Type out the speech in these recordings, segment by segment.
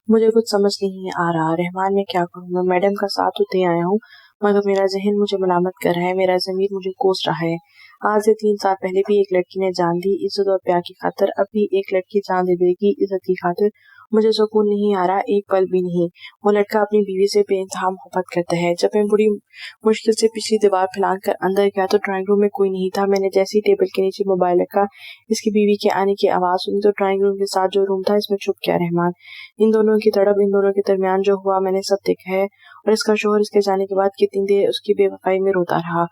मुझे कुछ समझ नहीं आ रहा रहमान, मैं क्या करूँ। मैं मैडम का साथ तो दे आया हूँ, मगर मेरा ज़हन मुझे मलामत कर रहा है, मेरा ज़मीर मुझे कोस रहा है। आज से 3 साल पहले भी एक लड़की ने जान दी इज़्ज़त और प्यार की खातिर, अब भी एक लड़की जान दे देगी इज़्ज़त की खातिर। मुझे सुकून नहीं आ रहा, एक पल भी नहीं। वो लड़का अपनी बीवी से बेइंतहा मोहब्बत करता है। जब मैं बड़ी मुश्किल से पिछली दीवार फैलान कर अंदर गया तो ड्राइंग रूम में कोई नहीं था। मैंने जैसे ही टेबल के नीचे मोबाइल रखा, इसकी बीवी के आने की आवाज़ सुनी तो ड्राइंग रूम के साथ जो रूम था इसमें छुप गया रहमान। इन दोनों की तड़प, इन दोनों के दरमियान जो हुआ मैंने सब देखा है, और इसका शोहर इसके जाने के बाद कितनी देर उसकी बेवफाई में रोता रहा।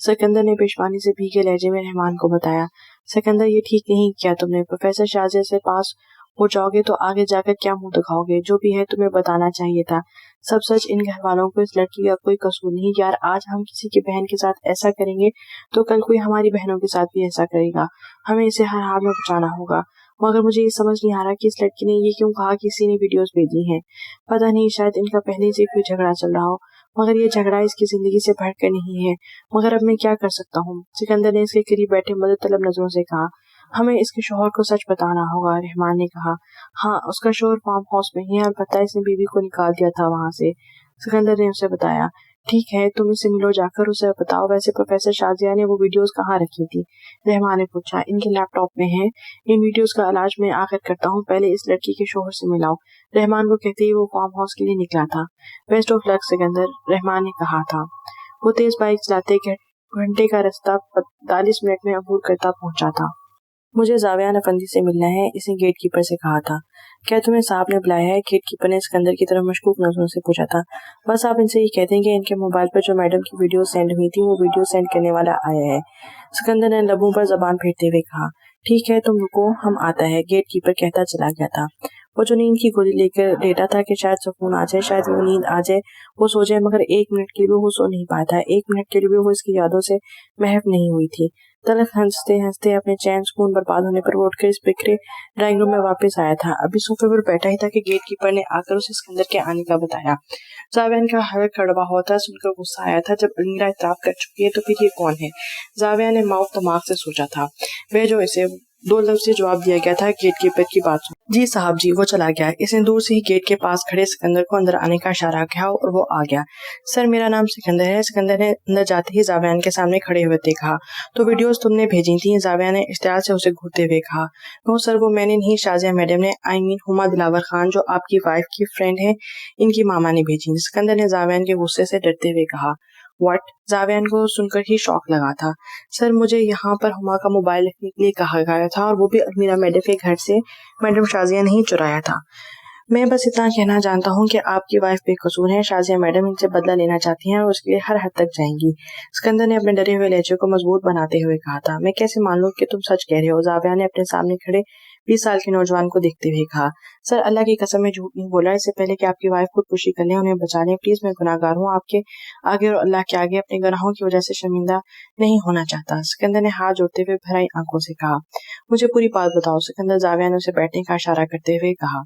सिकंदर ने पेशवानी से भीगे लहजे में रहमान को बताया। सिकंदर, ये ठीक नहीं किया तुमने। प्रोफेसर शाहजिया से पास हो जाओगे तो आगे जाकर क्या मुंह दिखाओगे। जो भी है तुम्हें बताना चाहिए था सब सच। इन घर वालों को इस लड़की का कोई कसूर नहीं। यार, आज हम किसी की बहन के साथ ऐसा करेंगे तो कल कोई हमारी बहनों के साथ भी ऐसा करेगा। हमें इसे हर हाल में बचाना होगा। मगर मुझे ये समझ नहीं आ रहा कि इस लड़की ने ये क्यों कहा कि इसी ने वीडियोस भेजी हैं। पता नहीं, शायद इनका पहले से कोई झगड़ा चल रहा हो, मगर ये झगड़ा इसकी जिंदगी से बढ़कर नहीं है। मगर अब मैं क्या कर सकता हूँ। सिकंदर ने इसके करीब बैठे मदद तलब नजरों से कहा। हमें इसके शोहर को सच बताना होगा, रहमान ने कहा। हाँ, उसका शोहर फार्म हाउस में ही है, अलबत्ता इसने बीवी को निकाल दिया था वहां से। सिकंदर ने उसे बताया। ठीक है, तुम इसे मिलो, जाकर उसे बताओ। वैसे प्रोफेसर शाहजिया ने वो वीडियोस कहाँ रखी थी, रहमान ने पूछा। इनके लैपटॉप में है। इन वीडियोस का इलाज मैं आखिर करता हूँ, पहले इस लड़की के शोहर से मिलाओ, रहमान को कहते ही वो फार्म हाउस के लिए निकला था। Best of luck Sikandar, Rahman ने कहा था। वो तेज बाइक चलाते घंटे का रास्ता 45 मिनट में अबूर करता पहुंचा था। मुझे जावियान अफंदी से मिलना है, इसने गेट कीपर से कहा था। क्या तुम्हें साहब ने बुलाया है, गेट कीपर ने सिकंदर की तरफ मशकूक नजरों से पूछा था। बस आप इनसे ये कह दें कि इनके मोबाइल पर जो मैडम की वीडियो सेंड हुई थी वो वीडियो सेंड करने वाला आया है, सिकंदर ने लबों पर जबान फेरते हुए कहा। ठीक है, तुम रुको, हम आता है, गेट कीपर कहता चला गया था। वो जो नींद की गोली लेकर लेटा था कि शायद सुकून आ जाए, शायद वो नींद आ जाए, वो सो जाए, मगर 1 मिनट के लिए वो सो नहीं पाया था। 1 मिनट के लिए वो इसकी यादों से महफ नहीं हुई थी। तलख हंसते हंसते अपने चैन सुकून बर्बाद होने पर वो उठकर इस बिखरे ड्राइंग रूम में वापस आया था। अभी सोफे पर बैठा ही था कि गेट कीपर ने आकर उसे सिकंदर के आने का बताया। जावियान का हर कड़वा होता सुनकर गुस्सा आया था। जब अलमीरा इतराफ कर चुकी है तो फिर ये कौन है, जावियान ने माउथ दिमाग से सोचा था। वह जो इसे 2 लफ्ज से जवाब दिया गया था गेट कीपर की बात सुन। जी साहब जी, वो चला गया। इसने दूर से ही गेट के पास खड़े सिकंदर को अंदर आने का इशारा किया और वो आ गया। सर, मेरा नाम सिकंदर है। सिकंदर ने अंदर जाते ही जावियान के सामने खड़े हुए देखा। तो वीडियोस तुमने भेजी थी, जावियान ने इश्तियाल से उसे घूरते हुए कहा। नो सर, वो मैंने नहीं, शाजिया मैडम ने, आई मीन हुमा दिलावर खान, जो आपकी वाइफ की फ्रेंड है, इनकी मामा ने भेजी। सिकंदर ने जावियान के गुस्से से डरते हुए कहा। व्हाट? जावियान को सुनकर ही शौक लगा था। सर, मुझे यहाँ पर हुमा का मोबाइल रखने के लिए कहा गया था, और वो भी अलमीरा मैडम के घर से मैडम शाजिया ने ही चुराया था। मैं बस इतना कहना जानता हूँ कि आपकी वाइफ बेकसूर है। शाजिया मैडम इनसे बदला लेना चाहती हैं और उसके लिए हर हद तक जाएंगी। सिकंदर ने अपने डरे हुए लहजे को मजबूत बनाते हुए कहा था। मैं कैसे मान लूं कि तुम सच कह रहे हो, जाविया ने अपने सामने खड़े 20 साल के नौजवान को देखते हुए कहा। सर, अल्लाह की कसम में झूठ नहीं बोला। इससे पहले कि आपकी वाइफ खुदकुशी कर ले, उन्हें बचा लें प्लीज। मैं गुनाहगार हूँ, आपके आगे और अल्लाह के आगे अपने गुनाहों की वजह से शर्मिंदा नहीं होना चाहता। सिकंदर ने हाथ जोड़ते हुए भराई आंखों से कहा। मुझे पूरी बात बताओ, सिकंदर, जाविया ने उसे बैठने का इशारा करते हुए कहा।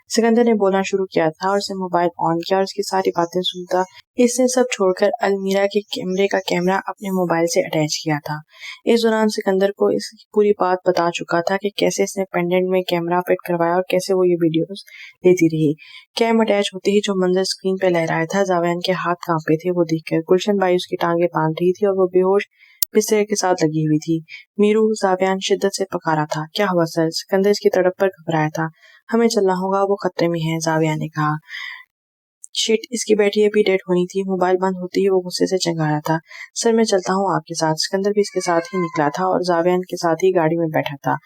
सिकंदर ने बोलना शुरू किया था और उसने मोबाइल ऑन किया और उसकी सारी बातें सुनता। इसने सब छोड़कर अलमीरा के कैमरे का कैमरा अपने मोबाइल से अटैच किया था। इस दौरान सिकंदर को इसकी पूरी बात बता चुका था कि कैसे इसने पेंडेंट में कैमरा फिट करवाया और कैसे वो ये वीडियोस लेती रही। कैम अटैच होते ही जो मंजर स्क्रीन पे लहराया था, जावियान के हाथ कांपे थे। वो देखकर गुलशन बाई उसकी टांगे बांध रही थी और वो बेहोश बिस्तर के साथ लगी हुई थी। मीरू, जावियान शिद्दत से पकारा था। क्या हुआ सर? सिकंदर इसकी तड़प पर घबराया था। हमें चलना होगा, वो खतरे में है, जाविया ने कहा। शिट, इसकी बैटरी अभी डेड होनी थी। मोबाइल बंद होते ही वो गुस्से से चिंगारा था। सर, मैं चलता हूँ आपके साथ। सिकंदर भी इसके साथ ही निकला था और जावियान के साथ ही गाड़ी में बैठा था।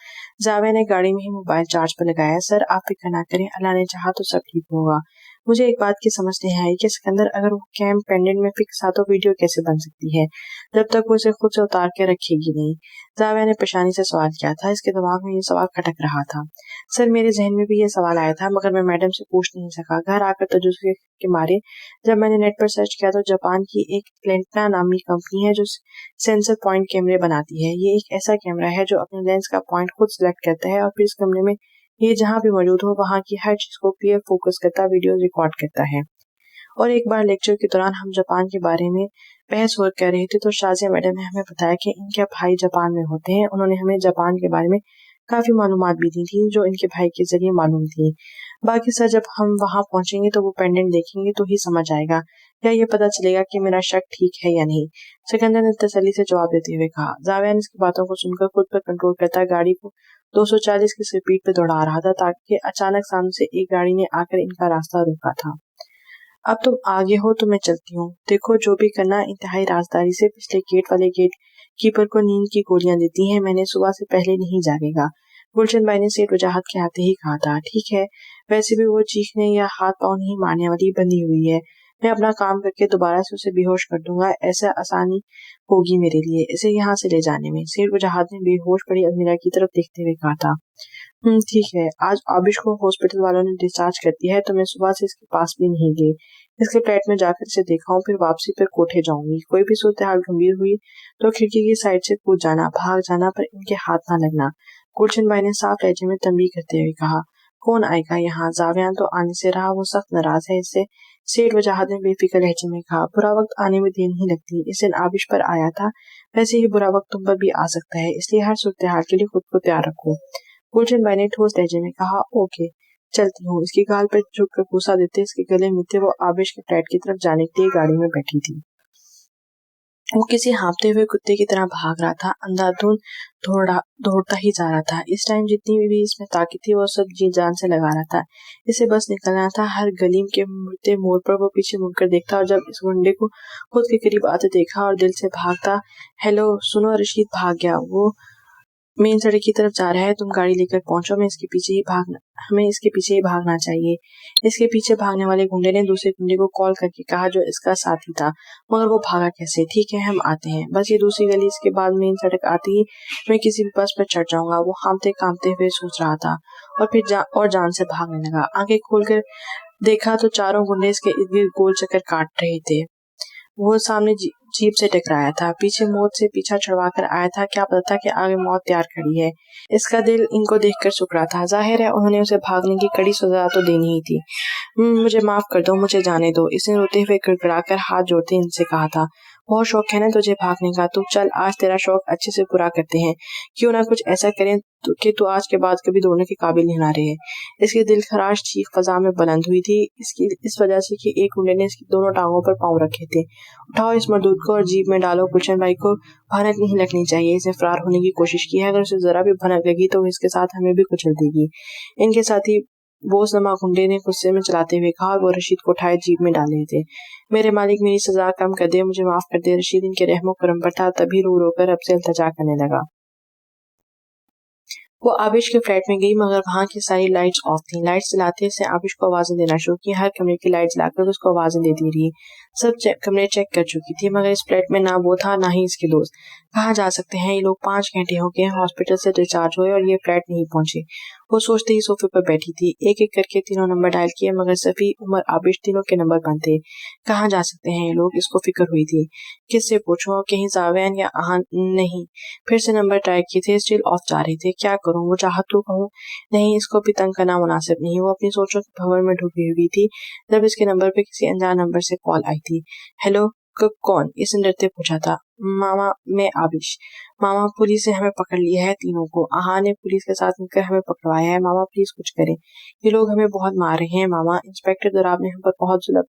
जाविया ने गाड़ी में ही मोबाइल चार्ज पर लगाया। सर, आप फिक्र ना करें, अल्लाह ने चाहा तो सब ठीक होगा। मुझे एक बात की समझ नहीं आई कि सिकंदर, अगर वो कैम पेंडेंट में फिक्स था तो वीडियो कैसे बन सकती है जब तक वो इसे खुद से उतार के रखेगी नहीं। जाविया ने परेशानी से सवाल किया था। इसके दिमाग में ये सवाल खटक रहा था। सर, मेरे जहन में भी ये सवाल आया था, मगर मैं मैडम से पूछ नहीं सका। घर आकर तजुर्बे के मारे जब मैंने नेट पर सर्च किया तो जापान की एक क्लेंटना नामी कंपनी है जो सेंसर पॉइंट कैमरे बनाती है। ये एक ऐसा कैमरा है जो अपने लेंस का पॉइंट खुद सिलेक्ट करता है और फिर इस कमरे में ये जहाँ भी मौजूद हो वहाँ की हर चीज को क्लियर फोकस करता वीडियो रिकॉर्ड करता है। और एक बार लेक्चर के दौरान हम जापान के बारे में बहस कर रहे थे तो शाजिया मैडम ने हमें बताया कि इनके भाई जापान में होते हैं। उन्होंने हमें जापान के बारे में काफी मालूमात भी दी थी जो इनके भाई के जरिए मालूम थी। बाकी सर जब हम वहां पहुंचेंगे तो वो पेंडेंट देखेंगे तो ही समझ आएगा या ये पता चलेगा कि मेरा शक ठीक है या नहीं, सिकंदर ने तसल्ली से जवाब देते हुए कहा। जाविया ने इसकी बातों को सुनकर खुद पर कंट्रोल करता गाड़ी को 240 की स्पीड पे दौड़ा रहा था ताकि अचानक सामने से एक गाड़ी ने आकर इनका रास्ता रोका था। अब तुम आगे हो तो मैं चलती हूँ, देखो जो भी करना इंतहाई राजदारी से पिछले गेट वाले गेट कीपर को नींद की गोलियां देती हैं, मैंने सुबह से पहले नहीं जागेगा। गुलशन भाई ने सेठ वजाहत के आते ही कहा था। ठीक है, वैसे भी वो चीखने या हाथ पांव नहीं मारने वाली बंधी हुई है, मैं अपना काम करके दोबारा से उसे बेहोश कर दूंगा, ऐसा आसानी होगी मेरे लिए इसे यहाँ से ले जाने में। सेठ वजाहत ने बेहोश पड़ी अलमीरा की तरफ देखते हुए कहा था। ठीक है, आज आबिश को हॉस्पिटल वालों ने डिस्चार्ज कर दिया है तो मैं सुबह से इसके पास भी नहीं गई, इसके फ्लैट में जाकर इसे देखा हूँ, फिर वापसी पर कोठे जाऊंगी। कोई भी सूरत हाल गंभीर हुई तो खिड़की की साइड से कूद जाना, भाग जाना, पर इनके हाथ ना लगना। गुलशन भाई ने साफ लहजे में तंबीह करते हुए कहा। कौन आएगा यहाँ, जावियान तो आने से रहा, वो सख्त नाराज है इससे, सेठ वजाहत ने बेफिक्र लहजे में कहा। बुरा वक्त आने में देर नहीं लगती, इस दिन आबिश पर आया था, वैसे ही बुरा वक्त तुम पर भी आ सकता है, इसलिए हर सूरत हाल के लिए खुद को तैयार रखो। गुलशन भाई ने ठोस लहजे में कहा। ओके, चलती हूँ। इसकी गाल पर झुक कर गुस्सा देते इसके गले मिलते वो आबिश के फ्लैट की तरफ जाने के लिए गाड़ी में बैठी थी। वो किसी हाँफते हुए कुत्ते की तरह भाग रहा था, अंधाधुंध दौड़ता ही जा रहा था। इस टाइम जितनी भी इसमें ताकत थी वो सब जी जान से लगा रहा था। इसे बस निकलना था। हर गली के मुड़ते मोड़ पर वो पीछे मुड़कर देखता और जब इस गुंडे को खुद के करीब आते देखा और दिल से भागता। हेलो सुनो, रशीद भाग गया, वो मेन सड़क की तरफ जा रहा है, तुम गाड़ी लेकर पहुंचो, हमें इसके पीछे ही भागना चाहिए। इसके पीछे भागने वाले गुंडे ने दूसरे गुंडे को कॉल करके कहा जो इसका साथी था, मगर वो भागा कैसे। ठीक है, हम आते हैं, बस ये दूसरी गली, इसके बाद मेन सड़क आती ही मैं किसी भी बस पर चढ़ जाऊंगा। वो कांपते हुए सोच रहा था और फिर जान से भागने लगा। आंखें खोलकर देखा तो चारों गुंडे इसके इर्द गिर्द गोल चक्कर काट रहे थे। वो सामने जीप से टकराया था, पीछे मौत से पीछा छुड़वा कर आया था, क्या पता था कि आगे मौत तैयार खड़ी है। इसका दिल इनको देखकर सुख रहा था। जाहिर है उन्होंने उसे भागने की कड़ी सजा तो देनी ही थी। मुझे माफ कर दो, मुझे जाने दो, इसने रोते हुए गिड़गिड़ाकर हाथ जोड़ते इनसे कहा था। बहुत शौक है ना तुझे भागने का, तू चल, आज तेरा शौक अच्छे से पूरा करते हैं, क्यों ना कुछ ऐसा करें कि तू आज के बाद कभी दौड़ने के काबिल नहीं ना रहे। इसकी दिल खराश चीख फजा में बुलंद हुई थी, इस वजह से कि एक गुंडे ने इसकी दोनों टांगों पर पांव रखे थे। उठाओ इस मर्दूद को और जीप में डालो। गुलशन भाई को भनक नहीं लगनी चाहिए, इसने फरार होने की कोशिश की है, अगर उसे जरा भी भनक लगी तो इसके साथ हमें भी कुचल देगी। इनके साथी बोसनमा गुंडे ने गुस्से में चलाते हुए कहा और वो रशीद को उठाए जीप में डाले थे। मेरे मालिक, मेरी सजा कम कर दे, मुझे माफ कर दे। रशीद इनके रहमो करम पर था, तभी रो रो कर अब से इल्तिजा करने लगा। वो आबिश के फ्लैट में गई, मगर वहां की सारी लाइट्स ऑफ थी। लाइट्स जलाते से आबिश को आवाजें देना शुरू की, हर कमरे की लाइट जलाकर उसको आवाजें देती रही। सब कमरे चेक कर चुकी थी, मगर इस फ्लैट में ना वो था ना ही इसके दोस्त। कहाँ जा सकते हैं ये लोग, 5 घंटे हो गए हॉस्पिटल से डिस्चार्ज हुए और ये फ्लैट नहीं पहुंचे। वो सोचते ही सोफे पर बैठी थी, एक एक करके तीनों नंबर डायल किए, मगर सफी, उमर, आबिश तीनों के नंबर बंद थे। कहाँ जा सकते हैं ये लोग, इसको फिक्र हुई थी। किससे पूछूं, कहीं जावैन या आहान नहीं। फिर से नंबर ट्राई किए थे, स्टिल ऑफ जा रहे थे। क्या करूं, वो चाहत तो कहूं, नहीं, इसको भी तंग करना मुनासिब नहीं। वो अपनी सोचों के भंवर में डूबी हुई थी जब इसके नंबर पे किसी अनजान नंबर से कॉल आई थी। हेलो, कौन, इसने डरते पूछा था। मामा, मैं आबिश। मामा, पुलिस ने हमें पकड़ लिया है तीनों को, आहा ने पुलिस के साथ मिलकर हमें पकड़वाया है। मामा प्लीज कुछ करें, ये लोग हमें बहुत मार रहे हैं। मामा, इंस्पेक्टर दराब ने हम पर बहुत जुल्म।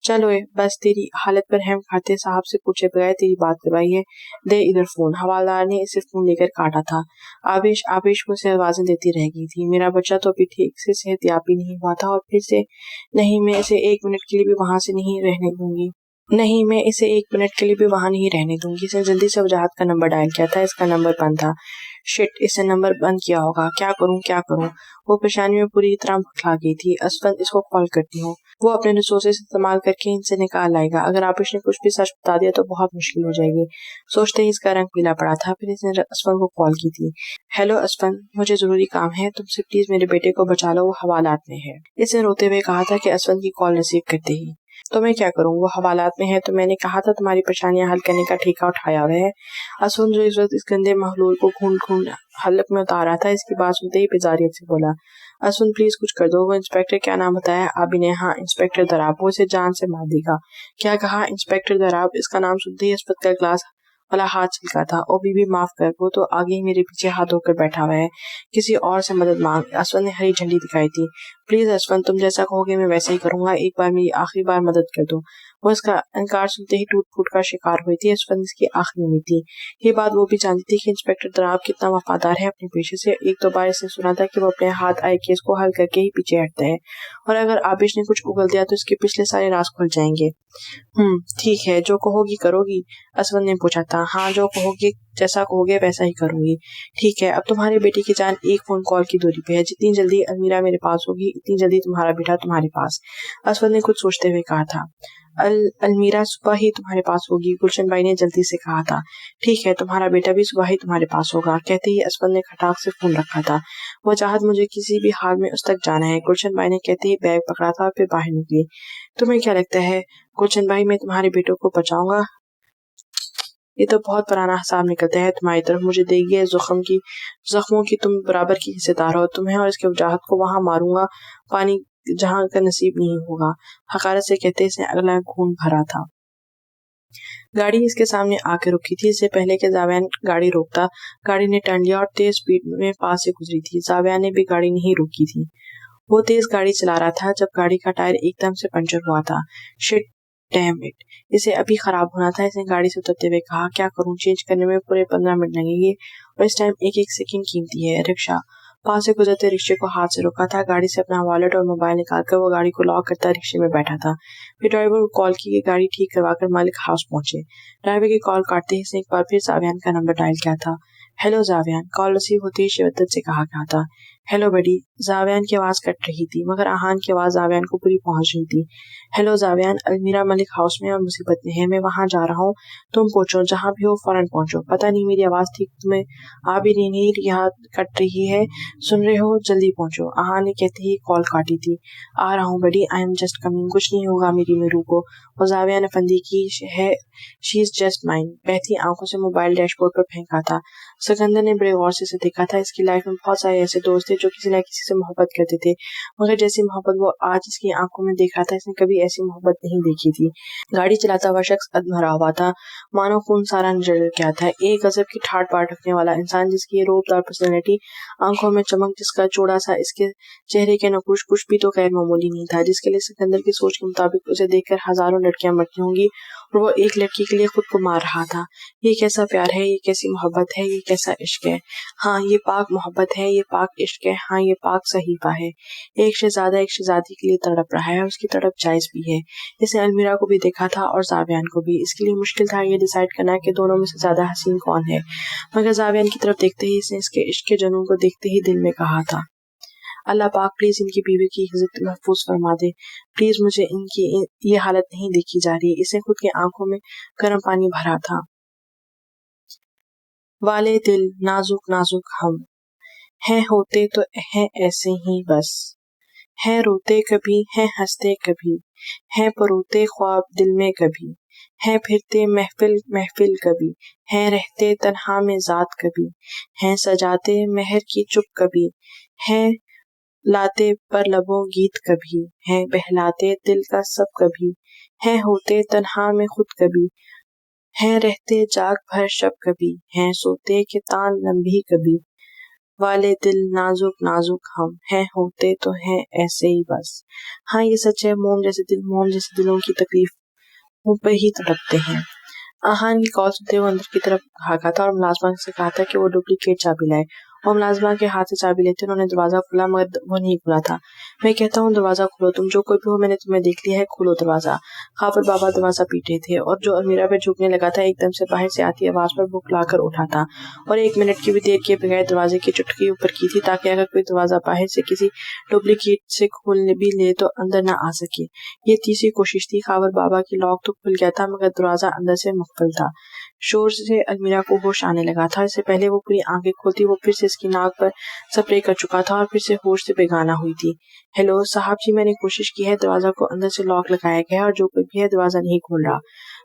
चलो बस तेरी हालत पर हम खाते साहब से पूछे बगैर तेरी बात करवाई है, दे इधर फोन। हवालदार ने इसे फोन लेकर काटा था। आबिश आबिश को से आवाजें देती रह गई थी। मेरा बच्चा तो अभी ठीक से सेहतयाब भी नहीं हुआ था, और फिर से नहीं, मैं इसे 1 मिनट के लिए भी वहां से नहीं रहने दूंगी। नहीं, मैं इसे 1 मिनट के लिए भी वहां नहीं रहने दूंगी। इसने जल्दी से वजाहत का नंबर डायल किया था, इसका नंबर बंद था। शिट, इसने नंबर बंद किया होगा, क्या करूं। वो परेशानी में पूरी तरह भुखला गई थी। असफन, इसको कॉल करती हूँ, वो अपने रिसोर्सेज इस्तेमाल करके इनसे निकाल लाएगा। अगर आबिश ने कुछ भी सच बता दिया तो बहुत मुश्किल हो जाएगी। सोचते ही इसका रंग पीला पड़ा था। फिर इसने असफन को कॉल की थी। हेलो असफन, मुझे जरूरी काम है, तुमसे प्लीज मेरे बेटे को बचा लो, वो हवालात में है। इसने रोते हुए कहा था कि असफन की कॉल रिसीव करते ही। तो मैं क्या करूं, वो हवालात में है, तो मैंने कहा था तुम्हारी परेशानियां हल करने का ठेका उठाया हुआ है। असफन जो इस वक्त इस गंदे महलूल को ढूंढ हलक में उतार रहा था, इसकी बात सुनते ही बेजारियत से बोला, असफन प्लीज कुछ कर दो। वो इंस्पेक्टर, क्या नाम बताया आबी ने? हाँ, इंस्पेक्टर दराब, वो इसे जान से मार देगा। क्या कहा? इंस्पेक्टर दराब। इसका नाम सुनते ही अस्पत का ग्लास वाला हाथ चिलका था। ओ बीबी माफ कर, वो तो आगे ही मेरे पीछे हाथ धोकर बैठा हुआ है, किसी और से मदद मांग। असवद ने हरी झंडी दिखाई थी। प्लीज असवद, तुम जैसा कहोगे मैं वैसा ही करूंगा, एक बार मेरी आखिरी बार मदद कर दो। वो इसका इनकार सुनते ही टूट फूट का शिकार हुई थी। असवद इसकी आखिरी उम्मीद थी। ये बात वो भी जानती थी कि इंस्पेक्टर दराब कितना वफादार है अपने पेशे से। एक दो बार इसने सुना था कि वो अपने हाथ आए केस को हल करके ही पीछे हटता है, और अगर आबिश ने कुछ उगल दिया तो इसके पिछले सारे राज खुल जाएंगे। ठीक है, जो कहोगी करोगी? असवद ने पूछा था। हाँ, जो कहोगे, जैसा कहोगे वैसा ही करूंगी। ठीक है, अब तुम्हारे बेटे की जान एक फोन कॉल की दूरी पे है। जितनी जल्दी अलमीरा मेरे पास होगी, इतनी जल्दी तुम्हारा बेटा तुम्हारे पास। असवद ने कुछ सोचते हुए कहा था। अलमीरा सुबह ही तुम्हारे पास होगी, गुलशन भाई ने जल्दी से कहा था। ठीक है, तुम्हारा बेटा भी सुबह ही तुम्हारे पास होगा। कहते ही असवद ने खटाक से फोन रखा था। वो चाहत मुझे किसी भी हाल में उस तक जाना है, गुलशन भाई ने कहते ही बैग पकड़ा था और फिर बाहर निकली। तुम्हें क्या लगता है गुलशन भाई, मैं तुम्हारे बेटों को बचाऊंगा? ये तो बहुत पुराना हिसाब निकलता है तुम्हारी तरफ। मुझे देगी है जख्मों की तुम बराबर की हिस्सेदार हो। तुम्हें और इसके वजाहत को वहां मारूंगा, पानी जहां का नसीब नहीं होगा। हकारत से कहते इसने अगला खून भरा था। गाड़ी इसके सामने आके रुकी थी। इससे पहले कि जावियान गाड़ी रोकता, गाड़ी ने टर्न लिया और तेज स्पीड में पास से गुजरी थी। जावियान ने भी गाड़ी नहीं रोकी थी। वो तेज गाड़ी चला रहा था जब गाड़ी का टायर एकदम से पंचर हुआ था। शिट डैम इट, इसे अभी खराब होना था। इसने गाड़ी से उतरते हुए कहा, क्या करूं, चेंज करने में पूरे 15 मिनट लगेंगे और इस टाइम एक एक सेकंड कीमती है। रिक्शा पास से गुजरते रिक्शे को हाथ से रोका था। गाड़ी से अपना वॉलेट और मोबाइल निकालकर वो गाड़ी को लॉक करता रिक्शे में बैठा था। फिर ड्राइवर को कॉल की कि गाड़ी ठीक करवाकर मालिक हाउस पहुंचे। ड्राइवर की कॉल काटते ही इसने एक बार फिर जावियान का नंबर डायल किया था। हेलो जावियान, कॉल रिसीव होते ही शिवदत से कहा गया था। हेलो बडी। जावियान की आवाज कट रही थी, मगर आहान की आवाज जावियान को पूरी पहुंच रही थी। हेलो जावियान, अलमीरा मलिक हाउस में और मुसीबत में है, मैं वहां जा रहा हूँ। तुम पहुंचो, जहां भी हो फौरन पहुंचो। पता नहीं मेरी आवाज ठीक तुम्हें आ भी नहीं यहाँ कट रही है, सुन रहे हो? जल्दी पहुंचो। आहान ने कहते ही कॉल काटी थी। आ रहा हूँ बडी, आई एम जस्ट कमिंग। कुछ नहीं होगा मेरी मीरू को, वो जावियान अफंदी की है, शी इज जस्ट माइन। बहती आंखों से मोबाइल डैशबोर्ड पर फेंका था। सिकंदर ने बड़े गौर से इसे देखा था। इसकी लाइफ में बहुत सारे ऐसे दोस्त थे जो किसी न किसी से मोहब्बत करते थे, मगर जैसी मोहब्बत वो आज इसकी आंखों में देख रहा था, इसने कभी ऐसी मोहब्बत नहीं देखी थी। गाड़ी चलाता हुआ शख्स अधमरा हुआ था, मानो खून सारा निचड़ गया था। एक गजब की ठाट बाट रखने वाला इंसान, जिसकी ये रोबदार पर्सनैलिटी, आंखों में चमक, जिसका चौड़ा सा इसके चेहरे के नकुश कुछ भी तो गैर मामूली नहीं था, जिसके लिए सिकंदर की सोच के मुताबिक उसे देखकर हजारों लड़कियां मरती होंगी और वो एक लड़की के लिए खुद को मार रहा था। ये कैसा प्यार है, ये कैसी मोहब्बत है, ये कैसा इश्क है। हाँ, ये पाक मोहब्बत है, ये पाक इश्क है। हाँ, ये पाक सहीफा है। एक शहजादा एक शहजादी के लिए तड़प रहा है और उसकी तड़प जायज भी है। इसने अलमीरा को भी देखा था और जावियान को भी। इसके लिए मुश्किल था ये डिसाइड करना कि दोनों में से ज्यादा हसीन कौन है, मगर जावियान की तरफ देखते ही इसने इसके इश्क के जुनून को देखते ही दिल में कहा था, अल्लाह पाक प्लीज इनकी बीवी की इज्जत महफूज फरमा दे। प्लीज मुझे इनकी ये हालत नहीं देखी जा रही। इसने खुद की आंखों में गर्म पानी भरा था। वाले दिल नाजुक नाजुक हम हैं, होते तो हैं ऐसे ही बस, हैं रोते कभी, हैं हंसते कभी, हैं परोते ख्वाब दिल में कभी, हैं फिरते महफिल महफिल कभी, हैं रहते तन्हा में जात कभी, हैं सजाते महर की चुप कभी, हैं लाते पर लबों गीत कभी, हैं बहलाते दिल का सब कभी, हैं होते तन्हा में खुद कभी, हैं रहते जाग भर शब कभी, हैं सोते के तान लंबी कभी। वाले दिल नाजुक नाजुक हम हैं, होते तो हैं ऐसे ही बस। हाँ, ये सच है, मोम जैसे दिलों की तकलीफ मुंह पे ही तड़पते हैं। आहान की कॉल सुनते हुए अंदर की तरफ भागा था और मुलाजमा से कहा था कि वो डुप्लीकेट चाबी लाए। और मुलाजमा के हाथ से चाबी लेते उन्होंने दरवाजा खोला, मगर वो नहीं खुला था। मैं कहता हूँ दरवाजा खोलो, तुम जो कोई भी हो, मैंने तुम्हें देख लिया है, खोलो दरवाजा। खाफर बाबा दरवाजा पीटे थे और जो अलमीरा पे झुकने लगा था एकदम से बाहर से आती आवाज पर बुखलाकर उठा था और 1 मिनट की भी देर के बगैर दरवाजे की चुटकी ऊपर की थी, ताकि अगर कोई दरवाजा बाहर से किसी डुप्लीकेट से खोलने भी ले तो अंदर ना आ सके। ये तीसरी कोशिश थी। खाफर बाबा की लॉक तो खुल गया था, मगर दरवाजा अंदर से मुकफल था। शोर से अलमीरा को होश आने लगा था। इससे पहले वो पूरी आंखें खोलती, वो फिर से इसकी नाक पर स्प्रे कर चुका था और फिर से होश से बेगाना हुई थी। हेलो साहब जी, मैंने कोशिश की है, दरवाजा को अंदर से लॉक लगाया गया है और जो कोई भी है दरवाजा नहीं खोल रहा।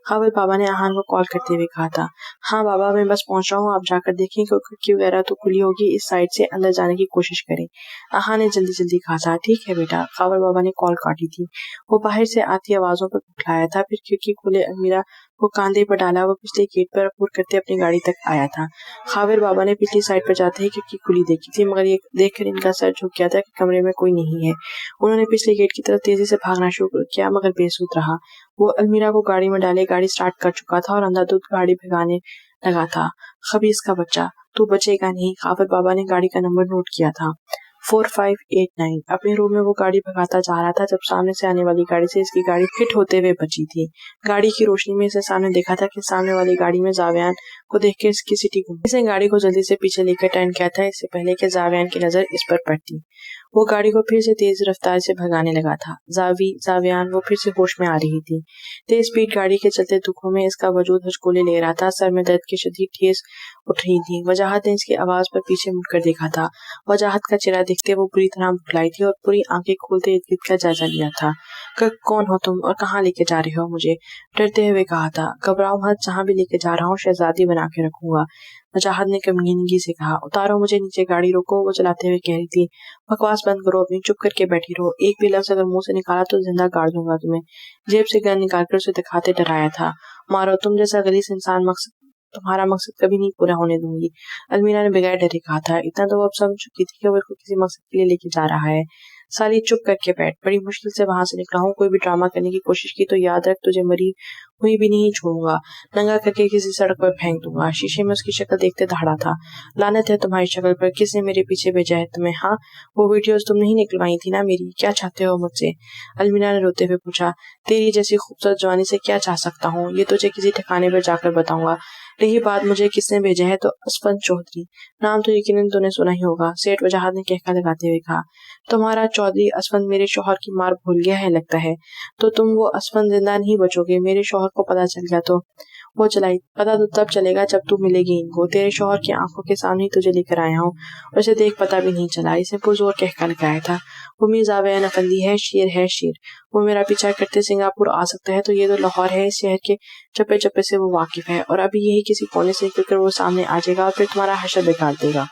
खाविद बाबा ने अहान को कॉल करते हुए कहा था। हाँ बाबा, मैं बस पहुंच रहा हूँ, आप जाकर देखें कि खिड़की वगैरह तो खुली होगी, इस साइड से अंदर जाने की कोशिश करें। अहान ने जल्दी जल्दी कहा था। ठीक है बेटा। खाविद बाबा ने कॉल काटी थी। वो बाहर से आती आवाजों पर उठलाया था, फिर खिड़की खोले अलमीरा को कांधे पर डाला। वो पिछले गेट पर अबूर करते अपनी गाड़ी तक आया था। खाविद बाबा ने पिछली साइड पर जाते ही खिड़की खुली देखी थी, मगर ये देखकर इनका सर झुक गया था कि कमरे में कोई नहीं है। उन्होंने पिछले गेट की तरफ तेजी से भागना शुरू किया, मगर बेसुध रहा। वो अलमीरा को गाड़ी में डाले गाड़ी स्टार्ट कर चुका था और अंधाधुंध गाड़ी भगाने लगा था। खबीस का बच्चा, तू बचेगा नहीं। खाविद बाबा ने गाड़ी का नंबर नोट किया था, 4589। अपने रूम में वो गाड़ी भगाता जा रहा था जब सामने से आने वाली गाड़ी से इसकी गाड़ी हिट होते हुए बची थी। गाड़ी की रोशनी में इसे सामने देखा था कि सामने वाली गाड़ी में जावियान को देख के इसकी सीटी घूमी। इसने गाड़ी को जल्दी से पीछे लेकर टर्न किया था, इससे पहले कि जावियान की नजर इस पर पड़ती। वो गाड़ी को फिर से तेज रफ्तार से भगाने लगा था। जावियान वो फिर से होश में आ रही थी। तेज स्पीड गाड़ी के चलते दुखों में इसका वजूद हचकोले ले रहा था। सर में दर्द की शदीद ठेस उठ रही थी। वजाहत ने इसकी आवाज पर पीछे मुड़कर देखा था। वजाहत का चेहरा देखते वो बुरी तरह बुखलाई थी और पूरी आंखें खोलते इर्द गिर्द का जायजा लिया था। कौन हो तुम और कहाँ लेके जा रहे हो मुझे? डरते हुए कहा था। घबराओ मत, जहाँ भी लेके जा रहा हूँ शहजादी बना के रखूंगा। वजाहत ने कमीनगी से कहा। उतारो मुझे नीचे, गाड़ी रोको। वो चलाते हुए कह रही थी। बकवास बंद करो अपनी, चुप करके बैठी रहो। एक भी लफ्ज अगर मुंह से निकाला तो जिंदा गाड़ दूंगा तुम्हें। जेब से गन निकालकर उसे दिखाते डराया था। मारो, तुम जैसा गलीस इंसान तुम्हारा मकसद कभी नहीं पूरा होने दूंगी। अलमीरा ने बगैर डरे कहा था। इतना तो वो अब समझ चुकी थी कि वो इसको किसी मकसद के लिए लेके जा रहा है। साली चुप करके बैठ, बड़ी मुश्किल से वहां से निकला हूँ। कोई भी ड्रामा करने की कोशिश की तो याद रख, तुझे मरी हुई भी नहीं छोड़ूंगा। नंगा करके किसी सड़क पर फेंक दूंगा। शीशे में उसकी शक्ल देखते दहाड़ा था। लानत है तुम्हारी शक्ल पर, किसने मेरे पीछे भेजा है तुम्हें? हाँ, वो वीडियोस तुम नहीं निकलवाई थी ना मेरी? क्या चाहते हो मुझसे? अलमीरा ने रोते हुए पूछा। तेरी जैसी खूबसूरत जवानी से क्या चाह सकता हूँ, ये तुझे किसी ठिकाने पर जाकर बताऊंगा। रही बात मुझे किसने भेजा है, तो असफन चौधरी, नाम तो यकीनन तूने सुना ही होगा। सेठ वजाहत ने कहका लगाते हुए कहा। तुम्हारा चौधरी असफन मेरे शौहर की मार भूल गया है लगता है। तो तुम वो असफन जिंदा नहीं बचोगे। मेरे शौहर को पता चल गया तो वो चलाई। पता तो तब चलेगा जब तू मिलेगी इनको। तेरे शौहर की आंखों के सामने ही तुझे लेकर आया हूँ और उसे देख पता भी नहीं चला। इसे पुरजोर कहका लगाया था। वो मीर जावेद अफंदी है, शेर है शेर। वो मेरा पीछा करते सिंगापुर आ सकता है तो ये तो लाहौर है, इस शहर के चप्पे चप्पे से वो वाकिफ है और अभी यही किसी कोने से निकलकर वो सामने आ जाएगा और फिर तुम्हारा हशर बिगाड़ देगा।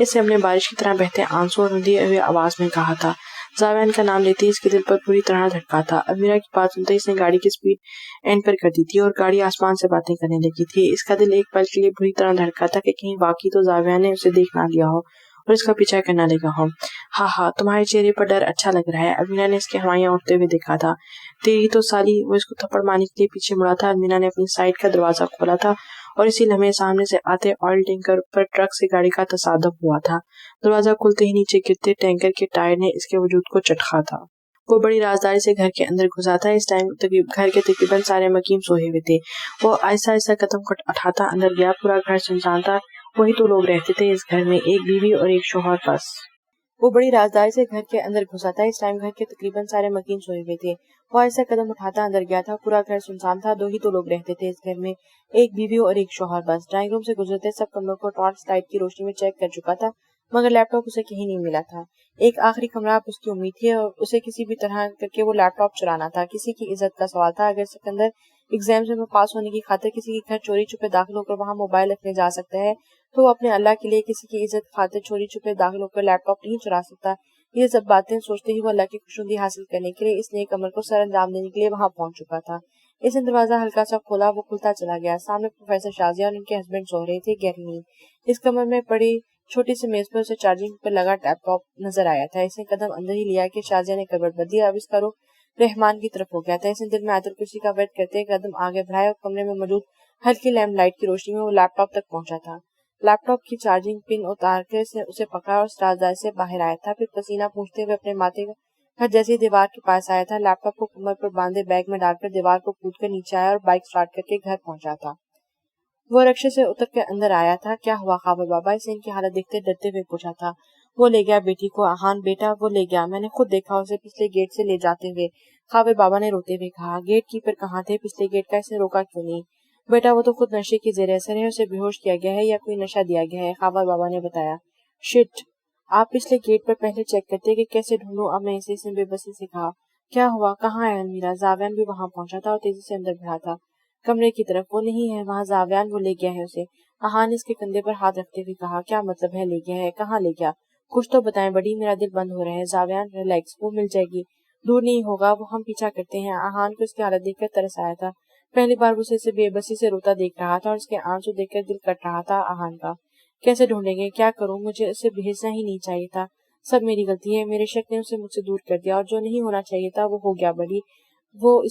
इससे हमने बारिश की तरह बहते आंसू और रुंधी हुई आवाज में कहा था। जावेद का नाम लेते ही इसके दिल पर पूरी तरह धड़का था। अलमीरा की बात सुनते ही इसने गाड़ी की स्पीड एंड पर कर दी थी और गाड़ी आसमान से बातें करने लगी थी। इसका दिल एक पल के लिए बुरी तरह धड़का था कि कहीं वाकई तो जावेद ने उसे देख ना लिया हो और इसका पीछा करना लगा हो। हाँ, तुम्हारे चेहरे पर डर अच्छा लग रहा है। अलमीरा ने इसके हवाइयां उठते हुए देखा था। तेरी तो साली। वो इसको थप्पड़ मारने के लिए पीछे मुड़ा था। अलमीरा ने अपनी साइड का दरवाजा खोला था और इसी लम्हे सामने से आते ऑयल टैंकर पर ट्रक से गाड़ी का तसादम हुआ था। दरवाजा खुलते ही नीचे गिरते टैंकर के टायर ने इसके वजूद को चटका था। वो बड़ी राजदारी से घर के अंदर घुसा था। इस टाइम घर के तकरीबन सारे मकीम सोए हुए थे। वो आहिस्ता आहिस्ता कदम उठाता अंदर गया। पूरा घर सुनसान था। वही तो लोग रहते थे इस घर में, एक बीवी और एक शौहर बस। वो बड़ी राजदारी से घर के अंदर घुसा था। इस टाइम घर के तकरीबन सारे मकीन सोए हुए थे। वो ऐसा कदम उठाता अंदर गया था। पूरा घर सुनसान था। दो ही तो लोग रहते थे इस घर में, एक बीवी और एक शौहर बस। ड्राइंग रूम से गुजरते सब कमरों को टॉर्च लाइट की रोशनी में चेक कर चुका था, मगर लैपटॉप उसे कहीं नहीं मिला था। एक आखिरी कमरा आप उसकी उम्मीद थी और उसे किसी भी तरह करके वो लैपटॉप चुराना था। किसी की इज्जत का सवाल था। अगर सिकंदर एग्जाम्स में पास होने की खातिर किसी के घर चोरी छुपे दाखिल होकर वहाँ मोबाइल रखने जा सकता है, तो वो अपने अल्लाह के लिए किसी की इज्जत खातिर चोरी छुपे दाखिल होकर लैपटॉप नहीं चुरा सकता। ये सब बातें सोचते ही वो अल्लाह की खुशनुदी हासिल करने के लिए इस नए कमर को सर अंजाम देने के लिए वहां पहुंच चुका था। इसने दरवाजा हल्का सा खोला। वो खुलता चला गया। सामने प्रोफेसर शाजिया और उनके हस्बैंड सो रहे थे गहरी नींद। इस कमर में पड़ी छोटी सी मेज पर उसे चार्जिंग पर लगा लैपटॉप नजर आया था। इसने कदम अंदर ही लिया कि शाजिया ने करवट बदली। अब इसका रुख रहमान की तरफ हो गया था। इसने दिल में आयतुल कुर्सी का वेट करते कदम आगे बढ़ाया और कमरे में मौजूद हल्की लैम्प लाइट की रोशनी में वो लैपटॉप तक पहुंचा था। लैपटॉप की चार्जिंग पिन उतार कर इसने उसे पकड़ा और राजदारी से बाहर आया था। फिर पसीना पूछते हुए अपने माथे का जैसे दीवार के पास आया था, लैपटॉप को कमर पर बांधे बैग में डालकर दीवार को कूदकर नीचे आया और बाइक स्टार्ट करके घर पहुंचा था। वो रिक्शे से उतर कर अंदर आया था। क्या हुआ खाबर बाबा? इसे इनकी हालत देखते डरते हुए पूछा था। वो ले गया बेटी को। आहान बेटा वो ले गया, मैंने खुद देखा उसे पिछले गेट से ले जाते हुए। खाबर बाबा ने रोते हुए कहा। गेट कीपर कहाँ थे? पिछले गेट का इसने रोका क्यों नहीं? बेटा वो तो खुद नशे की जेर असर है, उसे बेहोश किया गया है या कोई नशा दिया गया है, खाबर बाबा ने बताया। शिट, आप पिछले गेट पर पहले चेक करते कि कैसे ढूंढूं अब मैं इसे। इसने बेबसी से कहा। क्या हुआ? कहाँ है अलमीरा? जावेद भी वहां पहुंचा था और तेजी से अंदर बढ़ा था। कमरे की तरफ। वो नहीं है वहाँ जावियान, वो ले गया है उसे। आहान ने इसके कंधे पर हाथ रखते हुए कहा, क्या मतलब है ले गया है? कहाँ ले गया? कुछ तो बताएं बड़ी, मेरा दिल बंद हो रहा है। जावियान रिलैक्स, वो मिल जाएगी, दूर नहीं होगा, वो हम पीछा करते हैं। आहान को इसकी हालत देखकर तरस आया था। पहली बार वो उसे बेबसी से रोता देख रहा था और उसके आंसू देखकर दिल कट रहा था आहान का। कैसे ढूंढेंगे, क्या करूं? मुझे उसे भेजना ही नहीं चाहिए था। सब मेरी गलती है। मेरे शक ने उसे मुझसे दूर कर दिया और जो नहीं होना चाहिए था वो हो गया बड़ी। वो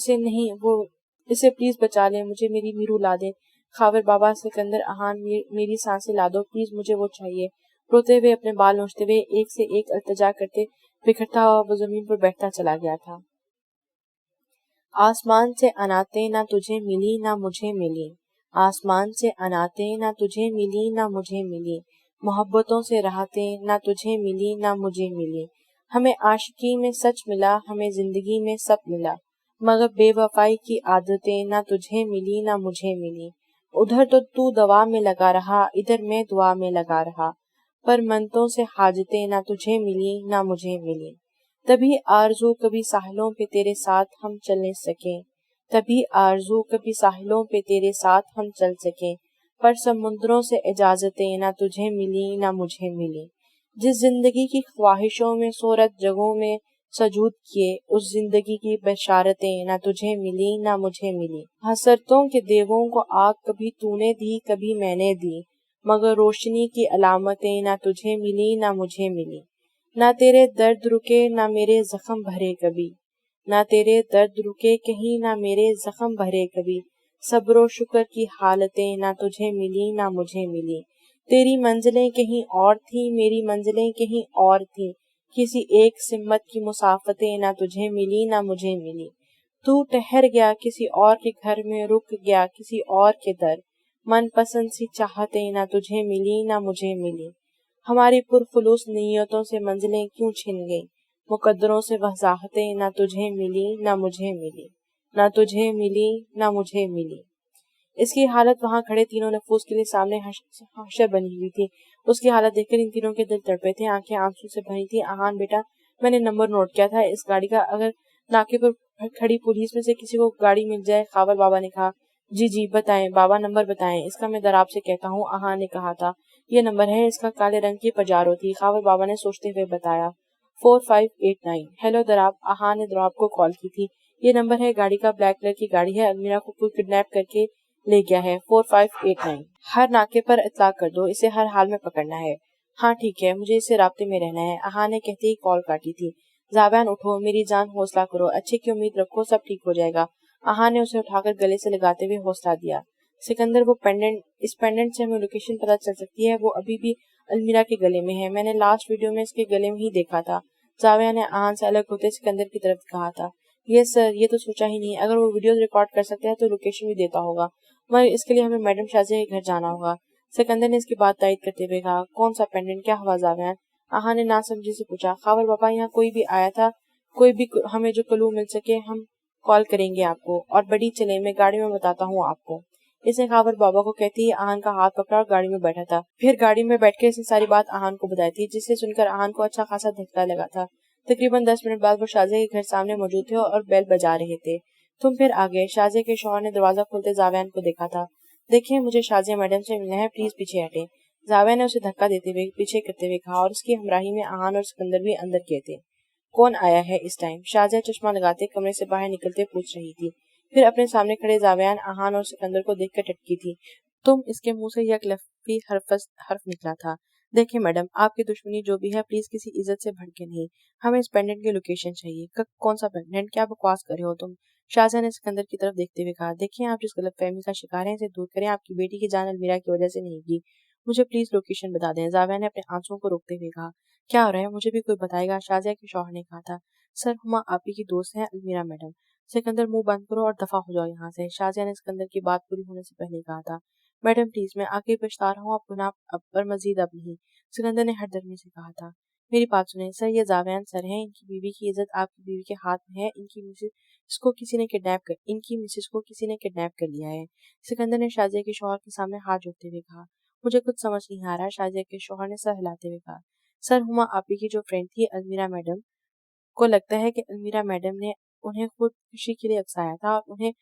इसे प्लीज बचा ले मुझे, मेरी मीरू ला दे। खावर बाबा, सिकंदर, आहान, मेरी सांसें ला दो प्लीज, मुझे वो चाहिए। रोते हुए, अपने बाल नोचते हुए, एक से एक अल्तजा करते बिखरता हुआ वो जमीन पर बैठता चला गया था। आसमान से अनाते ना तुझे मिली ना मुझे मिली, आसमान से अनाते ना तुझे मिली ना मुझे मिली, मोहब्बतों से राहतें ना तुझे मिली ना मुझे मिली। हमें आशिकी में सच मिला, हमें जिंदगी में सब मिला, मगर बेवफाई की आदतें ना तुझे मिली ना मुझे मिली। उधर तो तू दवा में लगा रहा, इधर मैं दुआ में लगा रहा, पर मंतों से हाजतें ना तुझे मिली ना मुझे मिली। तभी आरज़ू कभी साहिलों पे तेरे साथ हम चलने सके, तभी आरज़ू कभी साहिलों पे तेरे साथ हम चल सके, पर समुद्रों से इजाजतें ना तुझे मिली ना मुझे मिली। जिस जिंदगी की ख्वाहिशों में सूरत जगहों में सजूद किए, उस जिंदगी की बशारतें ना तुझे मिली ना मुझे मिली। हसरतों के देवों को आग कभी तूने दी कभी मैंने दी, मगर रोशनी की अलामतें ना तुझे मिली ना मुझे मिली। ना तेरे दर्द रुके ना मेरे जख्म भरे कभी, ना तेरे दर्द रुके कहीं ना मेरे जख्म भरे कभी, सब्रो शुक्र की हालतें ना तुझे मिली ना मुझे मिली। तेरी मंजिलें कहीं और थी, मेरी मंजिलें कहीं और थी, किसी एक सिम्मत की मुसाफतें ना तुझे मिली ना मुझे मिली। तू ठहर गया किसी और के घर में, रुक गया किसी और के दर, मन पसंद सी चाहतें ना तुझे मिली ना मुझे मिली। हमारी पुरखुलूस नीयतों से मंजिलें क्यों छिन गई, मुकद्दरों से वजाहतें ना तुझे मिली ना मुझे मिली, ना तुझे मिली ना मुझे मिली। इसकी हालत वहां खड़े तीनों नफूस के लिए सामने हशर बनी हुई थी। उसकी हालत देखकर इन तीनों के दिल तड़पे थे, आंखें आंसू से भरी थी। आहान बेटा, मैंने नंबर नोट किया था इस गाड़ी का, अगर नाके पर खड़ी पुलिस में से किसी को गाड़ी मिल जाए। खावर बाबा ने कहा। जी जी बताएं बाबा, नंबर बताएं, इसका मैं दराब से कहता हूँ। आहान ने कहा था। ये नंबर है, इसका काले रंग की पजारो थी। खावर बाबा ने सोचते हुए बताया। 4589। हेलो दराब, आहान ने दराब को कॉल की थी। ये नंबर है गाड़ी का, ब्लैक कलर की गाड़ी है, अलमीरा को कोई किडनैप करके ले गया है। 4589। हर नाके पर इतला कर दो, इसे हर हाल में पकड़ना है। हाँ ठीक है, मुझे इससे राब्ते में रहना है। आहान ने कहते ही कॉल काटी थी। जावियान उठो, मेरी जान, हौसला करो, अच्छे की उम्मीद रखो, सब ठीक हो जाएगा। आहान ने उसे उठाकर गले से लगाते हुए हौसला दिया। सिकंदर, वो पेंडेंट, इस पेंडेंट से हमें लोकेशन पता चल सकती है, वो अभी भी अलमीरा के गले में है। मैंने लास्ट वीडियो में इसके गले में ही देखा था। जाविया ने आहान से अलग होते सिकंदर की तरफ कहा था। यस सर, ये तो सोचा ही नहीं, अगर वो वीडियो रिकॉर्ड कर सकते हैं तो लोकेशन भी देता होगा, मगर इसके लिए हमें मैडम शाजिया के घर जाना होगा। सिकंदर ने इसकी बात तायद करते हुए कहा। कौन सा पेंडेंट, क्या हुआ जावियान? आहान ने नासमझी से पूछा। खावर बाबा, यहाँ कोई भी आया था, कोई भी हमें जो क्लू मिल सके हम कॉल करेंगे आपको, और बड़ी चले, मैं गाड़ी में बताता हूँ आपको। इसने खावर बाबा को कहते ही आहान का हाथ पकड़ा और गाड़ी में बैठा था। फिर गाड़ी में बैठकर इसने सारी बात आहान को बताई थी, जिसे सुनकर आहान को अच्छा खासा धक्का लगा था। तकरीबन 10 मिनट बाद वो शाजिया के घर सामने मौजूद थे और बेल बजा रहे थे। तुम फिर आ गए। शाजिया के शौहर ने दरवाजा खोलते जावियान को देखा था। देखिए, मुझे शाजिया मैडम से मिलना है, प्लीज पीछे हटे। जाविया ने उसे धक्का देते हुए पीछे करते हुए कहा, और उसकी हमराही में आहान और सिकंदर भी अंदर गए थे। कौन आया है इस टाइम? शाजिया चश्मा लगाते कमरे से बाहर निकलते पूछ रही थी। फिर अपने सामने खड़े जावियान, आहान और सिकंदर को देखकर टटकी थी। तुम, इसके मुंह से यकलफ्ती हर्फ निकला था। देखिए मैडम, आपकी दुश्मनी जो भी है, प्लीज किसी इज्जत से भड़के नहीं। हमें इस पेंडेंट की लोकेशन चाहिए। कौन सा पेंडेंट? क्या बकवास कर रहे हो तुम? शाहजहां ने सिकंदर की तरफ देखते हुए कहा। देखिए, आप जिस गलतफहमी का शिकार हैं, इसे दूर करें। आपकी बेटी की जान अलमीरा की वजह से नहीं गई। मुझे प्लीज लोकेशन बता दें। जाविया ने अपने आंसुओं को रोकते हुए कहा। क्या हो रहा है, मुझे भी कोई बताएगा? शाजिया के शौहर ने कहा था। सर, हुमा आपी की दोस्त है अलमीरा मैडम। सिकंदर, मुंह बंद करो और दफा हो जाओ यहाँ से। शाजिया ने सिकंदर की बात पूरी होने से पहले कहा था। मैडम प्लीज, मैं आगे पछता रहा हूँ, आप गुनाह अब पर मजीद अब नहीं। सिकंदर ने हरदर्मी से कहा था। मेरी बात सुने सर, ये जावियान सर हैं, इनकी बीवी की इज्जत आपकी बीवी के हाथ में है। इनकी मिसेस को किसी ने किडनैप कर लिया है। सिकंदर ने शाजिया के शौहर के सामने हाथ जोड़ते हुए कहा। मुझे कुछ समझ नहीं आ रहा। शाजिया के शौहर ने सर हिलाते हुए कहा। सर, हुमा आपी की जो फ्रेंड थी अलमीरा मैडम, को लगता है कि अलमीरा मैडम ने उन्हें खुद खुशी के लिए उकसाया था और उन्हें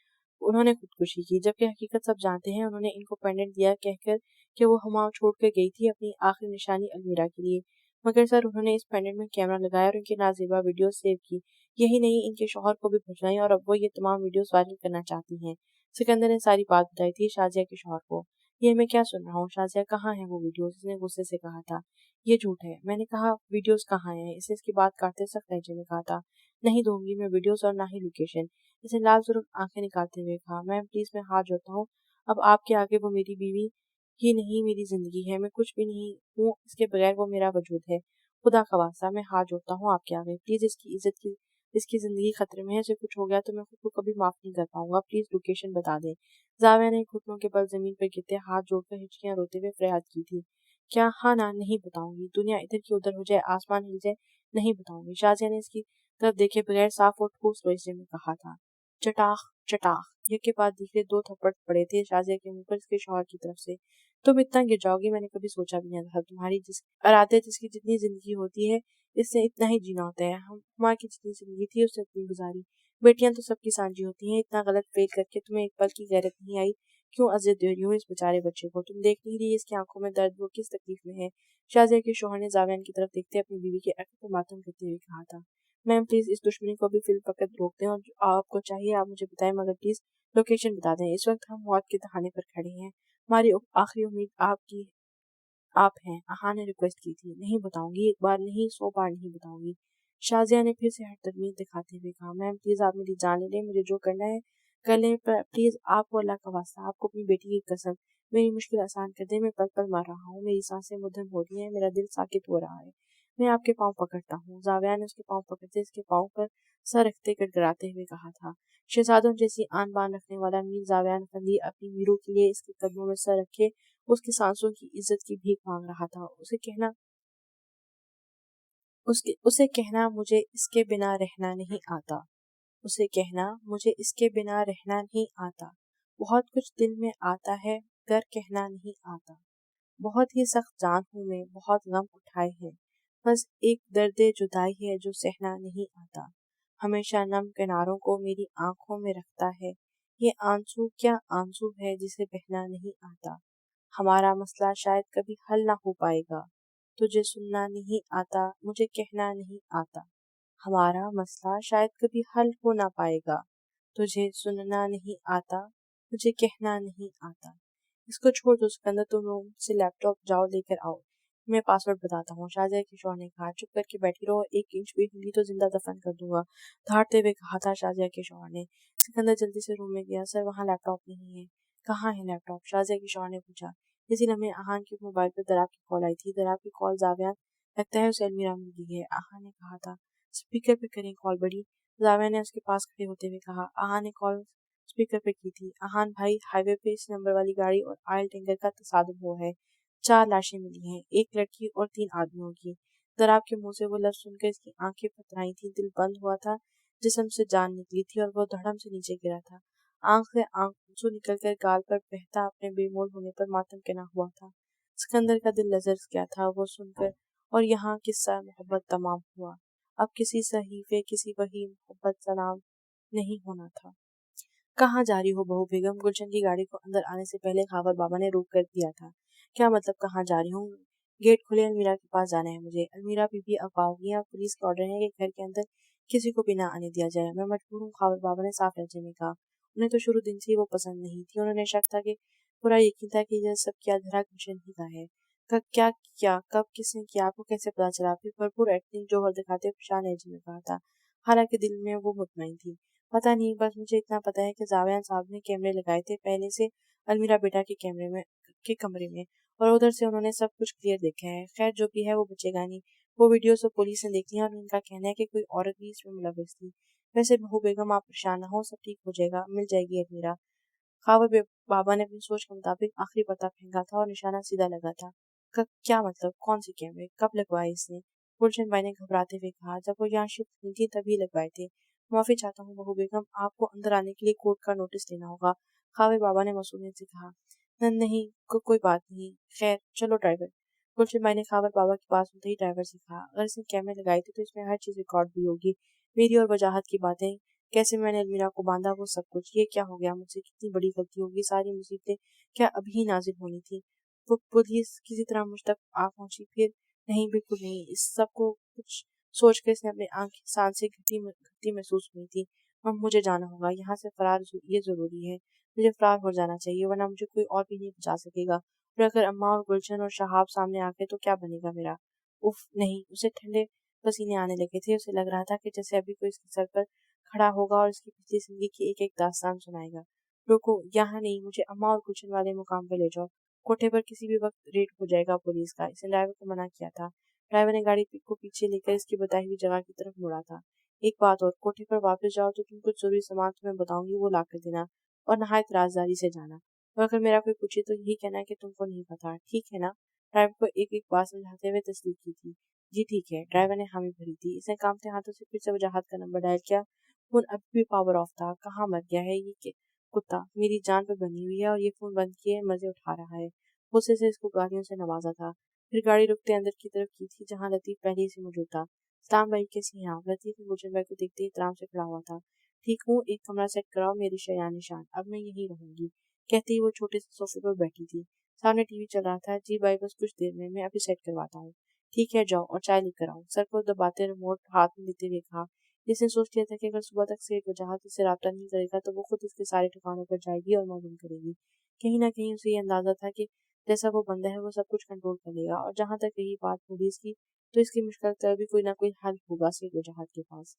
उन्होंने खुदकुशी की, जबकि हकीकत सब जानते हैं। उन्होंने इनको पेंडेंट दिया कहकर कि वो हमाम छोड़ कर गई थी अपनी आखिरी निशानी अलमीरा के लिए। मगर सर उन्होंने इस पेंडेंट में कैमरा लगाया और उनकी नाजेबा वीडियो सेव की। यही नहीं, इनके शौहर को भी भुजवाई और अब वो ये तमाम वीडियोस वायरल करना चाहती हैं। सिकंदर ने सारी बात बताई थी शाजिया के शौहर को। ये मैं क्या सुन रहा हूँ? शाजिया कहाँ है वो वीडियोस? इसने गुस्से से कहा था। ये झूठ है। मैंने कहा वीडियोस कहाँ हैं? इसने इसकी बात काटते सख्त लहजे में कहा था। नहीं दूंगी मैं वीडियोस और ना ही लोकेशन। इसने लाल सुर्ख आंखें निकालते हुए कहा। मैम प्लीज, मैं हाथ जोड़ता हूँ। अब आपके आगे वो मेरी बीवी ही नहीं, मेरी जिंदगी है। मैं कुछ भी नहीं हूँ इसके बगैर, वो मेरा वजूद है। खुदा का वास्ता, मैं हाथ जोड़ता हूँ आपके आगे। प्लीज इसकी इज्जत की, इसकी जिंदगी खतरे में है। इसे कुछ हो गया तो मैं खुद को कभी माफ नहीं कर पाऊंगा। प्लीज लोकेशन बता दें। जाविया ने घुटनों के बल जमीन पर गिरते हाथ जोड़कर हिचकियां रोते हुए फरियाद की थी। क्या? हाँ ना, नहीं बताऊंगी। दुनिया इधर की उधर हो जाए, आसमान हिल जाए, नहीं बताऊंगी। शाजिया ने इसकी तरफ देखे बगैर साफ और ठोस लहजे में कहा था। चटाख चटाख, एक के बाद दूसरे 2 थप्पड़ पड़े थे शाजिया के मुंह पर इसके शौहर की तरफ से। तुम इतना गिर जाओगी मैंने कभी सोचा भी नहीं था। तुम्हारी जिस अराते जिसकी जितनी जिंदगी होती है इससे इतना ही जीना होता है। हमारी जितनी जिंदगी थी उससे उतनी गुजारी। बेटियां तो सबकी सांझी होती हैं। इतना गलत फेल करके तुम्हें एक पल की गैरत नहीं आई? क्यों अजियत दे रही हो इस बेचारे बच्चे को? तुम देख नहीं रही इसकी आंखों में दर्द? वो किस तकलीफ में है? शाजिया के शौहर ने जावियान की तरफ देखते अपनी बीवी के अक्ल पर मातम करते हुए कहा था। मैम प्लीज इस दुश्मनी को भी फिल वक्त रोक दें और जो आपको चाहिए आप मुझे बताएं, मगर प्लीज लोकेशन बता दें। इस वक्त हम मौत के दहाने पर खड़े हैं। हमारी आखिरी उम्मीद आप हैं। आहा ने रिक्वेस्ट की थी। नहीं बताऊंगी, एक बार नहीं 100 बार नहीं बताऊंगी। शाजिया ने फिर से हर तरमीज दिखाते हुए कहा। मैम प्लीज आप मेरी जान ले लें, मुझे जो करना है कर लें, पर प्लीज आपको अल्लाह का वास्ता, आपको अपनी बेटी की कसम, मेरी मुश्किल आसान कर दे। मैं पल पल मर रहा हूँ, मेरी सांसें मुद्दम हो रही हैं, मेरा दिल साकित हो रहा है। मैं आपके पाँव पकड़ता हूँ। जाविया ने उसके पाँव पकड़ते इसके पाँव पर सर रखते गड़गड़ाते हुए कहा था। शहजादों जैसी आन बान रखने वाला मीर जावियान अफंदी अपनी मीरू के लिए इसके कदमों में सर रखे उसकी सांसों की इज्जत की भीख मांग रहा था। उसे कहना मुझे इसके बिना रहना नहीं आता। उसे कहना मुझे इसके बिना रहना नहीं आता। बहुत कुछ दिल में आता है गर कहना नहीं आता। बहुत ही सख्त जान हूँ मैं, बहुत गम उठाए हैं, बस एक दर्द जुदाई है जो सहना नहीं आता। हमेशा नम किनारों को मेरी आंखों में रखता है। ये आंसू क्या आंसू है जिसे बहना नहीं आता। हमारा मसला शायद कभी हल ना हो पाएगा। तुझे सुनना नहीं आता, मुझे कहना नहीं आता। हमारा मसला शायद कभी हल हो ना पाएगा। तुझे सुनना नहीं आता, मुझे कहना नहीं आता। इसको छोड़ दो सिकंदर, तुम रूम से लैपटॉप जाओ लेकर आओ, मैं पासवर्ड बताता हूँ। शाहजहा के शौहर ने कहा। चुप करके बैठी रहो, 1 इंच भी हिली तो जिंदा दफन कर दूंगा, धारते हुए कहा था शाहजहा के शौहर ने। सिकंदर जल्दी से रूम में गया। सर वहाँ लैपटॉप नहीं है। कहाँ है लैपटॉप? शाहजहा के शौहर ने पूछा। इसी लम्हे आहान के मोबाइल पर दराब की कॉल आई थी। दराब की कॉल जावियान, लगता है उसे अलमीरा मिल गई है, आहान ने कहा था। स्पीकर पे करें कॉल बड़ी, जाविया ने उसके पास खड़े होते हुए कहा। आहान ने कॉल स्पीकर पे की थी। आहान भाई, हाईवे पे इस नंबर वाली गाड़ी और ऑयल टैंकर का तसादुम हुआ है। 4 लाशें मिली हैं, 1 लड़की और 3 आदमियों की। दराब के मुंह से वो लफ्ज सुनकर इसकी आंखें पथराई थी, दिल बंद हुआ था, जिस्म से जान निकली थी और वो धड़म से नीचे गिरा था। आंख से आंसू निकलकर गाल पर बहता अपने बेमोल होने पर मातम केना हुआ था। सिकंदर का दिल लर्ज़ गया था वो सुनकर, और यहाँ किस्सा मोहब्बत तमाम हुआ। अब किसी सहीफे, किसी वही मोहब्बत सलाम नहीं होना था। कहाँ जा रही हो बहू बेगम? गुलशन की गाड़ी को अंदर आने से पहले खावर बाबा ने रोक कर दिया था। क्या मतलब कहाँ जा रही हूँ? गेट खुले, अलमीरा के पास जाना है मुझे। अलमीरा बीबी अगवाओगी, अब पुलिस का ऑर्डर है कि घर के अंदर किसी को भी ना आने दिया जाए। मैं मजबूर हूँ, खावर बाबा ने साफ लहजे में कहा। उन्हें तो शुरू दिन से ही वो पसंद नहीं थी। उन्होंने शक था कि पूरा यकीन था कि यह सब क्या धरा गुलशन ही का है। कब क्या किया, कब किसने किया, आपको कैसे पता चला? फिर भरपूर एक्टिंग जोहर दिखाते शान लहजे में कहा था। हालांकि दिल में वो मुतमईन थी। पता नहीं, बस मुझे इतना पता है कि जावियान साहब ने कैमरे लगाए थे पहले से अलमीरा बेटा के कमरे में, और उधर से उन्होंने सब कुछ क्लियर देखा है। खैर जो भी है वो बचेगा नहीं। वो वीडियो तो पुलिस ने देख लिया और उनका कहना है कि कोई औरत भी इसमें मुलविस थी। वैसे बहू बेगम आप परेशान ना हो, सब ठीक हो जाएगा, मिल जाएगी अलमीरा। बाबा ने अपनी सोच के मुताबिक आखिरी पता फेंका था और निशाना सीधा लगा था। क्या मतलब? कौन से कैमरे? कब लगवाए इसने? गुलशन भाई ने घबराते हुए कहा। जब वो यहाँ शिफ्ट हुई थी तभी लगवाए थे। माफी चाहता हूँ बहू बेगम, आपको अंदर आने के लिए कोर्ट का नोटिस लेना होगा, खावे बाबा ने मासूमियत से कहा। नहीं, कोई बात नहीं, खैर चलो ड्राइवर। गुलशन भाई ने खावर बाबा के पास होते ही ड्राइवर से कहा। अगर इसने कैमरे लगाए थे तो इसमें हर चीज रिकॉर्ड भी होगी, मेरी और वजाहत की बातें कैसे मैंने अलमीरा को बांधा, वो सब कुछ। ये क्या हो गया मुझसे, कितनी बड़ी गलती होगी, सारी मुसीबतें क्या अभी नाजिल होनी थी। वो पुलिस किसी तरह मुझ तक आ पहुंची, फिर नहीं, बिल्कुल नहीं। इस सब को कुछ सोच कर इसने अपनी आंखें सांसें घटी महसूस हुई थी। अब मुझे जाना होगा यहाँ से, फरार ये जरूरी है। मुझे फरार हो जाना चाहिए, वरना मुझे कोई और भी नहीं बचा सकेगा। और अगर अम्मा और गुलशन और शहाब सामने आ गए तो क्या बनेगा मेरा। उफ नहीं। उसे ठंडे पसीने आने लगे थे। उसे लग रहा था कि जैसे अभी कोई इसके सर पर खड़ा होगा और इसकी पिछली जिंदगी की एक एक दास्तान सुनाएगा। रुको, यहाँ नहीं, मुझे अम्मा और गुलशन वाले मुकाम पे ले जाओ। कोठे पर किसी भी वक्त रेड हो जाएगा पुलिस का। इसने ड्राइवर को मना किया था। ड्राइवर ने गाड़ी को पीछे लेकर इसकी बताई हुई जगह की तरफ मुड़ा था। एक बात और, कोठे पर वापस जाओ तो तुम कुछ जरूरी सामान तुम्हें बताऊंगी, वो ला कर देना, और नहायत राजदारी से जाना। और अगर मेरा कोई पूछे तो यही कहना है कि तुमको नहीं पता, ठीक है ना। ड्राइवर को एक एक बात समझाते हुए तस्दीक की थी। जी ठीक है। ड्राइवर ने हामी भरी थी। इसने कांपते हाथों से फिर से वजाहत का नंबर डायल किया। फोन अभी भी पावर ऑफ था। कहाँ मर गया है ये कुत्ता, मेरी जान पे बनी हुई है और ये फोन बंद किए मजे उठा रहा है। गुस्से से इसको गालियों से नवाजा था। फिर गाड़ी रुकते अंदर की तरफ की थी, जहाँ लतीफ पहले ही से मौजूद था। सलाम भाई, कैसी हैं आप। लतीफ ने गुलशन भाई को देखते ही इतराम से खड़ा हुआ था। ठीक हूँ, एक कमरा सेट कराओ मेरी शयान निशान, अब मैं यहीं रहूंगी। कहते ही वो छोटे से सोफे पर बैठी थी। सामने टीवी चल रहा था। जी भाई, बस कुछ देर में, मैं अभी सेट करवाता हूँ। ठीक है, जाओ और चाय लेकर आओ। सर को दबाते रिमोट हाथ में लेते हुए कहा। इसने सोच लिया था कि अगर सुबह तक सेठ वजाहत इससे राब्ता नहीं करेगा तो वो खुद इसके सारे ठिकानों पर जाएगी और मालूम करेगी। कहीं ना कहीं उसे ये अंदाजा था कि जैसा वो बंदा है वो सब कुछ कंट्रोल कर लेगा। और जहां तक रही बात पुलिस की, तो इसकी मुश्किल तरह भी कोई ना कोई हल होगा सेठ वजाहत के पास।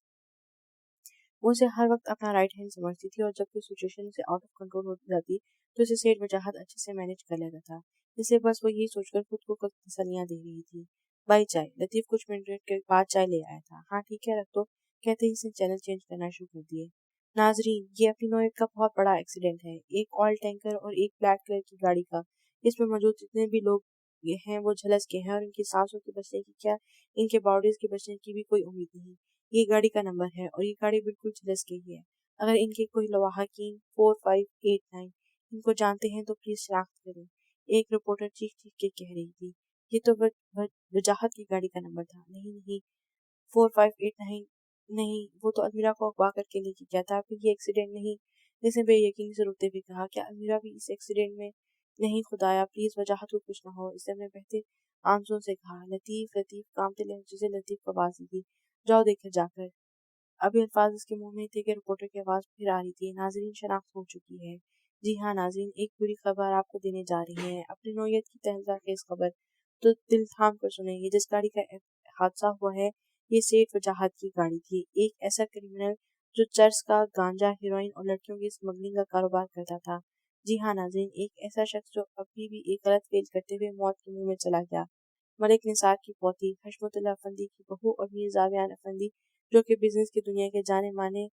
वो उसे हर वक्त अपना राइट हैंड समझती थी और जब कोई सिचुएशन उसे आउट ऑफ कंट्रोल होती जाती तो उसे सेठ वजाहत अच्छे से मैनेज कर लेता था। जिससे बस वो यही सोचकर खुद को कुछ तसल्लियां दे रही थी। भाई चाय। लतीफ कुछ मिनट के बाद चाय ले आया था। हाँ ठीक है, रख दो, कहते ही इसने चैनल चेंज करना शुरू कर दिए। नाजरीन, ये अपनी नौयत का बहुत बड़ा एक्सीडेंट है, एक ऑयल टैंकर और एक ब्लैक कलर की गाड़ी का। इसमें मौजूद जितने भी लोग ये हैं वो झलस के हैं और इनकी सांसों के बचने की क्या, इनके बॉडीज के बचने की भी कोई उम्मीद नहीं। ये गाड़ी का नंबर है और ये गाड़ी बिल्कुल झलस गई है। अगर इनके कोई लवाहकीन 4589 इनको जानते हैं तो प्लीज शनाख्त करें। एक रिपोर्टर चीख चीख के कह रही थी। ये तो वजाहत की गाड़ी का नंबर था। नहीं नहीं, 4589 नहीं, वो तो अलमीरा को अगवा करके लेके गया था। फिर ये एक्सीडेंट नहीं। इसने बेयकीनी से रोते हुए कहा, क्या अलमीरा भी इस एक्सीडेंट में नहीं। खुदाया प्लीज वजाहत को कुछ ना हो। इसने अपने बहते आंसुओं से कहा। लतीफ लतीफ, कांपते लहजे से लतीफ को आवाज दी। जाओ देखे जाकर। अभी अल्फाज इसके मुंह में थे कि रिपोर्टर की आवाज फिर आ रही थी। नाजरीन, शनाख्त हो चुकी है। जी हाँ नाजरीन, एक बुरी खबर आपको देने जा रही है, अपनी नौयत की तहलका खेज खबर। तो दिल थाम कर सुनेंगे। जिस गाड़ी का हादसा हुआ है ये सेठ वजाहत की गाड़ी थी। एक ऐसा क्रिमिनल जो चर्च का गांजा, हीरोइन और लड़कियों की स्मगलिंग का कारोबार करता था। जी हाँ नाजरीन, एक ऐसा शख्स जो अभी भी एक गलत फेल करते हुए मौत के मुंह में चला गया। मलिक निसार की पोती हशमतुल्लाह अफंदी की बहू और मीर जावियान अफंदी, जो कि बिजनेस की दुनिया के जाने माने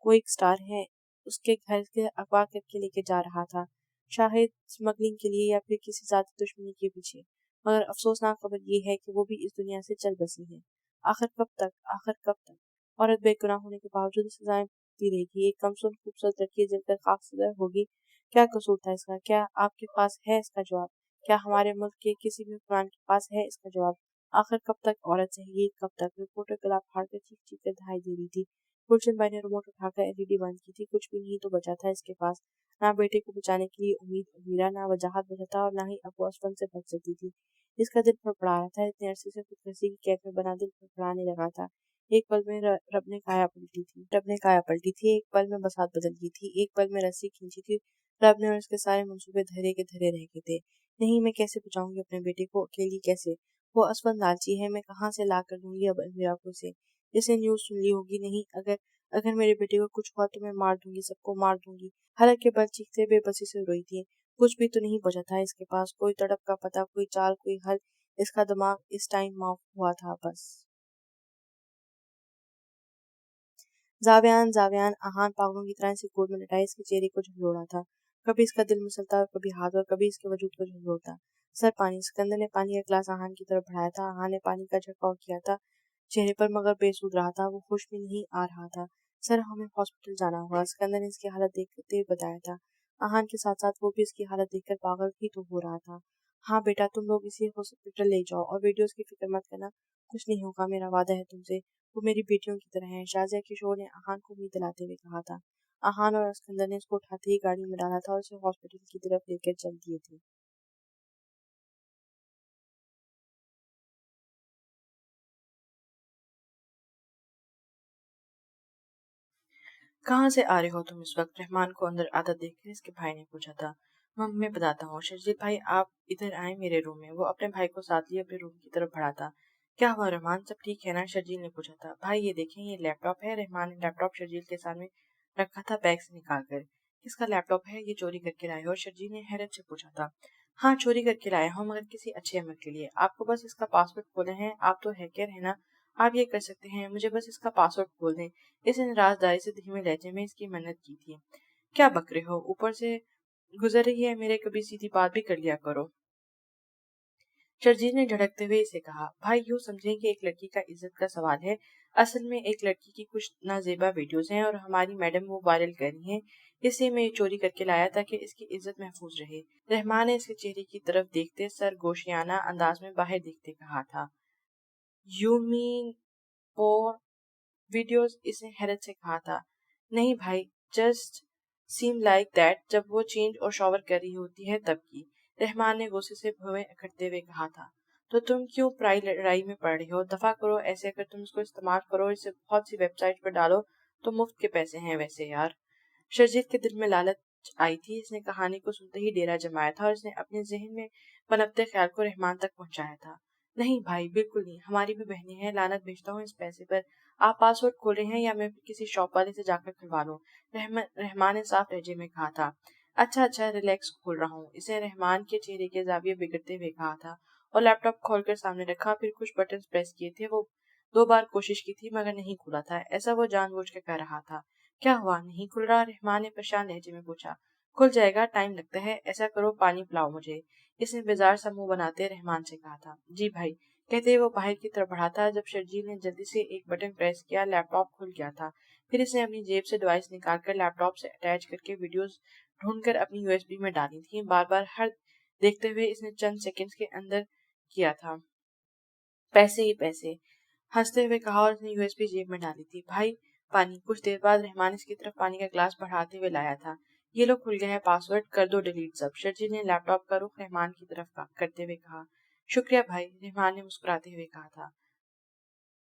कोई स्टार है, उसके घर के अगवा करके लेके जा रहा था, शायद स्मगलिंग के लिए या फिर किसी जाति दुश्मनी के पीछे। मगर अफसोसनाक खबर ये है कि वो भी इस दुनिया से चल बसी है। आखिर कब तक औरत बेगुनाह होने के बावजूद सजाएं भुगतती रहेगी। एक कमसुन खूबसूरत लड़की जलकर खाक सदर होगी। क्या कसूर था इसका? क्या आपके पास है इसका जवाब? क्या हमारे मुल्क के किसी भी हुक्मरान के पास है इसका जवाब? आखिर कब तक औरत सही, कब तक? रिपोर्टर गला फाड़ कर चीख चीख कर दहाई दे रही थी। गुलशन भाई ने रिमोट उठाकर एलईडी बंद की थी। कुछ भी नहीं तो बचा था इसके पास। ना बेटे को बचाने के लिए उम्मीद अलमीरा, ना वजाहत बचा था और ना ही अबू असफन से बच सकती थी। इसका दिल फड़फड़ा रहा था। इतने अरसे से खुदकुशी की कैद में बना दिल फड़फड़ाने लगा था। एक पल में रब ने काया पलटी थी। एक पल में बसात बदल गई थी। एक पल में रस्सी खींची थी। रब ने और उसके सारे मंसूबे धरे के धरे रह गए थे। नहीं, मैं कैसे बचाऊंगी अपने बेटे को अकेली, कैसे? वो असफन लालची है, मैं कहाँ से ला कर दूंगी अब अलमीरा को उसे। जिसे न्यूज सुन ली होगी। नहीं, अगर अगर मेरे बेटे को कुछ हुआ तो मैं मार दूंगी, सबको मार दूंगी। हलक के बल चीखते बेबसी से रोई थी। कुछ भी तो नहीं बचा था इसके पास, कोई तड़प का पता, कोई चाल, कोई हल। इसका दिमाग इस टाइम माफ हुआ था बस। जावियान जावियान आहान पागलों की तरह इसे गोद में लटाए इसके चेहरे को झंझोड़ा था। कभी इसका दिल मसलता और कभी हाथ, और कभी इसके वजूद को झंझोड़ता। सर पानी। सिकंदर ने पानी का गिलास आहान की तरफ बढ़ाया था। आहान ने पानी का झटकाव किया था चेहरे पर, मगर बेसुध रहा था। वो होश में नहीं आ रहा था। सर, हमें हॉस्पिटल जाना होगा, सिकंदर ने इसकी हालत देखते हुए बताया था। आहान के साथ साथ वो भी इसकी हालत देखकर पागल ही तो हो रहा था। हाँ बेटा, तुम लोग इसे हॉस्पिटल ले जाओ और वीडियोस की फिक्र मत करना, कुछ नहीं होगा, मेरा वादा है तुमसे। वो मेरी बेटियों की तरह है, शाजिया किशोर ने आहान को उम्मीद दिलाते हुए कहा था। आहान और अस्कंदर ने उसको उठाते ही गाड़ी में डाला था और उसे हॉस्पिटल की तरफ लेकर चल दिए थे। कहाँ से आ रहे हो तुम इस वक्त? रहमान को अंदर आता देखकर इसके भाई ने पूछा था। मैं बताता हूँ शर्जील भाई, आप इधर आए मेरे रूम में। वो अपने भाई को साथ लिए अपने रूम की तरफ बढ़ा था। क्या हुआ रहमान, सब ठीक है ना? शर्जील ने पूछा था। भाई ये देखें, ये लैपटॉप है। रहमान ने लैपटॉप शर्जील के सामने रखा था बैग से निकाल कर। किसका लैपटॉप है? ये चोरी करके लाए हो? शर्जील ने हैरत से पूछा था। हाँ, चोरी करके लाया हूँ, मगर किसी अच्छे अमल के लिए। आपको बस इसका पासवर्ड खोलना है। आप तो हैकर है ना, आप ये कर सकते हैं। मुझे बस इसका पासवर्ड खोल दें। इसने राजदारी से धीमे लहजे में इसकी मन्नत की थी। क्या बक रहे हो? ऊपर से गुजर रही है, मेरे कभी सीधी बात भी कर लिया करो। शर्जील ने झड़कते हुए इसे कहा। भाई यूँ समझें कि एक लड़की का इज्जत का सवाल है। असल में एक लड़की की कुछ नाजेबा वीडियोस हैं और हमारी मैडम वो वायरल कर रही हैं। इसलिए मैं ये चोरी करके लाया ताकि इसकी इज्जत महफूज रहे। रहमान ने इसके चेहरे की तरफ देखते सरगोशियाना अंदाज में बाहर देखते कहा था। You mean for videos? इसने हैरत से कहा था। नहीं भाई, जस्ट सीम लाइक दैट, जब वो चेंज और शॉवर कर रही होती है तब की। रहमान ने गुस्से से भवें इकट्ठते हुए कहा था। तो तुम क्यों पराई लड़ाई में पड़ रही हो? दफा करो। ऐसे अगर तुम इसको इस्तेमाल करो, इसे बहुत सी वेबसाइट पर डालो तो मुफ्त के पैसे हैं वैसे यार। शर्जील के दिल में लालच आई थी। इसने कहानी को सुनते ही डेरा जमाया था और इसने अपने जहन में पनपते ख्याल को रहमान तक पहुंचाया था। नहीं भाई, बिल्कुल नहीं, हमारी भी बहनें हैं। लानत भेजता हूँ इस पैसे पर। आप पासवर्ड खोले हैं या मैं किसी शॉप वाले से जाकर खुलवा लूं? रहमान ने साफ लहजे में कहा था। अच्छा अच्छा, रिलैक्स, खोल रहा हूँ। इसे रहमान के चेहरे के जाविये बिगड़ते हुए कहा था और लैपटॉप खोलकर सामने रखा। फिर कुछ बटन प्रेस किए थे। वो 2 बार कोशिश की थी मगर नहीं खुला था। ऐसा वो जानबूझ के कर रहा था। क्या हुआ, नहीं खुल रहा? रहमान ने परेशान लहजे में पूछा। खुल जाएगा, टाइम लगता है। ऐसा करो, पानी पिलाओ मुझे। इसने बेजार सा मुंह बनाते रहमान से कहा था। जी भाई, कहते वो बाहर की तरफ बढ़ा था। जब शर्जील ने जल्दी से एक बटन प्रेस किया, लैपटॉप खुल गया था। फिर इसने अपनी जेब से डिवाइस निकालकर लैपटॉप से अटैच करके वीडियोस ढूंढकर अपनी यूएसबी में डाली थी। बार बार हर देखते हुए इसने चंद सेकंड्स के अंदर किया था। पैसे ही पैसे, हंसते हुए कहा और उसने यूएसबी जेब में डाली थी। भाई पानी। कुछ देर बाद रहमान इसकी तरफ पानी का ग्लास बढ़ाते हुए लाया था। ये लो, खुल गया है पासवर्ड, कर दो डिलीट सब। शर्जील ने लैपटॉप का रुख रहमान की तरफ करते हुए कहा। शुक्रिया भाई, रहमान ने मुस्कुराते हुए कहा था।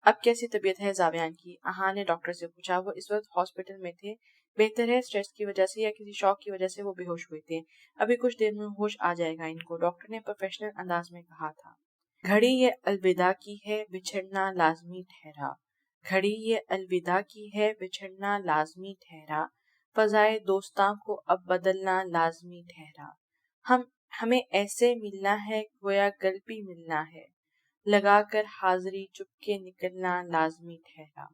अब कैसी तबीयत है जावियान की? आहा ने डॉक्टर से पूछा। वो इस वक्त हॉस्पिटल में थे। बेहतर है, स्ट्रेस की वजह से या किसी शौक की वजह से वो बेहोश हुए थे। अभी कुछ देर में होश आ जाएगा इनको, डॉक्टर ने प्रोफेशनल अंदाज में कहा था। घड़ी ये अलविदा की है, बिछड़ना लाजमी ठहरा। घड़ी ये अलविदा की है, बिछड़ना लाजमी ठहरा। फजाए दोस्तां को अब बदलना लाजमी ठहरा। हम हमें ऐसे मिलना है गोया गल भी मिलना है। लगाकर हाजिरी चुपके निकलना लाजमी ठहरा।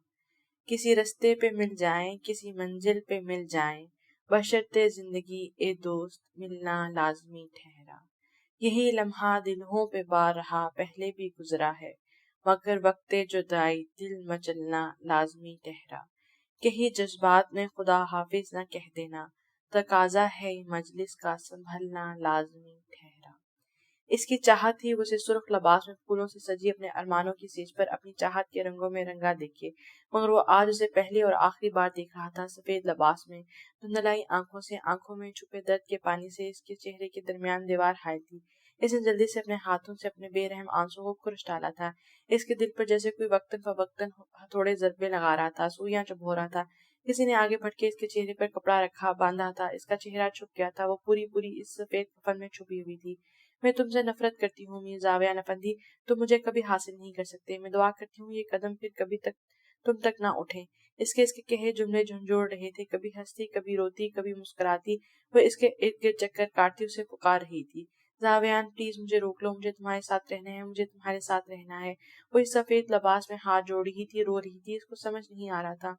किसी रस्ते पे मिल जाएं, किसी मंजिल पे मिल जाएं, बशर्ते जिंदगी ए दोस्त मिलना लाजमी ठहरा। यही लम्हा दिलों पे बार रहा, पहले भी गुजरा है, मगर वक्ते जुदाई दिल मचलना लाजमी ठहरा। कहीं जज्बात में खुदा हाफिज न कह देना, तकाजा है मजलिस का संभलना लाजमी ठहरा। इसकी चाहत थी उसे सुर्ख लबास में फूलों से सजी अपने अरमानों की सेज पर अपनी चाहत के रंगों में रंगा देखे, मगर वो आज उसे पहली और आखिरी बार देख रहा था। सफेद लबास में धुंधलाई आंखों से, आंखों में छुपे दर्द के पानी से इसके चेहरे के दरमियान दीवार हाय थी। इसने जल्दी से अपने हाथों से अपने बेरहम आंसुओं को खुरच डाला था। इसके दिल पर जैसे कोई वक्तन फवक्तन थोड़े जरबे लगा रहा था, सुइयां चुभ रहा था। किसी ने आगे बढ़ के इसके चेहरे पर कपड़ा रखा, बांधा था। इसका चेहरा छुप गया था, वो पूरी पूरी इस सफेद कफन में छुपी हुई थी। मैं तुमसे नफरत करती हूँ मीर जाविया नफंदी, तुम मुझे कभी हासिल नहीं कर सकते। मैं दुआ करती हूँ ये कदम फिर कभी तक तुम तक ना उठे। इसके कहे जुमले झंझोड़ रहे थे, कभी हंसती, कभी रोती, कभी मुस्कुराती। वह इसके इर्द गिर्द चक्कर काटती उसे पुकार रही थी। जावियान प्लीज मुझे रोक लो, मुझे तुम्हारे साथ रहना है, मुझे तुम्हारे साथ रहना है। वो इस सफेद लबास में हाथ जोड़ रही थी, रो रही थी। इसको समझ नहीं आ रहा था।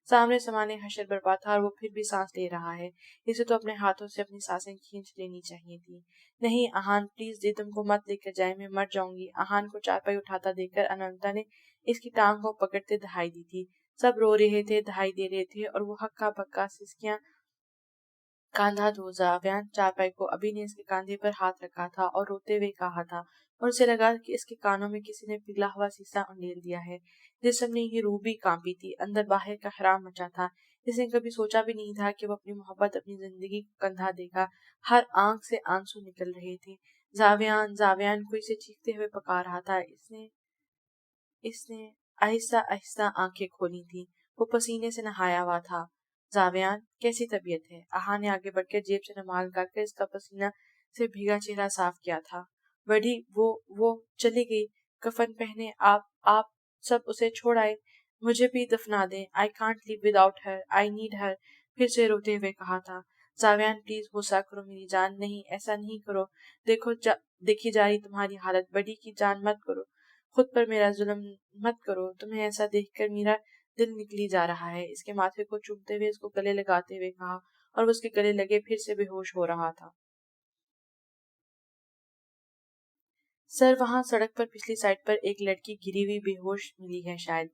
सामने समाने हशर बर्पा था और वो फिर भी सांस ले रहा है। इसे तो अपने हाथों से अपनी सांसें खींच लेनी चाहिए थी। नहीं आहान प्लीज, दीदम को मत लेकर जाए, मैं मर जाऊंगी। आहान को चारपाई उठाता देखकर अनंता ने इसकी टांग को पकड़ते दहाई दी थी। सब रो रहे थे, दहाई दे रहे थे और वो हक्का बक्का सिसकियां کاندھا دھو زاویان چارپائی کو ابھی نے اس کے کاندھے پر ہاتھ رکھا تھا اور روتے ہوئے کہا تھا، اور اسے لگا کہ اس کے کانوں میں کسی نے پگھلا ہوا سیسا انڈیل دیا ہے۔ جسم نے ہی روح بھی کانپی تھی، اندر باہر کا حرام مچا تھا۔ اس نے کبھی سوچا بھی نہیں تھا کہ وہ اپنی محبت، اپنی زندگی کو کندھا دے گا۔ ہر آنکھ سے آنسو نکل رہے تھے۔ زاویان زاویان کوئی اسے چیختے ہوئے پکار رہا تھا۔ اس نے آہستہ آہستہ آنکھیں کھولی تھی۔ وہ پسینے سے نہایا ہوا تھا۔ زاویان کیسی طبیعت ہے؟ آہا نے آگے بڑھ کر جیب سے رومال نکال کر اس کا پسینہ سے بھیگا چہرہ صاف کیا تھا۔ بڑی وہ چلی گئی، کفن پہنے آپ سب اسے چھوڑ آئے۔ مجھے بھی دفنا دیں۔ I can't live without her. I need her. پھر سے روتے ہوئے کہا تھا۔ زاویان پلیز غصہ کرو میری جان، نہیں ایسا نہیں کرو، دیکھی جا رہی تمہاری حالت، بڑی کی جان مت کرو، خود پر میرا ظلم مت کرو، تمہیں ایسا دیکھ کر میرا دل نکلی جا رہا ہے۔ اس کے ماتھے کو چومتے ہوئے، اس کو گلے لگاتے ہوئے کہا، اور وہ اس کے گلے لگے پھر سے بے ہوش ہو رہا تھا۔ سر وہاں سڑک پر پچھلی سائڈ پر ایک لڑکی گری ہوئی بے ہوش ملی ہے شاید۔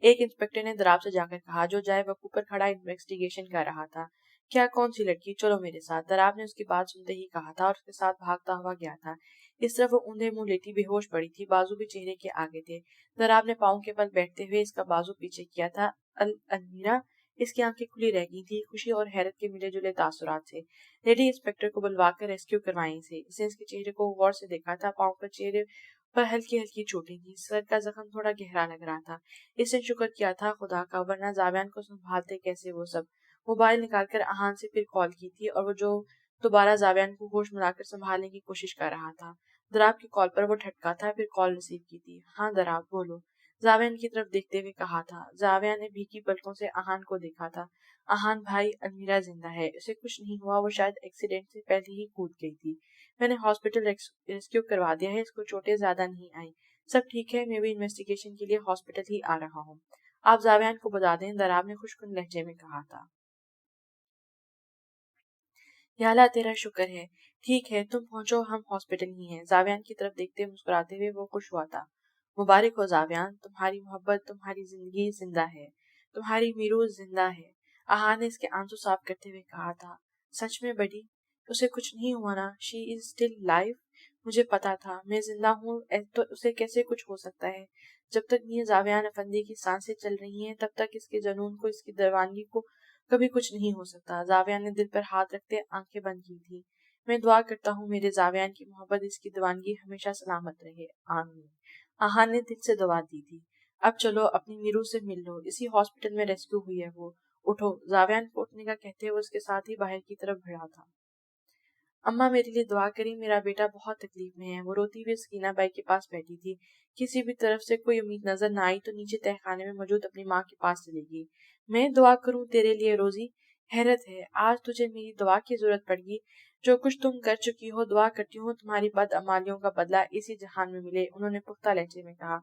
ایک انسپکٹر نے دراب سے جا کر کہا، جو جائے وقوع پر کھڑا انویسٹیگیشن کر رہا تھا۔ کیا کون سی لڑکی؟ چلو میرے ساتھ۔ دراب نے اس کی بات سنتے ہی کہا تھا اور اس کے ساتھ بھاگتا ہوا گیا تھا۔ اس طرف وہ اوندھے منہ لیٹی بے ہوش پڑی تھی، بازو بھی چہرے کے آگے تھے۔ دراب نے پاؤں کے بل بیٹھتے ہوئے اس کا بازو پیچھے کیا تھا۔ المیرا، اس کی آنکھیں کھلی رہ گئی تھی، خوشی اور حیرت کے ملے جلے تاثرات سے۔ لیڈی انسپکٹر کو بلوا کر ریسکیو کروائیں سے۔ اس نے اس کے چہرے کو غور سے دیکھا تھا، پاؤں پر چہرے پر ہلکی ہلکی چوٹیں تھیں، سر کا زخم تھوڑا گہرا لگ رہا تھا۔ اس نے شکر کیا تھا خدا کا، ورنہ زاویان کو سنبھالتے کیسے وہ سب۔ موبائل نکال کر آہان سے پھر کال کی تھی، اور وہ جو دوبارہ زاویان کو ہوش ملا کر سنبھالنے کی کوشش کر رہا تھا۔ دراب کی کال پر وہ ٹھٹکا تھا، پھر کال ریسیو کی تھی۔ ہاں دراب بولو، زاویان کی طرف دیکھتے ہوئے کہا تھا۔ زاویان نے بھیگی پلکوں سے آہان کو دیکھا تھا۔ آہان بھائی، المیرا زندہ ہے، اسے کچھ نہیں ہوا، وہ شاید ایکسیڈنٹ سے پہلے ہی کود گئی تھی۔ میں نے ہاسپٹل ریسکیو کروا دیا ہے، اس کو چوٹیں زیادہ نہیں آئیں، سب ٹھیک ہے، میں بھی انویسٹیگیشن کے لیے ہاسپٹل ہی آ رہا ہوں۔ آپ زاویان کو بتا دیں، دراب نے خوشکن لہجے میں کہا تھا۔ یا اللہ تیرا شکر ہے، ٹھیک ہے، تم پہنچو، ہم ہاسپٹل ہی ہیں۔ زاویان کی طرف دیکھتے مسکراتے ہوئے وہ خوش ہوا تھا۔ مبارک ہو زاویان، تمہاری محبت، تمہاری زندگی زندہ ہے، تمہاری میرو زندہ ہے۔ آہان نے اس کے آنسو صاف کرتے ہوئے کہا تھا۔ سچ میں بڑی، اسے کچھ نہیں ہوا نا؟ شی از اسٹل لائف؟ مجھے پتا تھا، میں زندہ ہوں تو اسے کیسے کچھ ہو سکتا ہے؟ جب تک میاں زاویان افندی کی سانسیں چل رہی ہیں، تب تک اس کے جنون کو، اس کی دیوانگی کو کبھی کچھ نہیں ہو سکتا۔ زاویان نے دل پر ہاتھ رکھتے آنکھیں بند کی تھی۔ میں دعا کرتا ہوں میرے زاویان کی محبت، اس کی دیوانگی ہمیشہ سلامت رہے، آمین۔ آہان نے دل سے دعا دی تھی۔ اب چلو اپنی میرو سے مل لو، اسی ہاسپٹل میں ریسکیو ہوئی ہے وہ۔ اٹھو۔ زاویان کو اٹھنے کا کہتے ہوئے اس کے ساتھ ہی باہر کی طرف بڑھا تھا۔ اماں میرے لیے دعا کریں، میرا بیٹا بہت تکلیف میں ہے۔ وہ روتی ہوئی سکینہ بائی کے پاس بیٹھی تھی۔ کسی بھی طرف سے کوئی امید نظر نہ آئی تو نیچے تہہ خانے میں موجود اپنی ماں کے پاس چلی گئی۔ میں دعا کروں تیرے لیے روزی؟ حیرت ہے، آج تجھے میری دعا کی ضرورت پڑ گئی؟ جو کچھ تم کر چکی ہو، دعا کرتی ہوں تمہاری بدعمالیوں کا بدلہ اسی جہان میں ملے، انہوں نے پختہ لہجے میں کہا۔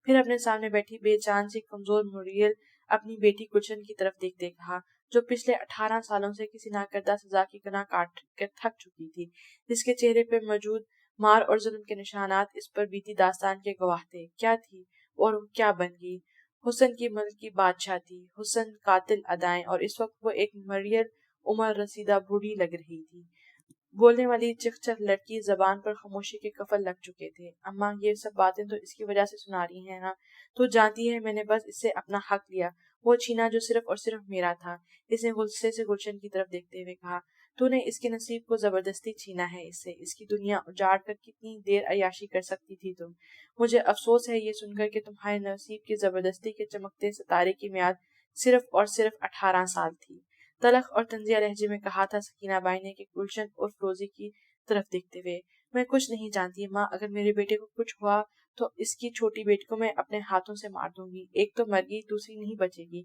پھر اپنے سامنے بیٹھی بے جان سی کمزور موریل اپنی بیٹی گلشن کی طرف دیکھتے کہا، جو پچھلے 18 سالوں سے کسی ناکردہ سزا کی گناہ کاٹ کر تھک چکی تھی، جس کے چہرے پہ موجود مار اور ظلم کے نشانات اس پر بیتی داستان کے گواہ تھے۔ کیا تھی اور کیا بن گئی؟ حسن کی ملک کی بادشاہ تھی، حسن قاتل ادائیں، اور اس وقت وہ ایک مریل عمر رسیدہ بوڑھی لگ رہی تھی۔ بولنے والی چک چک لڑکی زبان پر خاموشی کے قفل لگ چکے تھے۔ اماں یہ سب باتیں تو اس کی وجہ سے سنا رہی ہیں نا؟ تو جانتی ہے میں نے بس اس سے اپنا حق لیا، وہ چھینا جو صرف اور صرف میرا تھا۔ اس نے غصے سے گلشن کی طرف دیکھتے ہوئے کہا، تو نے اس کے نصیب کو زبردستی چھینا ہے اس سے، اس کی دنیا اجاڑ کر کتنی دیر عیاشی کر سکتی تھی تم۔ مجھے افسوس ہے یہ سن کر کہ تمہارے نصیب کی زبردستی کے چمکتے ستارے کی میعاد صرف اور صرف 18 سال تھی۔ تلخ اور طنزیہ لہجے میں کہا تھا سکینہ بائی نے کہ گلشن عرف روزی کی طرف دیکھتے ہوئے۔ میں کچھ نہیں جانتی ماں، اگر میرے بیٹے کو کچھ ہوا تو اس کی چھوٹی بیٹی کو میں اپنے ہاتھوں سے مار دوں گی، ایک تو مر گئی، دوسری نہیں بچے گی۔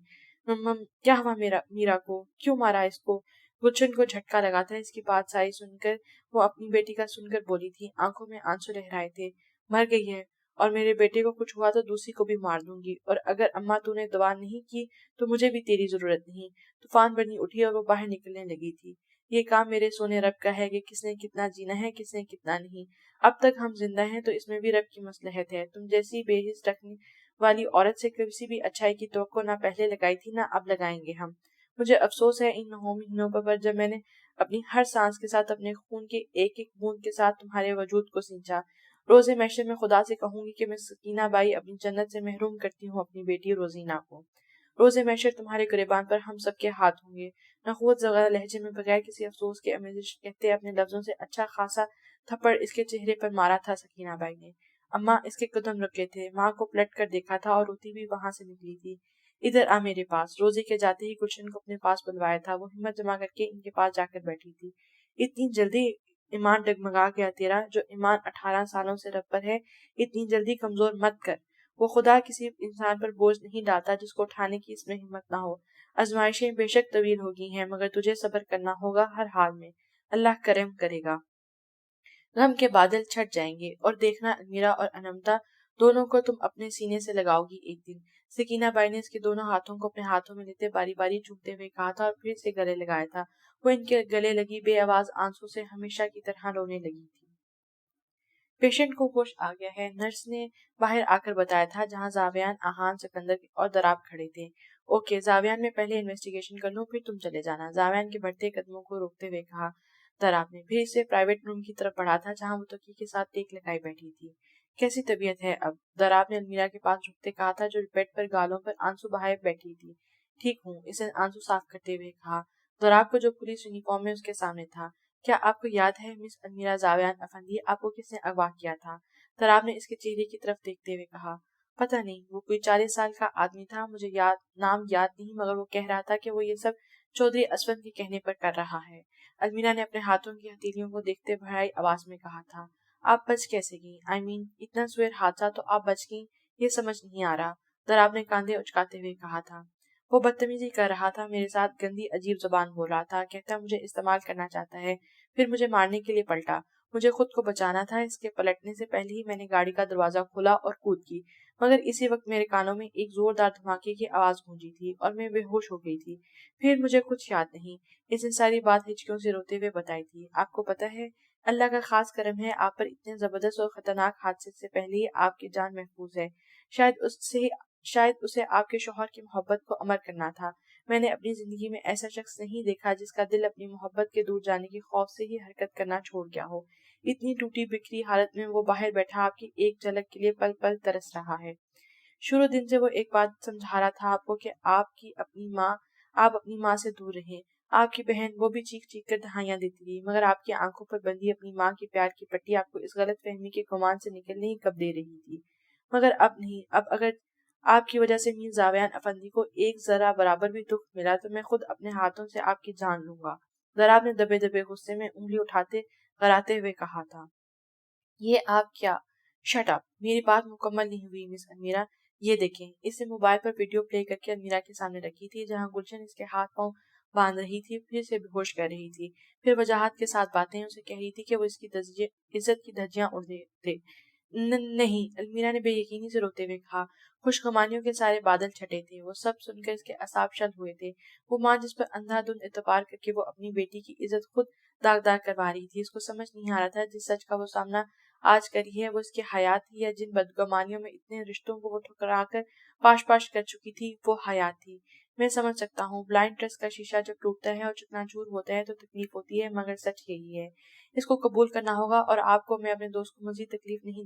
کیا ہوا میرا کو؟ کیوں مارا اس کو؟ گلشن کو جھٹکا لگا تھا اس کی بات ساری سن کر، وہ اپنی بیٹی کا سن کر بولی تھی، آنکھوں میں آنسو لہرائے تھے۔ مر گئی ہے، اور میرے بیٹے کو کچھ ہوا تو دوسری کو بھی مار دوں گی، اور اگر اماں تو نے دعا نہیں کی تو مجھے بھی تیری ضرورت نہیں۔ طوفان بنی اٹھی اور وہ باہر نکلنے لگی تھی۔ یہ کام میرے سونے رب کا ہے کہ کس نے کتنا جینا ہے، کس نے کتنا نہیں۔ اب تک ہم زندہ ہیں تو اس میں بھی رب کی مصلحت ہے۔ تم جیسی بے حس رکھنے والی عورت سے کسی بھی اچھائی کی توقع نہ پہلے لگائی تھی نہ اب لگائیں گے ہم۔ مجھے افسوس ہے ان 9 مہینوں پر جب میں نے اپنی ہر سانس کے ساتھ اپنے خون کے ایک ایک بوند کے ساتھ تمہارے وجود کو سینچا۔ روز محشر میں خدا سے کہوں گی کہ میں سکینہ بائی اپنی جنت سے محروم کرتی ہوں اپنی بیٹی روزینہ کو۔ روز محشر تمہارے گریبان پر ہم سب کے ہاتھ ہوں گے۔ نخوت زدہ لہجے میں بغیر کسی افسوس کے آمیزش کہتے اپنے لفظوں سے اچھا خاصا تھپڑ اس کے چہرے پر مارا تھا سکینہ بائی نے۔ اماں اس کے قدم رکے تھے، ماں کو پلٹ کر دیکھا تھا اور روتی بھی وہاں سے نکلی تھی۔ ادھر آ میرے پاس۔ روزی کے جاتے ہی گلشن کو اپنے پاس بلوایا تھا، وہ ہمت جمع کر کے ان کے پاس جا کر بیٹھی تھی۔ اتنی جلدی ایمان ڈگمگا گیا تیرا، جو ایمان 18 سالوں سے رب پر ہے، اتنی جلدی کمزور مت کر۔ وہ خدا کسی انسان پر بوجھ نہیں ڈالتا جس کو اٹھانے کی اس میں ہمت نہ ہو۔ آزمائشیں بے شک طویل ہوگی ہیں، مگر تجھے صبر کرنا ہوگا ہر حال میں۔ اللہ کرم کرے گا۔ غم کے بادل چھٹ جائیں گے، اور دیکھنا المیرا اور انمتا دونوں کو تم اپنے سینے سے لگاؤ گی ایک دن۔ سکینہ بائی نے اس کے دونوں ہاتھوں کو اپنے ہاتھوں میں لیتے باری باری چومتے ہوئے کہا تھا اور پھر سے گلے لگایا تھا۔ وہ ان کے گلے لگی بے آواز آنسوں سے ہمیشہ کی طرح رونے لگی تھی۔ پیشنٹ کو ہوش آ گیا ہے، نرس نے باہر آ کر بتایا تھا، جہاں زاویان، آہان، سکندر اور دراب کھڑے تھے۔ اوکے، زاویان میں پہلے انویسٹیگیشن کر لوں پھر تم چلے جانا، زاویان کے بڑھتے قدموں کو روکتے ہوئے کہا دراب نے، پھر اسے پرائیویٹ روم کی طرف بڑھا تھا جہاں وہ تکی کے ساتھ ٹیک لگائی بیٹھی تھی۔ کیسی طبیعت ہے اب؟ دراب نے المیرا کے پاس رکتے کہا تھا، جو بیڈ پر گالوں پر آنسو بہائے بیٹھی تھی۔ ٹھیک ہوں، اسے آنسو صاف کرتے ہوئے کہا دراب کو، جو پولیس یونیفارم میں اس کے سامنے تھا۔ کیا آپ کو یاد ہے مس المیرا زاویان افندی، آپ کو کس نے اغوا کیا تھا؟ دراب نے اس کے چہرے کی طرف دیکھتے ہوئے کہا پتہ نہیں، وہ کوئی 40 سال کا آدمی تھا، مجھے نام یاد نہیں، مگر وہ کہہ رہا تھا کہ وہ یہ سب چودھری اسود کے کہنے پر کر رہا ہے۔ المیرا نے اپنے ہاتھوں کی ہتھیلیوں کو دیکھتے بھرائی آواز میں کہا تھا آپ بچ کیسے گئیں؟ اتنا سویر حادثہ تو آپ بچ گئیں، یہ سمجھ نہیں آ رہا۔ دراب نے کاندھے اچکاتے ہوئے کہا تھا وہ بدتمیزی کر رہا تھا میرے ساتھ، گندی عجیب زبان بول رہا تھا، کہتا مجھے استعمال کرنا چاہتا ہے، پھر مجھے مارنے کے لیے پلٹا۔ مجھے خود کو بچانا تھا، اس کے پلٹنے سے پہلے ہی میں نے گاڑی کا دروازہ کھولا اور کود کی، مگر اسی وقت میرے کانوں میں ایک زوردار دھماکے کی آواز گونجی تھی اور میں بے ہوش ہو گئی تھی۔ پھر مجھے کچھ یاد نہیں۔ اس نے ساری بات ہچکیوں سے روتے ہوئے بتائی تھی۔ آپ کو پتہ ہے، اللہ کا خاص کرم ہے آپ پر اتنے زبردست اور خطرناک حادثے سے پہلے ہی آپ کی جان محفوظ ہے۔ شاید اسے آپ کے شوہر کی محبت کو امر کرنا تھا۔ میں نے اپنی زندگی میں ایسا شخص نہیں دیکھا جس کا دل اپنی محبت کے دور جانے کے خوف سے ہی حرکت کرنا چھوڑ گیا ہو۔ اتنی ٹوٹی بکھری حالت میں وہ باہر بیٹھا آپ کی ایک جھلک کے لیے پل پل ترس رہا ہے۔ شروع دن سے وہ ایک بات سمجھا رہا تھا آپ کو کہ آپ اپنی ماں سے دور رہیں۔ آپ کی بہن، وہ بھی چیخ چیخ کر دہائیاں دیتی رہی، مگر آپ کی آنکھوں پر بندھی اپنی ماں کی پیار کی پٹی آپ کو اس غلط فہمی کے گمان سے نکلنے ہی کب دے رہی تھی۔ مگر اب نہیں، اب اگر آپ کی وجہ سے میر زاویان افندی کو ایک ذرہ برابر بھی دکھ ملا تو میں خود اپنے ہاتھوں سے آپ کی جان لوں گا۔ دراب نے دبے دبے غصے میں انگلی اٹھاتے غراتے ہوئے کہا تھا یہ آپ کیا؟ شٹ اپ، میری بات مکمل نہیں ہوئی مس المیرا، یہ دیکھیں۔ اس نے موبائل پر ویڈیو پلے کر کے المیرا کے سامنے رکھی تھی، جہاں گلشن اس کے ہاتھ پاؤں باندھ رہی تھی، پھر سے بے ہوش کر رہی تھی، پھر وجاہت کے ساتھ باتیں اسے کہہ رہی تھی کہ وہ اس کی عزت کی دھجیاں اڑ تھے۔ نہیں، المیرا نے بے یقینی سے روتے ہوئے کہا۔ خوشگمانیوں کے سارے بادل چھٹے تھے، وہ سب سن کر اس کے اعصاب شل ہوئے تھے۔ وہ ماں جس پر اندھا دھند اعتبار کر کے وہ اپنی بیٹی کی عزت خود داغدار کروا رہی تھی، اس کو سمجھ نہیں آ رہا تھا جس سچ کا وہ سامنا آج کری ہے وہ اس کی حیات تھی، یا جن بدگمانیوں میں اتنے رشتوں کو وہ ٹھکرا کر پاش پاش کر چکی تھی وہ حیات تھی۔ میں سمجھ سکتا ہوں، بلائنڈ ٹرسٹ کا شیشہ جب ٹوٹتا ہے اور چکنا چور ہوتا ہے تو تکلیف ہوتی ہے، مگر سچ یہی ہے، اس کو قبول کرنا ہوگا، اور آپ کو میں اپنے دوست کو مزید تکلیف نہیں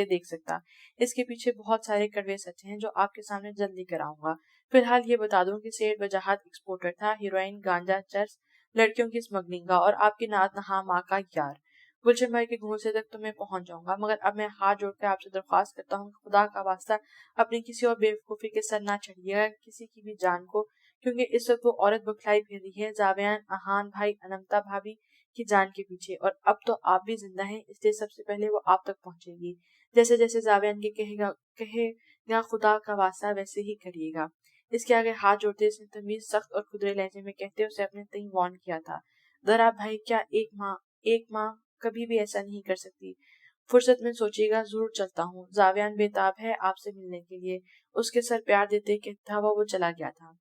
دیکھ سکتا۔ اس کے پیچھے بہت سارے کڑوے سچ ہیں جو آپ کے سامنے جلد لے کر آؤں گا۔ فی الحال یہ بتا دوں کہ سیٹ وجاہت ایکسپورٹر تھا، ہیروئن، گانجا، چرس، لڑکیوں کی اسمگلنگ کا، اور آپ کی نہا ماں کا یار۔ گلشن بھائی کے گھونسے تک تو میں پہنچ جاؤں گا، مگر اب میں ہاتھ جوڑ کر آپ سے درخواست کرتا ہوں کہ خدا کا واسطہ اپنی کسی اور بیوقوفی کے سر نہ چڑھیے گا کسی کی بھی جان کو، کیونکہ اس وقت وہ عورت بکھلائی پھر رہی ہے زاویان، آہان بھائی، انمتا بھابھی کی جان کے پیچھے، اور اب تو آپ بھی زندہ ہیں، اس لیے سب سے پہلے وہ آپ تک پہنچے گی۔ جیسے جیسے زاویان کے کہے گا خدا کا واسطہ ویسے ہی کریے گا۔ اس کے آگے ہاتھ جوڑتے اس نے تمیز، سخت اور کھدرے لہجے میں کہتے اسے اپنے تئیں وارن کیا تھا۔ دراب بھائی، کیا ایک ماں کبھی بھی ایسا نہیں کر سکتی؟ فرصت میں سوچیے گا، ضرور چلتا ہوں۔ زاویان بے تاب ہے آپ سے ملنے کے لیے، اس کے سر پیار دیتے کہتا ہوا وہ چلا گیا تھا۔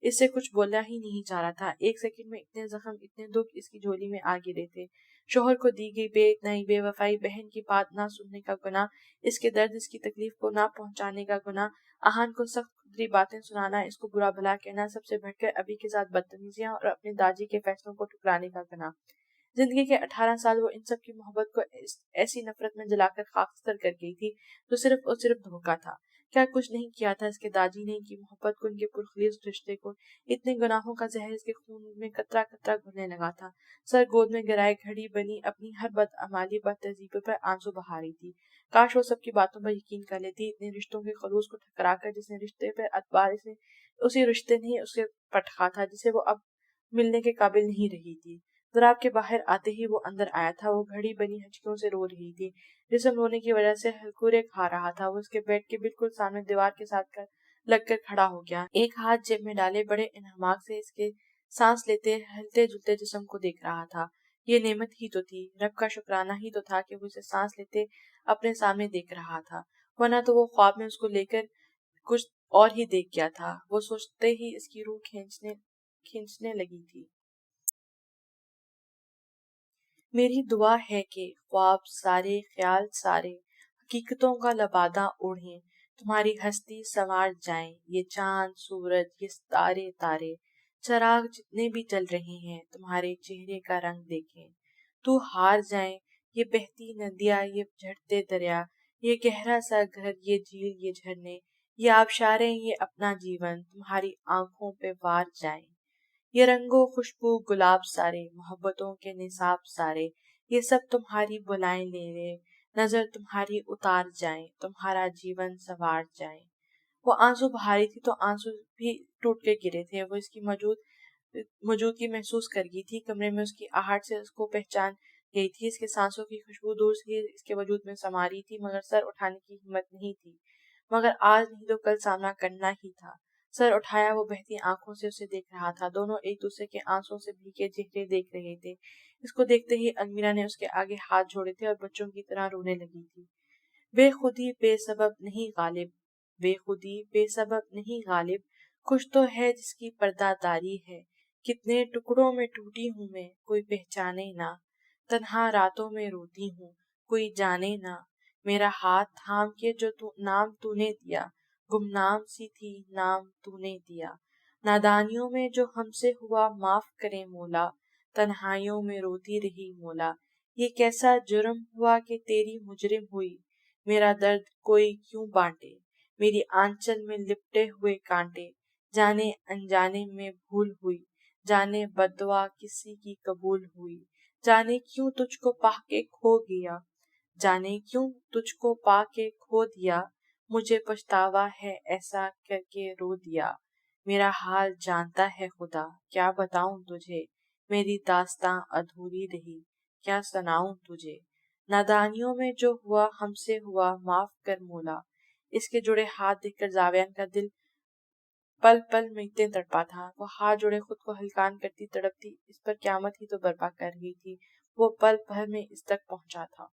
اس سے کچھ بولا ہی نہیں جا رہا تھا، ایک سیکنڈ میں اتنے زخم، اتنے دکھ اس کی جھولی میں آ گرے تھے۔ शोहर को दी गई बेइतनाई, बेवफाई, बहन की बात ना सुनने का गुनाह, इसके दर्द, इसकी तकलीफ को ना पहुंचाने का गुनाह, आहान को सख्त खुदरी बातें सुनाना, इसको बुरा भला कहना, सबसे बढ़कर अभी के साथ बदतमीजियां और अपने दादी के फैसलों को ठुकराने का गुनाह। जिंदगी के 18 साल वो इन सब की मोहब्बत को ऐसी नफरत में जलाकर खाकस्तर कर गई थी जो सिर्फ और सिर्फ धोखा था। क्या कुछ नहीं किया था इसके दादी ने कि मोहब्बत को, उनके पुरखलीस रिश्ते को, इतने गुनाहों का जहर इसके खून में कतरा कतरा घुलने लगा था। सर गोद में गिराए घड़ी बनी अपनी हर बदअमाली, बदतहजीबी पर आंसू बहा रही थी। काश वो सबकी बातों पर यकीन कर लेती। इतने रिश्तों के खलूस को ठकरा कर जिसने रिश्ते पर अतबार, इसने उसी रिश्ते नहीं उसके पटखा था जिसे वो अब मिलने के काबिल नहीं रही थी। दराब के बाहर आते ही वो अंदर आया था। वो घड़ी बनी हचकियों से रो रही थी। जिसम रोने की वजह से हलकुरे खा रहा था। वो उसके बेड के बिल्कुल सामने दीवार के साथ लगकर खड़ा हो गया। एक हाथ जेब में डाले बड़े इन्हमाक से इसके सांस लेते हिलते जुलते जिस्म को देख रहा था। ये नेमत ही तो थी, रब का शुक्राना ही तो था कि वो इसे सांस लेते अपने सामने देख रहा था, वरना तो वो ख्वाब में उसको लेकर कुछ और ही देख गया था। वो सोचते ही इसकी रूह खींचने लगी थी। मेरी दुआ है कि ख्वाब सारे, ख्याल सारे, हकीकतों का लबादा ओढ़ें, तुम्हारी हस्ती संवार जाएं। ये चांद सूरज, ये तारे तारे, चराग जितने भी चल रहे हैं, तुम्हारे चेहरे का रंग देखें। तू हार जाए, ये बहती नदियाँ, ये झड़ते दरिया, ये गहरा सा घर, ये झील, ये झरने, ये आबशारें, ये अपना जीवन तुम्हारी आंखों पे वार जाए। ये रंगो खुशबू गुलाब सारे, मोहब्बतों के निसाब सारे, ये सब तुम्हारी बुलाएं ले ले, नजर तुम्हारी उतार जाए, तुम्हारा जीवन सवार जाए। वो आंसू बहा रही थी तो आंसू भी टूट के गिरे थे। वो इसकी मौजूदगी महसूस कर गई थी। कमरे में उसकी आहट से उसको पहचान गई थी। इसके सांसों की खुशबू दूर से ही इसके वजूद में समा रही थी, मगर सर उठाने की हिम्मत नहीं थी। मगर आज नहीं तो कल सामना करना ही था। सर उठाया, वो बहती आंखों से उसे देख रहा था। दोनों एक दूसरे के आंसुओं से भीगे चेहरे देख रहे थे। इसको देखते ही अलमीरा ने उसके आगे हाथ जोड़े थे और बच्चों की तरह रोने लगी थी। बेखुदी बेसबब नहीं गालिब, बेखुदी बेसबब नहीं गालिब, कुछ तो है जिसकी पर्दादारी है। कितने टुकड़ों में टूटी हूँ मैं, कोई पहचाने ना, तन्हा रातों में रोती हूँ, कोई जाने ना। मेरा हाथ थाम के जो नाम तूने दिया, गुमनाम सी थी नाम तूने दिया। नादानियों में जो हमसे हुआ माफ करे मौला, तन्हाइयों में रोती रही मौला। ये कैसा जुर्म हुआ कि तेरी मुजरिम हुई, मेरा दर्द कोई क्यों बांटे। मेरी आंचल में लिपटे हुए कांटे, जाने अनजाने में भूल हुई, जाने बददुआ किसी की कबूल हुई। जाने क्यों तुझको पाके खो गया, जाने क्यों तुझको पाके खो दिया। मुझे पछतावा है ऐसा करके रो दिया। मेरा हाल जानता है खुदा, क्या बताऊं तुझे, मेरी दास्तां अधूरी रही, क्या सुनाऊं तुझे। नादानियों में जो हुआ हमसे हुआ माफ कर मौला। इसके जुड़े हाथ देखकर जावियान का दिल पल पल में इतने तड़पा था। वो हाथ जोड़े खुद को हलकान करती तड़पती इस पर क्यामत ही तो बर्पा कर रही थी। वो पल भर में इस तक पहुंचा था।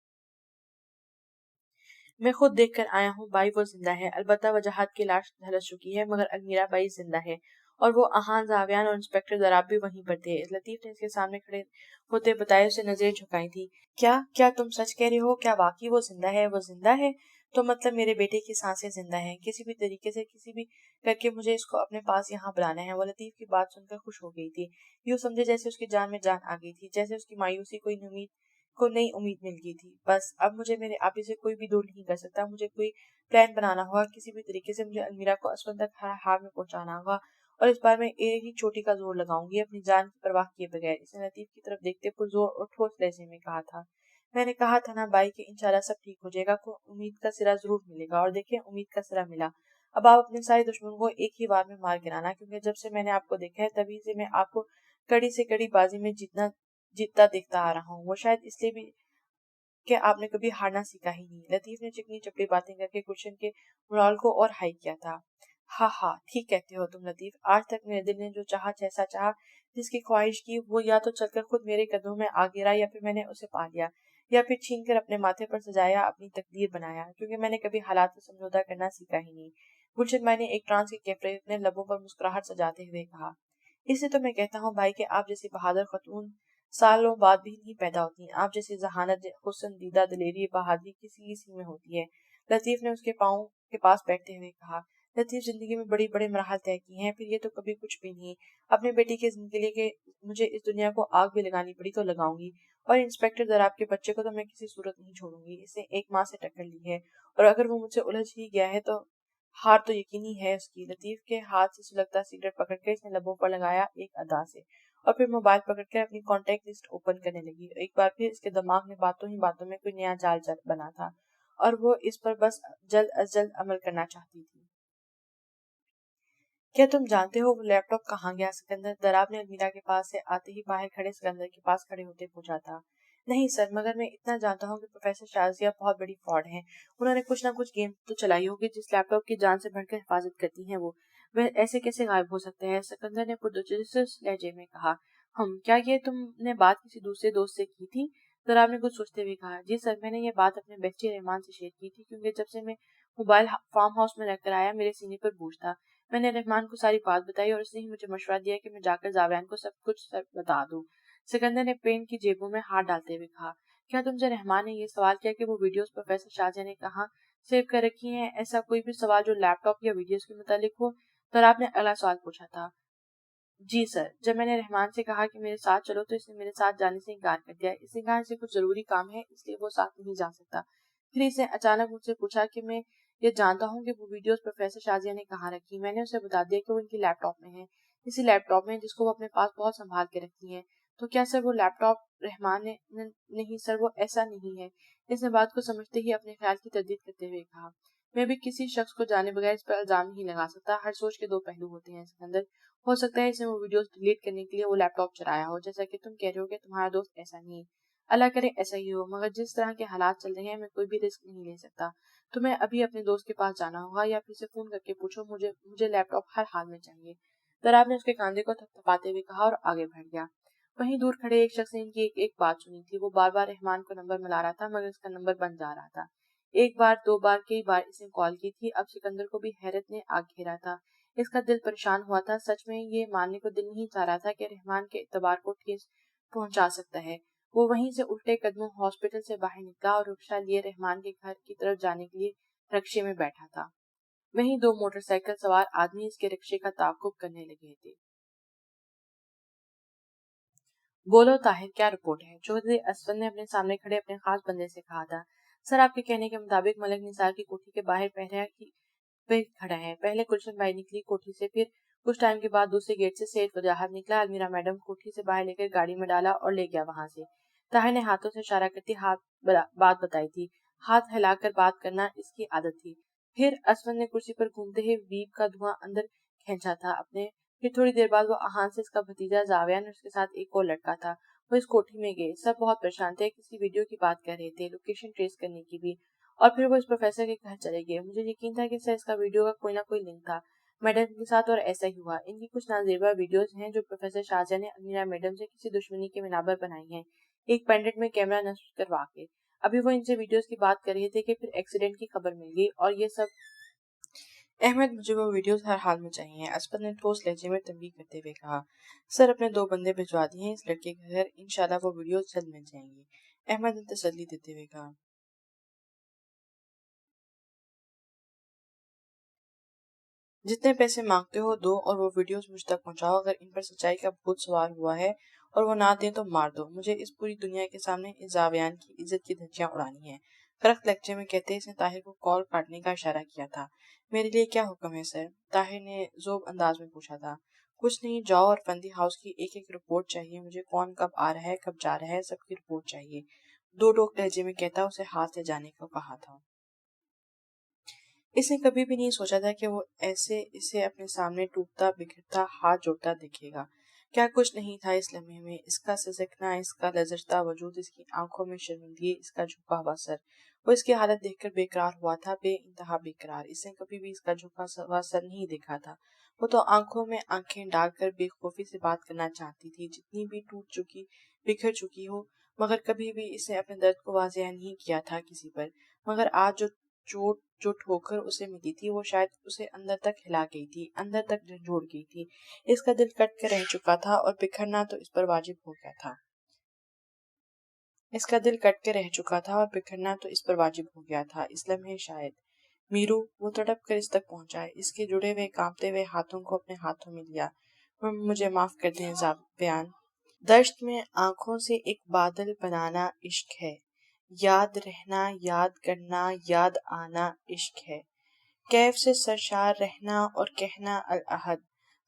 मैं खुद देख कर आया हूँ बाई, वो जिंदा है। अलबत्ता वजाहत की लाश झलस चुकी है, मगर अलमीरा बाई जिंदा है। और वो आहान, जावियान और इंस्पेक्टर दराब भी वहीं पर थे। लतीफ ने इसके सामने खड़े होते बताए उसे नजरें झुकाई थी। क्या क्या तुम सच कह रहे हो? क्या वाकई वो जिंदा है? वो जिंदा है तो मतलब मेरे बेटे की सांसें जिंदा हैं। किसी भी तरीके से, किसी भी करके मुझे इसको अपने पास यहाँ बुलाना है। वो लतीफ की बात सुनकर खुश हो गई थी। यूँ समझे जैसे उसकी जान में जान आ गई थी, जैसे उसकी मायूसी को नई उम्मीद मिल गई थी। बस अब मुझे मेरे आपी से कोई भी दूर नहीं कर सकता। मुझे कोई प्लान बनाना होगा। किसी भी तरीके से मुझे अलमीरा को असवन तक हार में पहुंचाना होगा, और इस बार मैं एक ही चोटी का जोर लगाऊंगी, अपनी जान की परवाह किए बगैर। इसने लतीफ की तरफ देखते पुरजोर और ठोस लहजे में कहा था। मैंने कहा था ना भाई कि इंशाल्लाह सब ठीक हो जाएगा, को उम्मीद का सिरा जरूर मिलेगा। और देखें, उम्मीद का सिरा मिला। अब आप अपने सारे दुश्मनों को एक ही बार में मार गिराना, क्योंकि जब से मैंने आपको देखा है तभी से मैं आपको कड़ी से कड़ी बाजी में जीतता देखता आ रहा हूँ। वो शायद इसलिए भी कि आपने कभी हारना सीखा ही नहीं। लतीफ ने चिकनी चपड़ी बातें करके गुलशन के मोराल को और हाई किया था। हाँ हाँ, ठीक कहते हो तुम लतीफ। आज तक मेरे दिल ने जो चाहा, जैसा चाहा, जिसकी ख्वाहिश की, वो या तो चलकर खुद मेरे कदमों में आ गिरा, या फिर मैंने उसे पा लिया, या फिर छीन कर अपने माथे पर सजाया, अपनी तकदीर बनाया। क्योंकि मैंने कभी हालात को समझौता करना सीखा ही नहीं। गुलशन भाई ने एक ट्रांस की कैफियत में लबों पर मुस्कुराहट सजाते हुए कहा। इसलिए तो मैं कहता हूँ भाई कि आप जैसी बहादुर खतून سالوں بعد بھی نہیں پیدا ہوتی. آپ جیسی ذہانت، حسن، دیدہ دلیری، بہادری کسی کسی میں ہوتی ہے. لطیف نے اس کے پاؤں کے پاس بیٹھتے ہوئے کہا. لطیف، زندگی میں بڑے بڑے مراحل طے کی ہیں، پھر یہ تو کبھی کچھ بھی نہیں. اپنے بیٹی کے زندگی کے لیے کہ مجھے اس دنیا کو آگ بھی لگانی پڑی تو لگاؤں گی، اور انسپیکٹر دراب کے بچے کو تو میں کسی صورت نہیں چھوڑوں گی. اس نے ایک ماں سے ٹکر لی ہے، اور اگر وہ مجھ سے الجھ ہی گیا ہے تو ہار تو یقینی ہے اس کی. لطیف کے ہاتھ سے سلگتا سگریٹ پکڑ کر اس نے لبوں پر لگایا ایک ادا سے، اور پھر موبائل پکڑ کر اپنی کانٹیکٹ لسٹ اوپن کرنے لگی. ایک بار پھر اس کے دماغ میں باتوں ہی باتوں میں کوئی نیا جال بنا تھا، اور وہ اس پر بس جلد از جلد عمل کرنا چاہتی تھی. کیا تم جانتے ہو وہ لیپ ٹاپ کہاں گیا؟ سکندر دراب نے المیرا کے پاس سے آتے ہی باہر کھڑے سکندر کے پاس کھڑے ہوتے پوچھا تھا. نہیں سر، مگر میں اتنا جانتا ہوں کہ پروفیسر شازیہ بہت بڑی فراڈ ہیں. انہوں نے کچھ نہ کچھ گیم تو چلائی ہوگی جس لیپ ٹاپ کی جان سے بڑھ کر حفاظت کرتی ہیں. وہ ایسے کیسے غائب ہو سکتے ہیں؟ سکندر نے پرتجسس لہجے میں کہا. کیا یہ تم نے بات کسی دوسرے دوست سے کی تھی؟ دراب نے کچھ سوچتے ہوئے کہا. جی سر، میں نے یہ بات اپنے بیسٹی رحمان سے شیئر کی تھی، کیونکہ جب سے میں موبائل فارم ہاؤس میں رہ کر آیا میرے سینے پر بوجھ تھا. میں نے رحمان کو ساری بات بتائی، اور اس نے ہی مجھے مشورہ دیا کہ میں جا کر زاویان کو سب کچھ بتا دوں. سکندر نے پینٹ کی جیبوں میں ہاتھ ڈالتے ہوئے کہا. کیا تم سے رحمان نے یہ سوال کیا کہ وہ ویڈیوز پروفیسر شازیہ نے کہاں سیو کر رکھی ہیں؟ ایسا کوئی بھی سوال جو لیپ ٹاپ یا ویڈیوز کے متعلق ہو؟ تو آپ نے اگلا سوال پوچھا تھا. جی سر، جب میں نے رحمان سے کہا کہ میرے ساتھ چلو تو اس نے میرے ساتھ جانے سے انکار کر دیا. اس نے کہا اسے کچھ ضروری کام ہے، اس لیے وہ ساتھ نہیں جا سکتا. پھر اس نے اچانک مجھ سے پوچھا کہ میں یہ جانتا ہوں کہ وہ ویڈیوز پروفیسر شازیہ نے کہاں رکھی. میں نے اسے بتا دیا کہ وہ ان کی لیپ ٹاپ میں ہیں، اسی لیپ ٹاپ میں جس کو وہ اپنے پاس بہت سنبھال کے رکھتی ہیں. تو کیا سر وہ لیپ ٹاپ رحمان نے؟ نہیں سر، وہ ایسا نہیں ہے. اس نے بات کو سمجھتے ہی اپنے خیال کی تردید کرتے ہوئے کہا. میں بھی کسی شخص کو جانے بغیر اس پر الزام نہیں لگا سکتا. ہر سوچ کے دو پہلو ہوتے ہیں سکندر. ہو سکتا ہے اس نے وہ ویڈیوز ڈیلیٹ کرنے کے لیے وہ لیپ ٹاپ چلایا ہو، جیسا کہ تم کہہ رہے ہو کہ تمہارا دوست ایسا نہیں. اللہ کرے ایسا ہی ہو، مگر جس طرح کے حالات چل رہے ہیں میں کوئی بھی رسک نہیں لے سکتا. تمہیں ابھی اپنے دوست کے پاس جانا ہوگا، یا پھر سے فون کر کے پوچھو. مجھے لیپ ٹاپ ہر حال میں چاہیے. دراب نے اس کے کاندھے کو تھپتھپاتے ہوئے کہا اور آگے بڑھ گیا. وہیں دور کھڑے ایک شخص نے ان کی ایک بات سنی تھی. وہ بار بار رحمان کو نمبر ملا رہا تھا، مگر اس کا نمبر بند جا رہا تھا. ایک بار، دو بار، کئی بار اس نے کال کی تھی. اب سکندر کو بھی حیرت نے آ گھیرا تھا. اس کا دل پریشان ہوا تھا. سچ میں یہ ماننے کو دل نہیں چاہ رہا تھا کہ رحمان کے اعتبار کو ٹھیس پہنچا سکتا ہے. وہ وہیں سے الٹے قدموں ہاسپٹل سے باہر نکلا اور رکشہ لیے رحمان کے گھر کی طرف جانے کے لیے رکشے میں بیٹھا تھا. وہیں دو موٹر سائیکل سوار آدمی اس کے رکشے کا تعاقب کرنے لگے تھے. بولو طاہر، کیا رپورٹ ہے؟ چودھری اسفل نے اپنے سامنے کھڑے اپنے خاص بندے سے کہا تھا. سر، آپ کے کہنے کے مطابق ملک نثار کی کوٹھی کے باہر پہ کھڑا ہے. پہلے گلشن بھائی نکلی کوٹھی سے، پھر کچھ ٹائم کے بعد دوسرے گیٹ سے سید وجاہت نکلا. المیرا میڈم کوٹھی سے باہر لے کر گاڑی میں ڈالا اور لے گیا وہاں سے. طاہر نے ہاتھوں سے اشارہ کرتی بات بتائی تھی. ہاتھ ہلا کر بات کرنا اس کی عادت تھی. پھر اسفل نے کرسی پر گھومتے ہوئے ویپ کا دھواں اندر کھینچا تھا اپنے. پھر تھوڑی دیر بعد وہ آہان سے اس کا بھتیجا زاویان اور اس کے ساتھ ایک اور لڑکا تھا. وہ اس کوٹھی میں گئے. سب بہت پریشان تھے. کسی ویڈیو کی بات کر رہے تھے، لوکیشن ٹریس کرنے کی بھی. اور پھر وہ اس پروفیسر کے گھر چلے گئے. مجھے یقین تھا کہ اس کا ویڈیو کا کوئی نہ کوئی لنک تھا میڈم کے ساتھ، اور ایسا ہی ہوا. ان کی کچھ نازیبا ویڈیوز ہیں جو پروفیسر شازیہ نے المیرا میڈم سے کسی دشمنی کے منابر بنائی ہیں، ایک پینڈنٹ میں کیمرہ نصب کروا کے. ابھی وہ ان سے ویڈیوز کی بات کر رہے تھے کہ پھر ایکسیڈنٹ کی خبر مل گئی اور یہ سب. احمد، مجھے وہ ویڈیوز ہر حال میں چاہیے. اسپت نے ٹھوس لہجے میں تنبیہ کرتے ہوئے کہا. سر، اپنے 2 بندے بھجوا دیے ہیں اس لڑکے کے گھر. انشاءاللہ وہ ویڈیوز جلد مل جائیں گی. احمد نے تسلی دیتے ہوئے کہا. جتنے پیسے مانگتے ہو دو اور وہ ویڈیوز مجھ تک پہنچاؤ. اگر ان پر سچائی کا بھوت سوار ہوا ہے اور وہ نہ دیں تو مار دو. مجھے اس پوری دنیا کے سامنے اس زاویان کی عزت کی دھجیاں اڑانی ہیں. فرق لہجے میں کہتے اس نے طاہر کو کال کاٹنے کا اشارہ کیا تھا. میرے لیے کیا حکم ہے سر؟ طاہر نے ذوب انداز میں پوچھا تھا. کچھ نہیں، جاؤ اور فندی ہاؤس کی ایک ایک رپورٹ چاہیے مجھے. کون کب آ رہا ہے، کب جا رہا ہے، سب کی رپورٹ چاہیے. دو ٹوک لہجے میں کہتا اسے ہاتھ سے جانے کو کہا تھا. اس نے کبھی بھی نہیں سوچا تھا کہ وہ ایسے اسے اپنے سامنے ٹوٹتا بکھرتا ہاتھ جوڑتا دیکھے گا. کیا کچھ نہیں تھا اس لمحے میں؟ اس کا سسکنا، اس کا لرزتا وجود، اس کی آنکھوں میں شرمندگی، اس کا جھکا ہوا سر. وہ اس کی حالت دیکھ کر بے قرار ہوا تھا، بے انتہا بے قرار. اس نے کبھی بھی اس کا جھکا ہوا سر نہیں دیکھا تھا. وہ تو آنکھوں میں آنکھیں ڈال کر بے خوفی سے بات کرنا چاہتی تھی، جتنی بھی ٹوٹ چکی بکھر چکی ہو. مگر کبھی بھی اس نے اپنے درد کو واضح نہیں کیا تھا کسی پر. مگر آج جو ٹھوکر اسے ملی تھی وہ شاید اسے اندر تک ہلا گئی تھی، اندر تک جھنجھوڑ گئی تھی. اس کا دل کٹ کر رہ چکا تھا اور بکھرنا تو اس پر واجب ہو گیا تھا. اس کا دل کٹ کے رہ چکا تھا اور بکھرنا تو اس پر واجب ہو گیا تھا اس لمحے شاید۔ میرو، وہ تڑپ کر اس تک پہنچا، اس کے جڑے ہوئے کانپتے ہوئے ہاتھوں کو اپنے ہاتھوں میں لیا۔ مجھے معاف کر دیں زاویان، دشت میں آنکھوں سے ایک بادل بنانا عشق ہے، یاد رہنا، یاد کرنا، یاد آنا عشق ہے، کیف سے سرشار رہنا اور کہنا العہد،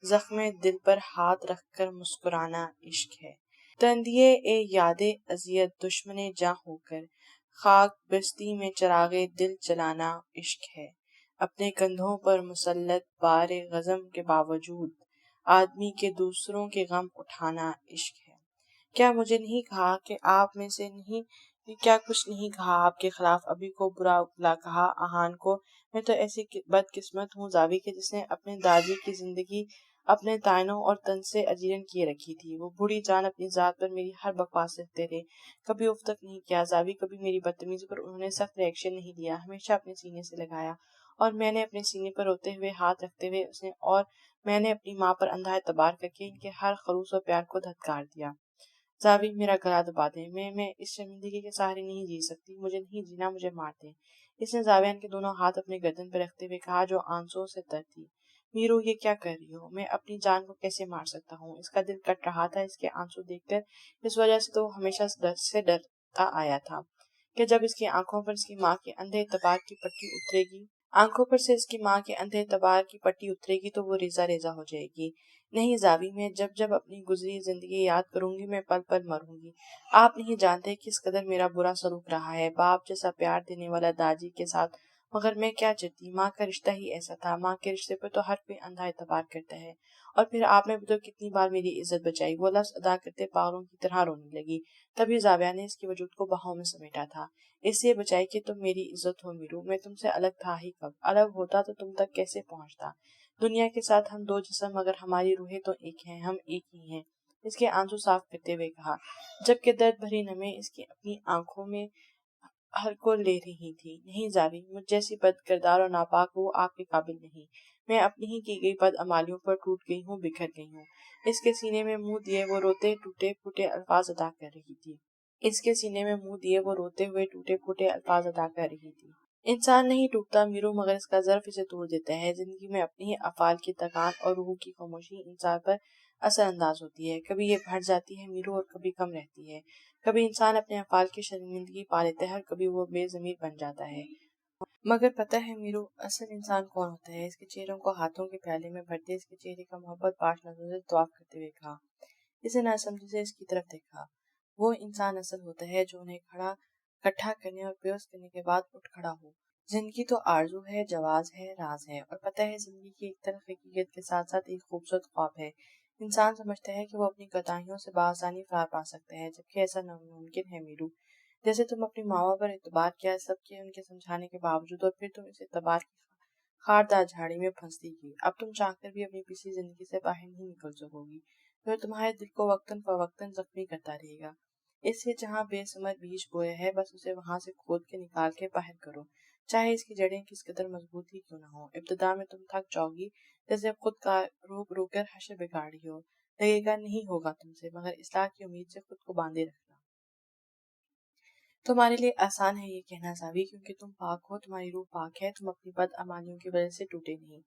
زخم دل پر ہاتھ رکھ کر مسکرانا عشق ہے، تندیے اے یاد اذیت دشمن جاں ہو کر، خاک بستی میں چراغ دل جلانا عشق ہے، اپنے کندھوں پر مسلط بار غضب کے باوجود آدمی کے دوسروں کے غم اٹھانا عشق ہے۔ کیا مجھے نہیں کہا کہ آپ میں سے نہیں، کیا کچھ نہیں کہا آپ کے خلاف، ابھی کو برا بھلا کہا آہان کو؟ میں تو ایسی بد قسمت ہوں زاوی کہ جس نے اپنے دادی کی زندگی اپنے تائنوں اور تن سے اجیرن کیے رکھی تھی۔ وہ بوڑھی جان اپنی ذات پر میری ہر بکواس رکھتے رہے، کبھی اف تک نہیں کیا زاوی، کبھی میری بدتمیزی پر انہوں نے سخت ریئیکشن نہیں لیا، ہمیشہ اپنے سینے سے لگایا، اور میں نے اپنے سینے پر روتے ہوئے ہاتھ رکھتے ہوئے اسے، اور میں نے اپنی ماں پر اندھا اعتبار کر کے ان کے ہر خلوص و پیار کو دھتکار دیا۔ زاوی، میرا گلا دبا دیں، میں اس شرمندگی کے سہارے نہیں جی سکتی، مجھے نہیں جینا، مجھے مار دیں۔ اس نے زاویان کے دونوں ہاتھ اپنے گردن پر رکھتے ہوئے کہا جو آنسوؤں سے تر تھی۔ میرو، یہ کیا کر رہی ہو؟ میں اپنی جان کو کیسے مار سکتا ہوں؟ اس کا دل کٹ رہا تھا اس کے آنسو دیکھ کر، اس وجہ سے تو وہ ہمیشہ سے ڈرتا آیا تھا کہ جب اس کی آنکھوں پر اس کی ماں کے اندھے اعتبار کی پٹی اترے گی، آنکھوں پر سے اس کی ماں کے اندھے اعتبار کی پٹی اترے گی تو وہ ریزہ ریزہ ہو جائے گی۔ نہیں زاوی، میں جب اپنی گزری زندگی یاد کروں گی میں پل پل مروں گی۔ آپ نہیں جانتے کس قدر میرا برا سلوک رہا ہے باپ جیسا پیار دینے والا داجی کے ساتھ، مگر میں کیا چاہتی، ماں کا رشتہ ہی ایسا تھا، ماں کے رشتے پر تو ہر کوئی اندھا اعتبار کرتا ہے۔ اور پھر آپ نے بھی تو کتنی بار میری عزت بچائی۔ وہ لفظ ادا کرتے پاگلوں کی طرح رونے لگی، تبھی زاویہ نے اس کے وجود کو باہوں میں سمیٹا تھا۔ اس لیے بچائی کہ تم میری عزت ہو میرو، میں تم سے الگ تھا ہی کب، الگ ہوتا تو تم تک کیسے پہنچتا؟ دنیا کے ساتھ ہم دو جسم مگر ہماری روحیں تو ایک ہیں، ہم ایک ہی ہیں، اس کے آنسو صاف کرتے ہوئے کہا، جبکہ درد بھری نمیں اس کی اپنی آنکھوں میں ہر کو لے رہی تھی۔ نہیں زاوی، مجھ جیسی بد کردار اور ناپاک وہ آپ کے قابل نہیں، میں اپنی ہی کی گئی بد عمالیوں پر ٹوٹ گئی ہوں، بکھر گئی ہوں۔ اس کے سینے میں منہ دیے وہ روتے ٹوٹے پھوٹے الفاظ ادا کر رہی تھی، اس کے سینے میں منہ دیے وہ روتے ہوئے ٹوٹے پھوٹے الفاظ ادا کر رہی تھی۔ انسان نہیں ٹوٹتا میرو، مگر اس کا ظرف اسے توڑ دیتا ہے۔ زندگی میں اپنی ہی افعال کی تکان اور روح کی خاموشی انسان پر اثر انداز ہوتی ہے، کبھی یہ بڑھ جاتی ہے میرو اور کبھی کم رہتی ہے، کبھی انسان اپنے افعال کی شرمندگی پا لیتا ہے اور کبھی وہ بے ضمیر بن جاتا ہے۔ مگر پتہ ہے میرو، اصل انسان کون ہوتا ہے؟ اس کے چہروں کو ہاتھوں کے پیالے میں بھرتے اس کے چہرے کا محبت پاش نظروں سے طواف کرتے ہوئے کہا۔ اسے نہ سمجھی سے اس کی طرف دیکھا۔ وہ انسان اصل ہوتا ہے جو انہیں اکٹھا کرنے اور پیوست کرنے کے بعد اٹھ کھڑا ہو۔ زندگی تو آرزو ہے، جواز ہے، راز ہے، اور پتہ ہے زندگی کی ایک طرف حقیقت کے ساتھ ساتھ ایک خوبصورت خواب ہے۔ انسان سمجھتا ہے کہ وہ اپنی کوتاہیوں سے بآسانی فرار پا سکتا ہے، جبکہ ایسا ناممکن ہے میرو۔ جیسے تم اپنی ماں پر اعتبار کیا سب کے ان کے سمجھانے کے باوجود، اور پھر تم اس اعتبار کی خاردار جھاڑی میں پھنستی گئی۔ اب تم چاہ کر بھی اپنی پچھلی زندگی سے باہر نہیں نکل سکو گی، جو تمہارے دل کو وقتاً فوقتاً زخمی کرتا رہے گا۔ اس لیے جہاں بے ثمر بیج بویا ہے بس اسے وہاں سے کھود کے نکال کے باہر کرو، چاہے اس کی جڑیں کس قدر مضبوط ہی کیوں نہ ہو۔ ابتدا میں تم تھک جاؤ گی، جیسے خود کا رو کر حشر بگاڑ رہی ہو، لگے گا نہیں ہوگا تم سے، مگر اصلاح کی امید سے خود کو باندھے رکھنا۔ تمہارے لیے آسان ہے یہ کہنا زاوی، کیونکہ تم پاک ہو، تمہاری روح پاک ہے، تم اپنی بد عمالیوں کی وجہ سے ٹوٹے نہیں۔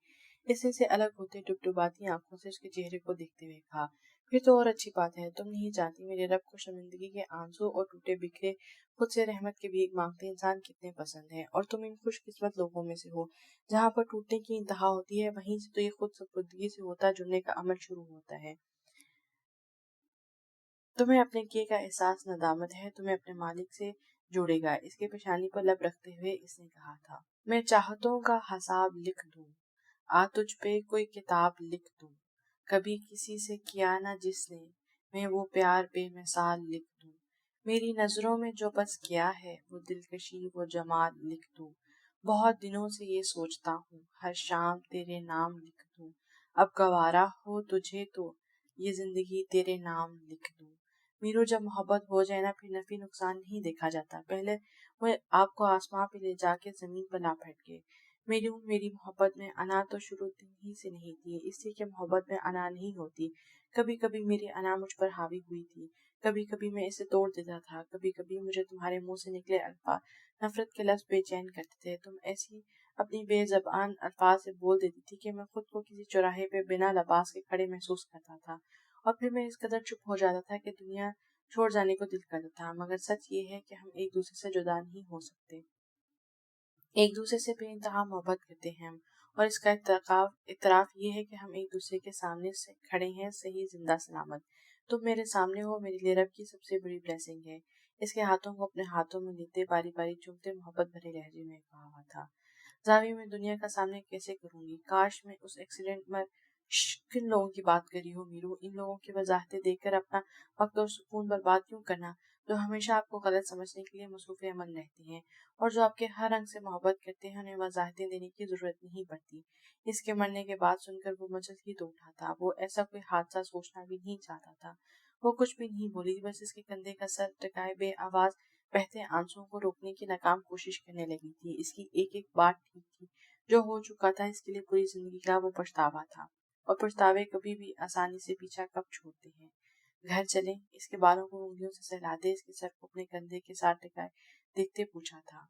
اس سے الگ ہوتے ڈبڈباتی آنکھوں سے اس کے چہرے کو دیکھتے ہوئے کہا، پھر تو اور اچھی بات ہے، تم نہیں جانتی میرے رب کو شرمندگی کے آنسو اور ٹوٹے بکھرے خود سے رحمت کے بھیک مانگتے انسان کتنے پسند ہیں، اور تم ان خوش قسمت لوگوں میں سے ہو جہاں پر ٹوٹنے کی انتہا ہوتی ہے وہیں سے تو یہ خود سپردگی سے ہوتا جڑنے کا عمل شروع ہوتا ہے۔ تمہیں اپنے کیے کا احساس ندامت ہے، تمہیں اپنے مالک سے جوڑے گا۔ اس کے پیشانی پر لب رکھتے ہوئے اس نے کہا تھا، میں چاہتوں کا حساب لکھ دوں، تجھ پہ کوئی کتاب لکھ دوں، کبھی کسی سے کیا نہ جس نے، میں وہ پیار بے مثال لکھ دوں، میری نظروں میں جو بس کیا ہے وہ دلکشی وہ جمال لکھ دوں، بہت دنوں سے یہ سوچتا ہوں ہر شام تیرے نام لکھ دوں، اب گوارا ہو تجھے تو یہ زندگی تیرے نام لکھ دوں۔ میرو، جب محبت ہو جائے نا پھر نفی نقصان نہیں دیکھا جاتا، پہلے وہ آپ کو آسمان پہ لے جا کے زمین پر لا پھٹ گئے۔ میری محبت میں انا تو شروع ہی سے نہیں تھی، اس لیے کہ محبت میں انا نہیں ہوتی، کبھی کبھی میری انا مجھ پر حاوی ہوئی تھی، کبھی کبھی میں اسے توڑ دیتا تھا، کبھی کبھی مجھے تمہارے منہ سے نکلے الفاظ، نفرت کے لفظ بے چین کرتے تھے۔ تم ایسی اپنی بے زبان الفاظ سے بول دیتی تھی کہ میں خود کو کسی چوراہے پہ بنا لباس کے کھڑے محسوس کرتا تھا، اور پھر میں اس قدر چپ ہو جاتا تھا کہ دنیا چھوڑ جانے کو دل کرتا تھا۔ مگر سچ یہ ہے کہ ہم ایک دوسرے سے جدا نہیں ہو سکتے، ایک دوسرے سے بے انتہا محبت کرتے ہیں ہم، اور اس کا اعتراف یہ ہے کہ ہم ایک دوسرے کے سامنے سے کھڑے ہیں، صحیح زندہ سلامت۔ تم میرے سامنے ہو، میرے لیے رب کی سب سے بڑی بلیسنگ ہے۔ اس کے ہاتھوں کو اپنے ہاتھوں میں لیتے، باری باری چومتے، محبت بھرے لہجے میں کہا ہوا تھا۔ زاویہ میں دنیا کا سامنے کیسے کروں گی؟ کاش میں اس ایکسیڈنٹ میں کن لوگوں کی بات کری ہو میرو، ان لوگوں کی وضاحتیں دیکھ کر اپنا وقت اور سکون برباد کیوں کرنا، جو ہمیشہ آپ کو غلط سمجھنے کے لیے مصروف عمل رہتے ہیں، اور جو آپ کے ہر رنگ سے محبت کرتے ہیں، انہیں وضاحتیں دینے کی ضرورت نہیں پڑتی۔ اس کے مرنے کے بعد سن کر وہ مچل ہی تو اٹھا تھا، وہ ایسا کوئی حادثہ سوچنا بھی نہیں چاہتا تھا۔ وہ کچھ بھی نہیں بولی، بس اس کے کندھے کا سر ٹکائے بے آواز بہتے آنسوؤں کو روکنے کی ناکام کوشش کرنے لگی تھی۔ اس کی ایک ایک بات ٹھیک تھی، جو ہو چکا تھا اس کے لیے پوری زندگی کا وہ پچھتاوا تھا، اور پچھتاوے کبھی بھی آسانی سے پیچھا کب چھوڑتے ہیں۔ گھر چلیں، اس کے بالوں کو انگلیوں سے سہلاتے، اس کے سر کو اپنے کندھے کے ساتھ ٹکائے دیکھتے پوچھا تھا۔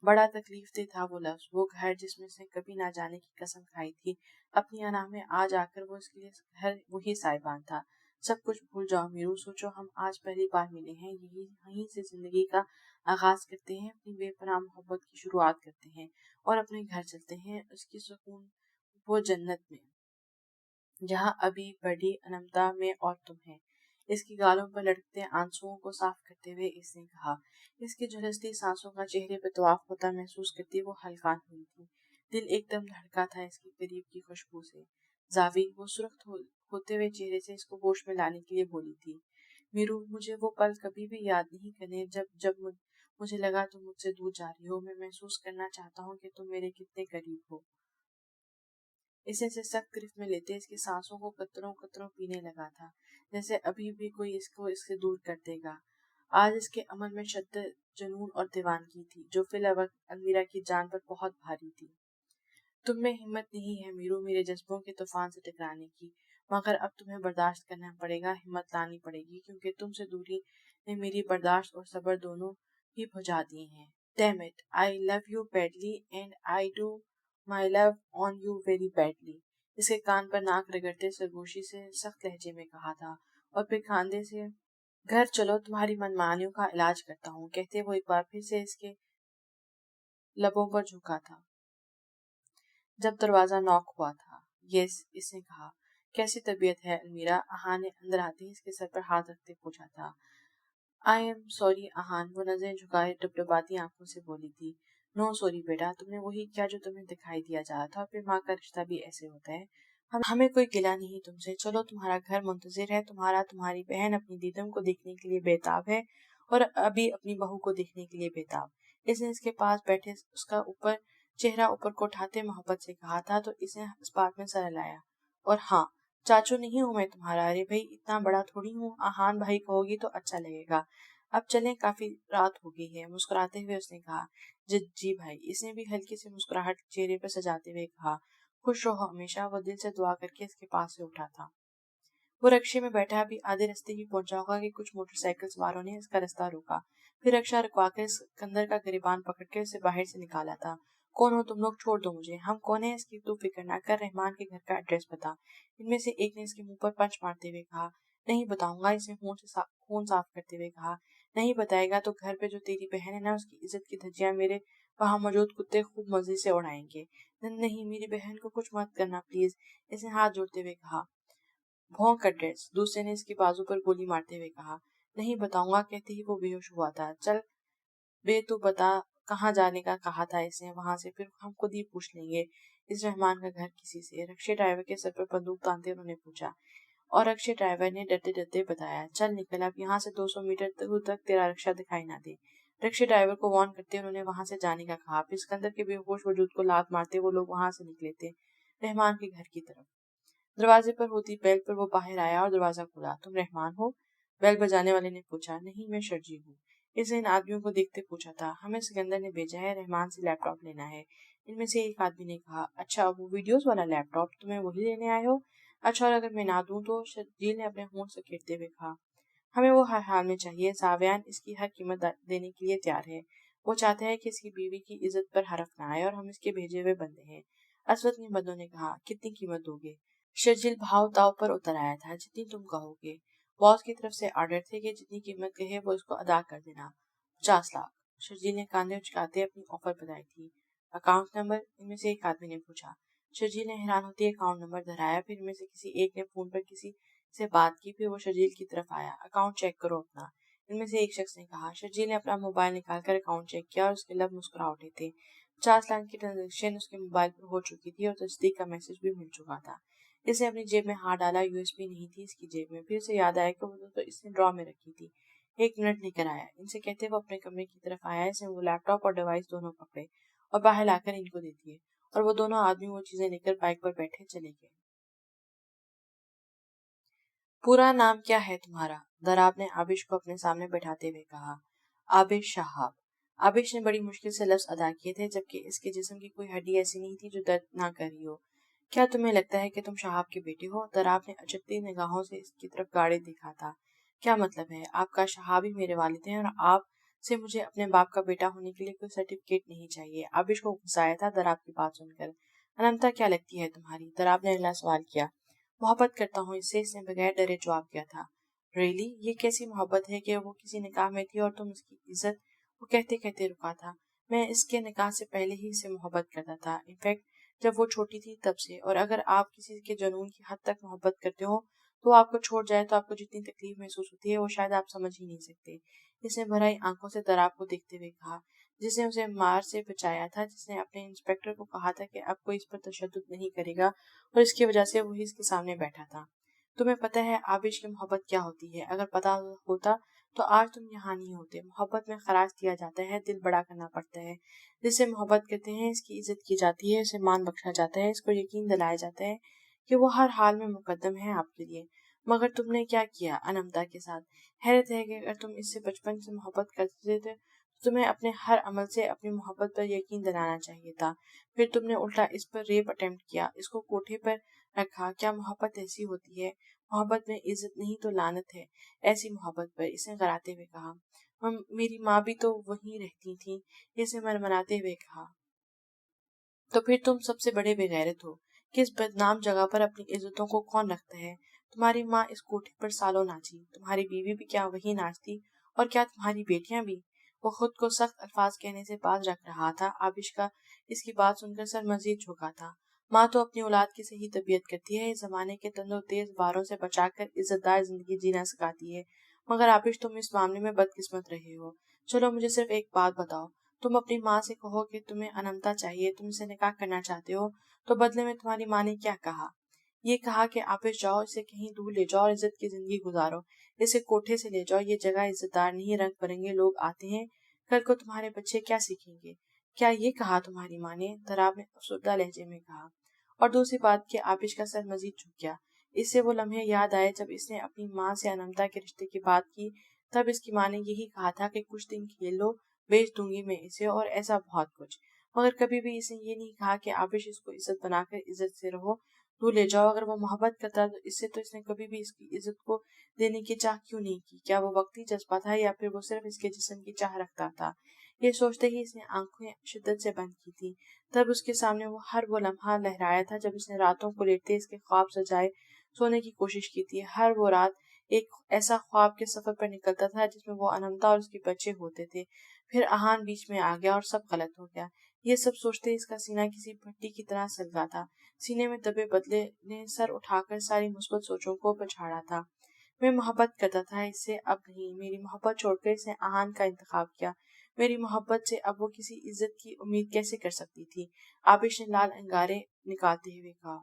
بڑا تکلیف دہ تھا وہ لفظ، وہ گھر جس میں سے کبھی نہ جانے کی قسم کھائی تھی، اپنی انا میں آج آ کر وہ اس کے لیے گھر وہی سائبان تھا۔ سب کچھ بھول جاؤ میرو، سوچو ہم آج پہلی بار ملے ہیں، یہیں سے زندگی کا آغاز کرتے ہیں، اپنی بے پناہ محبت کی شروعات کرتے ہیں، اور اپنے گھر چلتے ہیں، اس کی سکون وہ جنت میں جہاں ابھی بڑی انمتا میں اور تم ہے۔ اس کی گالوں پر لڑکتے آنسوؤں کو صاف کرتے ہوئے اس نے کہا۔ اس کی جھلستی سانسوں کا چہرے پہ طواف ہوتا محسوس کرتی وہ ہلکان ہوئی تھی، دل ایک دم دھڑکا تھا اس کے قریب کی خوشبو سے۔ زاوی وہ سرخ ہوتے ہوئے چہرے سے اس کو ہوش میں لانے کے لیے بولی تھی۔ میرو، مجھے وہ پل کبھی بھی یاد نہیں کرنے جب مجھے لگا تم مجھ سے دور جا رہی ہو، میں محسوس کرنا چاہتا ہوں کہ تم میرے کتنے قریب ہو۔ اسے سے سخت گرفت میں لیتے اس کی سانسوں کو قطروں قطروں پینے لگا تھا، جیسے ابھی بھی کوئی اس کو اس سے دور کر دے گا۔ آج اس کے عمل میں شدت، جنون اور دیوانگی تھی، جو فی الوقت المیرا کی جان پر بہت بھاری تھی۔ تم میں ہمت نہیں ہے میرو میرے جذبوں کے طوفان سے ٹکرانے کی، مگر اب تمہیں برداشت کرنا پڑے گا، ہمت لانی پڑے گی، کیونکہ تم سے دوری نے میری برداشت اور صبر دونوں ہی بجھا دیے ہیں۔ Damn it, I love you badly and I do my love on you very badly۔ اس کے کان پر ناک رگڑتے سرگوشی سے سخت لہجے میں کہا تھا، اور پھر کاندھے سے گھر چلو تمہاری منمانیوں کا علاج کرتا ہوں، کہتے وہ ایک بار پھر سے اس کے لبوں پر جھکا تھا۔ جب دروازہ نوک ہوا تھا۔ یس، اس نے کہا۔ کیسی طبیعت ہے المیرا؟ آہان نے اندر آتے ہی اس کے سر پر ہاتھ رکھتے پوچھا تھا۔ آئی ایم سوری آہان، وہ نظریں جھکائے ڈبڈباتی آنکھوں سے بولی تھی۔ نو سوری بیٹا، تم نے وہی کیا جو تمہیں دکھائی دیا جا رہا تھا، اور پھر ماں کا رشتہ بھی ایسے ہوتا ہے۔ ہمیں کوئی گلہ نہیں تم سے، چلو تمہارا گھر منتظر ہے، تمہاری بہن اپنی دیدم کو دیکھنے کے لیے بےتاب ہے، اور ابھی اپنی بہو کو دیکھنے کے لیے بےتاب۔ اس نے اس کے پاس بیٹھے اس کا چہرہ اوپر کو اٹھاتے محبت سے کہا تھا، تو اس نے اس بات میں سر ہلایا۔ اور ہاں، چاچو نہیں ہوں میں تمہارا، ارے بھائی اتنا بڑا تھوڑی ہوں، آہان بھائی کہو گی تو اچھا لگے گا۔ اب چلیں، کافی رات ہو گئی ہے۔ مسکراتے ہوئے اس نے کہا۔ جی بھائی، اس نے بھی ہلکی سی مسکراہٹ چہرے پر سجاتے ہوئے کہا۔ خوش رہو ہمیشہ، وہ دل سے دعا کر کے اس کے پاس سے اٹھا تھا۔ وہ رکشے میں بیٹھا ابھی آدھے رستے ہی پہنچا ہوگا کہ کچھ موٹر سائیکل سواروں نے اس کا رستہ روکا، پھر رکشہ رکوا کر اسکندر کا گریبان پکڑ کے اسے باہر سے نکالا تھا۔ کون ہو تم لوگ؟ چھوڑ دو مجھے۔ ہم کون ہیں اس کی تو فکر نہ کر، رحمان کے گھر کا ایڈریس بتا۔ ان میں سے ایک نے اس کے منہ پر پنچ مارتے ہوئے کہا۔ نہیں بتاؤں گا، اس نے خون صاف کرتے ہوئے کہا۔ نہیں بتائے گا تو گھر پہ جو تیری بہن ہے نا، اس کی عزت کی دھجیاں میرے وہاں موجود کتے خوب مزے سے اڑائیں گے۔ نہیں، میری بہن کو کچھ مت کرنا پلیز، اس نے ہاتھ جوڑتے ہوئے کہا۔ بھونک ایڈریس، دوسرے نے اس کی بازو پر گولی مارتے ہوئے کہا۔ نہیں بتاؤں گا کہتے ہی وہ بے ہوش ہوا تھا۔ چل بے، تو بتا کہاں جانے کا کہا تھا اس نے، وہاں سے پھر ہم خود ہی پوچھ لیں گے اس رحمان کا گھر کسی سے۔ رکشے ڈرائیور کے سر پر بندوق تانتے انہوں نے پوچھا، اور رکشے ڈرائیور نے ڈرتے ڈرتے بتایا۔ چل نکل، اب یہاں سے 200 میٹر دور تک تیرا رکشہ دکھائی نہ دے۔ رکشے ڈرائیور کو وارن کرتے انہوں نے وہاں سے جانے کا کہا، پھر اسکندر کے بے ہوش وجود کو لات مارتے وہ لوگ وہاں سے نکلے تھے رحمان کے گھر کی طرف۔ دروازے پر ہوتی بیل پر وہ باہر آیا اور دروازہ کھولا۔ تم رحمان ہو؟ بیل بجانے والے نے پوچھا۔ نہیں، میں شرجی ہوں، اس نے ان آدمیوں کو دیکھتے پوچھا تھا۔ ہمیں سکندر نے بھیجا ہے، رحمان سے لیپ ٹاپ لینا ہے، ان میں سے ایک آدمی نے کہا۔ اچھا، وہ ویڈیوز والا لیپ ٹاپ تمہیں وہی لینے آئے ہو؟ اچھا، اور اگر میں نہ دوں تو؟ شرجیل نے اپنے ہونٹ سکیڑتے ہوئے کہا۔ ہمیں وہ ہر حال میں چاہیے۔ ساویان اس کی ہر قیمت دینے کے لیے تیار ہے۔ وہ چاہتا ہے کہ اس کی بیوی کی عزت پر حرف نہ آئے اور ہم اس کے بھیجے ہوئے بندے ہیں۔ اسود کے بندوں نے کہا، کتنی قیمت دو گے؟ شرجیل بھاؤ تاؤ پر اتر آیا تھا، جتنی تم کہو گے۔ باس کی طرف سے آرڈر تھے کہ جتنی قیمت کہے وہ اس کو ادا کر دینا۔ 50 لاکھ۔ شرجیل نے کاندھے اچکاتے اپنی آفر بتائی تھی۔ Account number? ان میں سے ایک آدمی نے پوچھا۔ شرجیل نے حیران ہوتے اکاؤنٹ نمبر دہرایا، پھر ان میں سے کسی ایک نے فون پر کسی سے بات کی، پھر وہ شرجیل کی طرف آیا۔ اکاؤنٹ چیک کرو اپنا۔ ان میں سے ایک شخص نے کہا۔ شرجیل نے اپنا موبائل نکال کر اکاؤنٹ چیک کیا اور اس کے لب مسکرا اٹھے تھے۔ 50 لاکھ کی ٹرانزیکشن اس کے موبائل پر ہو چکی تھی اور تصدیق کا میسج بھی مل چکا تھا۔ اس نے اپنی جیب میں ہاتھ ڈالا، یو ایس بی نہیں تھی اس کی جیب میں۔ پھر اسے یاد آیا کہ وہ تو اس نے ڈرا میں رکھی تھی۔ 1 منٹ لے کر آیا، ان سے کہتے وہ اپنے کمرے کی طرف آیا۔ اس نے وہ لیپ ٹاپ اور ڈیوائس دونوں پکڑے اور باہر لا کر ان کو دے دیے، اور وہ دونوں آدمی وہ چیزیں لے کر بائک پر بیٹھے چلے گئے۔ پورا نام کیا ہے تمہارا؟ دراب نے آبش کو اپنے سامنے بیٹھاتے ہوئے کہا۔ آبش شہاب۔ آبش نے بڑی مشکل سے لفظ ادا کیے تھے، جبکہ اس کے جسم کی کوئی ہڈی ایسی نہیں تھی جو درد نہ کر رہی ہو۔ کیا تمہیں لگتا ہے کہ تم شہاب کے بیٹے ہو؟ دراب نے اچکتی نگاہوں سے اس کی طرف گاڑے دیکھا تھا۔ کیا مطلب ہے؟ آپ کا شہاب ہی میرے والد ہیں، اور آپ سے مجھے اپنے باپ کا بیٹا ہونے کے لیے کوئی سرٹیفکیٹ نہیں چاہیے۔ آبش کو غصہ آیا تھا دراب کی بات سن کر۔ انمتا کیا لگتی ہے تمہاری؟ دراب نے اگلا سوال کیا۔ محبت کرتا ہوں اس نے بغیر ڈرے جواب دیا تھا۔ ریلی؟ یہ کیسی محبت ہے کہ وہ کسی نکاح میں تھی اور تم اس کی عزت؟ وہ کہتے کہتے رکا تھا۔ میں اس کے نکاح سے پہلے ہی اسے محبت کرتا تھا، انفیکٹ جب وہ چھوٹی تھی تب سے، اور اگر آپ کسی کے جنون کی حد تک محبت کرتے ہو تو وہ آپ کو چھوڑ جائے تو آپ کو جتنی تکلیف محسوس ہوتی ہے وہ شاید آپ سمجھ ہی نہیں سکتے۔ اس نے بھرائی آنکھوں سے دراب کو دیکھتے ہوئے کہا، جس نے اسے مار سے بچایا تھا، جس نے اپنے انسپکٹر کو کہا تھا کہ اب کوئی اس پر تشدد نہیں کرے گا، اور اس کی وجہ سے وہی اس کے سامنے بیٹھا تھا۔ تمہیں پتہ ہے آبش کی محبت کیا ہوتی ہے؟ اگر پتہ ہوتا تو آج تم یہاں نہیں ہوتے۔ محبت میں خراج دیا جاتا ہے، دل بڑا کرنا پڑتا ہے۔ جس سے محبت کرتے ہیں اس کی عزت کی جاتی ہے، اسے مان بخشا جاتا ہے، اس کو یقین دلایا جاتا ہے کہ وہ ہر حال میں مقدم ہے آپ کے لیے۔ مگر تم نے کیا کیا انمتا کے ساتھ؟ حیرت ہے کہ اگر تم اس سے بچپن سے محبت کرتے تھے تو تمہیں اپنے ہر عمل سے اپنی محبت پر یقین دلانا چاہیے تھا۔ پھر تم نے الٹا اس پر ریپ اٹیمپٹ کیا، اس کو کوٹھے پر رکھا۔ کیا محبت ایسی ہوتی ہے؟ محبت میں عزت نہیں تو لعنت ہے ایسی محبت پر، اس نے غراتے ہوئے کہا۔ میری ماں بھی تو وہیں رہتی تھی، اس نے مرمراتے ہوئے کہا۔ تو پھر تم سب سے بڑے بے غیرت ہو۔ کس بدنام جگہ پر اپنی عزتوں کو کون رکھتا ہے؟ تمہاری ماں اس کوٹھے پر سالوں ناچی، تمہاری بیوی بھی کیا وہی ناچتی، اور کیا تمہاری بیٹیاں بھی؟ وہ خود کو سخت الفاظ کہنے سے باز رکھ رہا تھا۔ آبش کا اس کی بات سن کر سر مزید جھکا تھا۔ ماں تو اپنی اولاد کی صحیح تربیت کرتی ہے، اس زمانے کے تند و تیز باروں سے بچا کر عزت دار زندگی جینا سکھاتی ہے، مگر آبش تم اس معاملے میں بدقسمت رہے ہو۔ چلو مجھے صرف ایک بات بتاؤ، تم اپنی ماں سے کہو کہ تمہیں انمتا چاہیے، تم اسے نکاح کرنا چاہتے ہو، تو بدلے میں تمہاری ماں نے کیا کہا؟ یہ کہا کہ آبش جاؤ، اسے کہیں دور لے جاؤ اور عزت کی زندگی گزارو، اسے کوٹھے سے لے جاؤ، یہ جگہ عزت دار نہیں، رنگ برنگے لوگ آتے ہیں، کل کو تمہارے بچے کیا سیکھیں گے؟ کیا یہ کہا تمہاری ماں نے؟ دراب نے افسردہ لہجے میں کہا۔ اور دوسری بات کہ آبش کا سر مزید جھک گیا۔ اس سے وہ لمحے یاد آئے جب اس نے اپنی ماں سے انمتا کے رشتے کی بات کی، تب اس کی ماں نے یہی کہا تھا کہ کچھ دن کھیل لو، بیچ دوں گی میں اسے، اور ایسا بہت کچھ۔ مگر کبھی بھی اس نے یہ نہیں کہا کہ آبش اس کو عزت بنا کر عزت سے رہو، دور لے جاؤ۔ اگر وہ محبت کرتا تو اس سے تو اس نے کبھی بھی اس کی عزت کو دینے کی چاہ کیوں نہیں کی؟ کیا وہ وقتی جذبہ تھا یا پھر وہ صرف اس کے جسم کی چاہ رکھتا تھا؟ یہ سوچتے ہی اس نے آنکھیں شدت سے بند کی تھی۔ تب اس کے سامنے وہ لمحہ لہرایا تھا جب اس نے راتوں کو لیٹتے اس کے خواب سجائے سونے کی کوشش کی تھی۔ ہر وہ رات ایک ایسا خواب کے سفر پر نکلتا تھا جس میں وہ انمتا اور اس کے بچے ہوتے تھے، پھر آہان بیچ میں آ گیا اور سب غلط ہو گیا۔ یہ سب سوچتے اس کا سینہ کسی بھٹی کی طرح سلگا تھا۔ سینے میں دبے بدلے نے سر اٹھا کر ساری مثبت سوچوں کو پچھاڑا تھا۔ میں محبت کرتا تھا اس سے، اب نہیں۔ میری محبت چھوڑ کر اس نے آہان کا انتخاب کیا۔ میری محبت سے اب وہ کسی عزت کی امید کیسے کر سکتی تھی؟ آبش نے لال انگارے نکالتے ہوئے کہا۔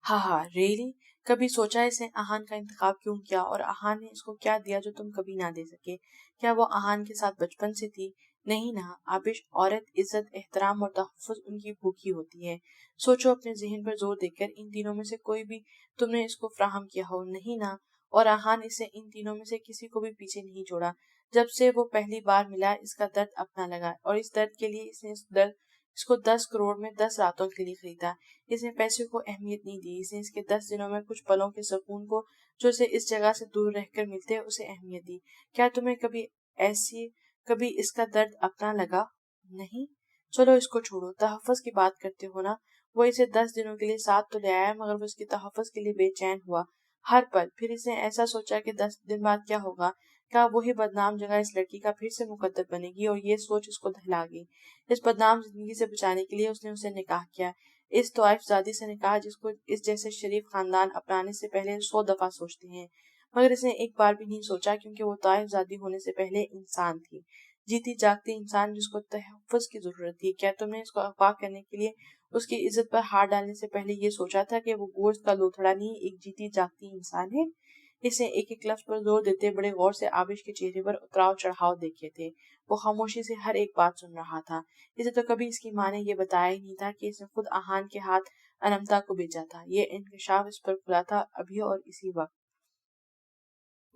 ہاں ریلی؟ کبھی سوچا اس نے آہان کا انتخاب کیوں کیا، اور آہان نے اس کو کیا دیا جو تم کبھی نہ دے سکے؟ کیا وہ آہان کے ساتھ بچپن سے تھی؟ نہیں نا آبش، عورت عزت، احترام اور تحفظ ان کی بھوکی ہوتی ہے۔ سوچو اپنے ذہن پر زور دے کر، ان تینوں میں سے کوئی بھی تم نے اس کو فراہم کیا ہو؟ نہیں نا، اور آہان اس سے ان تینوں میں سے کسی کو بھی پیچھے نہیں چھوڑا۔ جب سے وہ پہلی بار ملا اس کا درد اپنا لگا، اور اس درد کے لیے اس نے اس درد اس کو 10 کروڑ میں 10 راتوں کے لیے خریدا۔ اس نے پیسے کو اہمیت نہیں دی، اس نے اس کے 10 دنوں میں کچھ پلوں کے سکون کو جو اسے اس جگہ سے دور رہ کر ملتے اسے اہمیت دی۔ کیا تمہیں کبھی اس کا درد اپنا لگا؟ نہیں؟ چلو اس کو چھوڑو، تحفظ کی بات کرتے ہو نا، وہ اسے 10 دنوں کے لیے ساتھ تو لے آیا مگر وہ اس کے تحفظ کے لیے بے چین ہوا ہر پل۔ پھر اس نے ایسا سوچا کہ 10 دن بعد کیا ہوگا، کیا وہی بدنام جگہ اس لڑکی کا پھر سے مقدر بنے گی، اور یہ سوچ اس کو دہلا گئی۔ اس بدنام زندگی سے بچانے کے لیے اس نے اسے نکاح کیا، اس طائف زادی سے نکاح جس کو اس جیسے شریف خاندان اپنانے سے پہلے 100 دفعہ سوچتے ہیں، مگر اس نے ایک بار بھی نہیں سوچا، کیونکہ وہ طائف زادی ہونے سے پہلے انسان تھی، جیتی جاگتی انسان جس کو تحفظ کی ضرورت تھی۔ کیا تم نے اس کو اغوا کرنے کے لیے اس کی عزت پر ہاتھ ڈالنے سے پہلے یہ سوچا تھا کہ وہ گوشت کا لوتھڑا نہیں، ایک جیتی جاگتی انسان ہے؟ اس نے ایک ایک لفظ پر زور دیتے بڑے غور سے عابش کے چہرے پر اتراؤ چڑھاؤ دیکھے تھے۔ وہ خاموشی سے ہر ایک بات سن رہا تھا۔ اسے تو کبھی اس کی ماں نے یہ بتایا ہی نہیں تھا کہ اس نے خود آہان کے ہاتھ انمتا کو بیچا تھا۔ یہ انکشاف اس پر کھلا تھا ابھی اور اسی وقت۔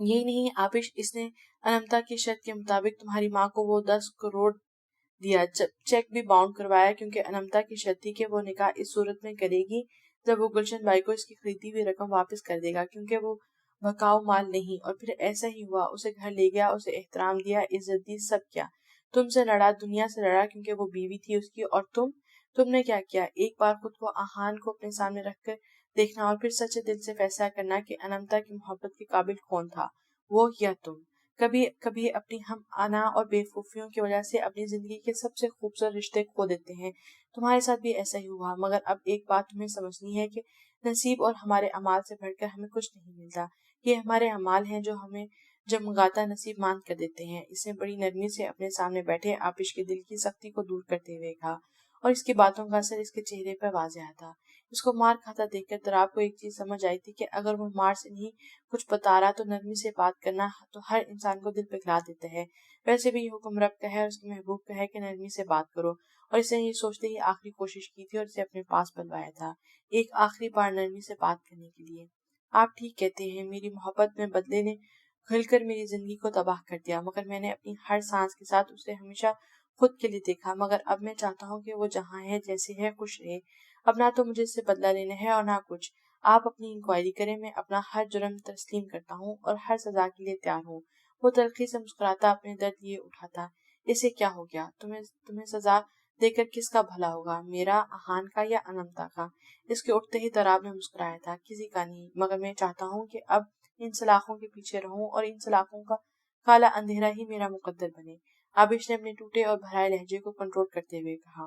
یہی نہیں آبش، اس نے انمتا کی شرط کے مطابق تمہاری ماں کو وہ 10 کروڑ دیا، چیک بھی باؤنڈ کروایا، کیونکہ انمتا کی شرط تھی کہ وہ نکاح اس صورت میں کرے گی جب وہ گلشن بائی کو اس کی خریدی ہوئی رقم واپس کر دے گا، کیونکہ وہ بکاؤ مال نہیں۔ اور پھر ایسا ہی ہوا، اسے گھر لے گیا، اسے احترام دیا، عزت دی، سب کیا۔ تم سے لڑا، دنیا سے لڑا، کیونکہ وہ بیوی تھی اس کی، اور تم نے کیا کیا؟ ایک بار خود کو آہان کو اپنے سامنے رکھ کر دیکھنا اور پھر سچے دل سے فیصلہ کرنا کہ انمتا کی محبت کے قابل کون تھا، وہ یا تم۔ کبھی اپنی ہم آنا اور بے وقوفیوں کی وجہ سے اپنی زندگی کے سب سے خوبصورت رشتے کھو دیتے ہیں۔ تمہارے ساتھ بھی ایسا ہی ہوا، مگر اب ایک بات تمہیں سمجھنی ہے کہ نصیب اور ہمارے اعمال سے بڑھ کر ہمیں کچھ نہیں ملتا۔ یہ ہمارے اعمال ہیں جو ہمیں جمگاتا نصیب مان کر دیتے ہیں۔ اس نے بڑی نرمی سے اپنے سامنے بیٹھے آبش کے دل کی سختی کو دور کرتے ہوئے کہا، اور اس کی باتوں کا اثر اس کے چہرے پر واضح تھا۔ اس کو مار کھاتا دیکھ کر دراب کو ایک چیز سمجھ آئی تھی کہ اگر وہ مار سے نہیں کچھ بتا رہا تو نرمی سے بات کرنا تو ہر انسان کو دل پگھلا دیتا ہے۔ ویسے بھی یہ حکم رب کا ہے اور اس کے محبوب کا ہے کہ نرمی سے بات کرو، اور اس نے یہ سوچتے ہی آخری کوشش کی تھی اور اسے اپنے پاس بلوایا تھا، ایک آخری بار نرمی سے بات کرنے کے لیے۔ آپ ٹھیک کہتے ہیں، میری محبت میں بدلے نے گھل کر میری زندگی کو تباہ کر دیا، مگر میں نے اپنی ہر سانس کے ساتھ اسے ہمیشہ خود کے لیے دیکھا، مگر اب میں چاہتا ہوں کہ وہ جہاں ہے جیسے ہے خوش رہے۔ اب نہ تو مجھے اس سے بدلہ لینا ہے اور نہ کچھ۔ آپ اپنی انکوائری کریں، میں اپنا ہر جرم تسلیم کرتا ہوں اور ہر سزا کے لیے تیار ہوں۔ وہ تلخی سے مسکراتا اپنے درد لیے اٹھا تھا۔ اسے کیا ہو گیا؟ تمہیں سزا دے کر کس کا بھلا ہوگا، میرا، آہان کا یا انمتا کا؟ اس کے اٹھتے ہی دراب نے مسکرایا تھا، کسی کا نہیں، مگر میں چاہتا ہوں کہ اب ان سلاخوں کے پیچھے رہوں اور ان سلاخوں کا کالا اندھیرا ہی میرا مقدر بنے۔ آبش نے اپنے ٹوٹے اور بھرائے لہجے کو کنٹرول کرتے ہوئے کہا۔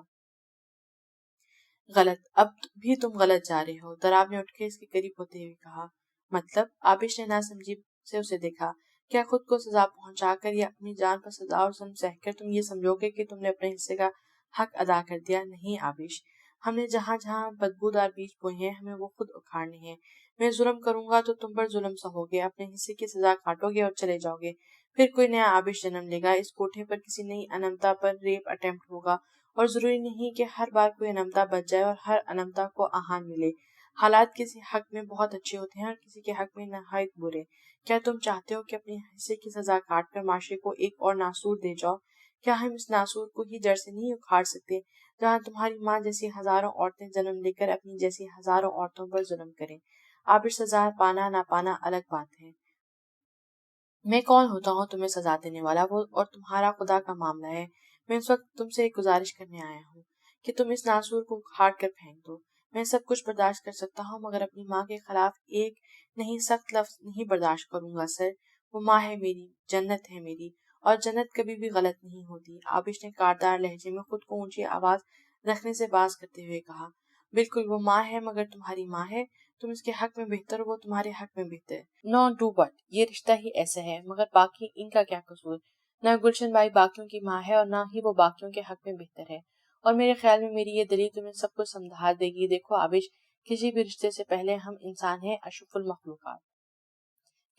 غلط، اب بھی تم غلط جا رہے ہو، دراب نے اٹھ کے اس کے قریب ہوتے ہوئے کہا۔ مطلب؟ آبش نے ناسمجھی سے اسے دیکھا۔ کیا خود کو سزا پہنچا کر یا اپنی جان پر سزا اور ظلم سہ کر تم یہ سمجھو گے کہ تم نے اپنے حصے کا حق ادا کر دیا؟ نہیں آبش، ہم نے جہاں جہاں بدبودار بیج بوئے ہیں ہمیں وہ خود اکھاڑنے ہیں۔ میں ظلم کروں گا تو تم پر ظلم سہو گے، اپنے حصے کی سزا کاٹو گے اور چلے جاؤ گے، پھر کوئی نیا آبش جنم لے گا، اس کوٹھے پر کسی نئی انمتا پر ریپ اٹیمپٹ ہوگا، اور ضروری نہیں کہ ہر بار کوئی انمتا بچ جائے اور ہر انمتا کو آہان ملے۔ حالات کسی حق میں بہت اچھے ہوتے ہیں اور کسی کے حق میں نہایت برے۔ کیا تم چاہتے ہو کہ اپنے حصے کی سزا کاٹ کر معاشرے کو ایک اور ناسور دے جاؤ؟ کیا ہم اس ناسور کو ہی جڑ سے نہیں اکھاڑ سکتے، جہاں تمہاری ماں جیسی ہزاروں عورتیں جنم لے کر اپنی جیسی ہزاروں عورتوں پر ظلم کریں؟ آبش، سزا پانا نہ پانا الگ بات ہے۔ میں کون ہوتا ہوں تمہیں سزا دینے والا؟ وہ اور تمہارا خدا کا معاملہ ہے۔ میں اس وقت تم سے ایک گزارش کرنے آیا ہوں کہ تم اس ناسور کو اکھاڑ کر پھینک دو۔ میں سب کچھ برداشت کر سکتا ہوں، مگر اپنی ماں کے خلاف ایک نہیں سخت لفظ نہیں برداشت کروں گا سر۔ وہ ماں ہے میری، جنت ہے میری، اور جنت کبھی بھی غلط نہیں ہوتی۔ آبش نے کاردار لہجے میں خود کو اونچی آواز رکھنے سے باز کرتے ہوئے کہا۔ بالکل، وہ ماں ہے، مگر تمہاری ماں ہے، تم اس کے حق میں بہتر ہو، وہ تمہارے حق میں بہتر۔ نو ڈو بٹ، یہ رشتہ ہی ایسا ہے، مگر باقی ان کا کیا قصور؟ نہ گلشن بائی باقیوں کی ماں ہے اور نہ ہی وہ باقیوں کے حق میں بہتر ہے، اور میرے خیال میں میری یہ دلیل تمہیں سب کچھ سمجھا دے گی۔ دیکھو آبش، کسی بھی رشتے سے پہلے ہم انسان ہیں، اشرف المخلوقات۔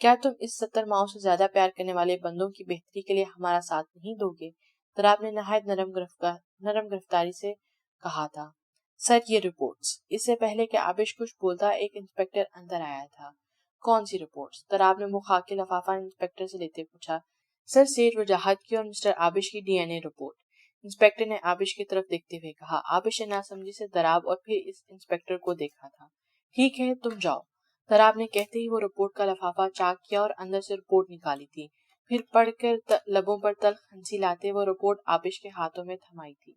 کیا تم اس 70 ماؤں سے زیادہ پیار کرنے والے بندوں کی بہتری کے لیے ہمارا ساتھ نہیں دو گے؟ دراب نے نہایت نرم گرفتاری سے کہا تھا۔ سر، یہ رپورٹس۔ اس سے پہلے کہ آبش کچھ بولتا ایک انسپکٹر اندر آیا تھا۔ کون سی رپورٹس؟ دراب نے منہ خاک کے لفافہ انسپکٹر سے لیتے پوچھا۔ سر، سیٹ وجاہت کی اور مسٹر آبش کی ڈی این اے رپورٹ۔ इंस्पेक्टर ने आबिश की तरफ देखते हुए कहा। आबिश ने नासमझी से दराब और फिर इस इंस्पेक्टर को देखा था। ठीक है, तुम जाओ। दराब ने कहते ही वो रिपोर्ट का लिफाफा चाक किया और अंदर से रिपोर्ट निकाली थी। फिर पढ़कर लबों पर तल्ख हंसी लाते वो रिपोर्ट आबिश के हाथों में थमाई थी।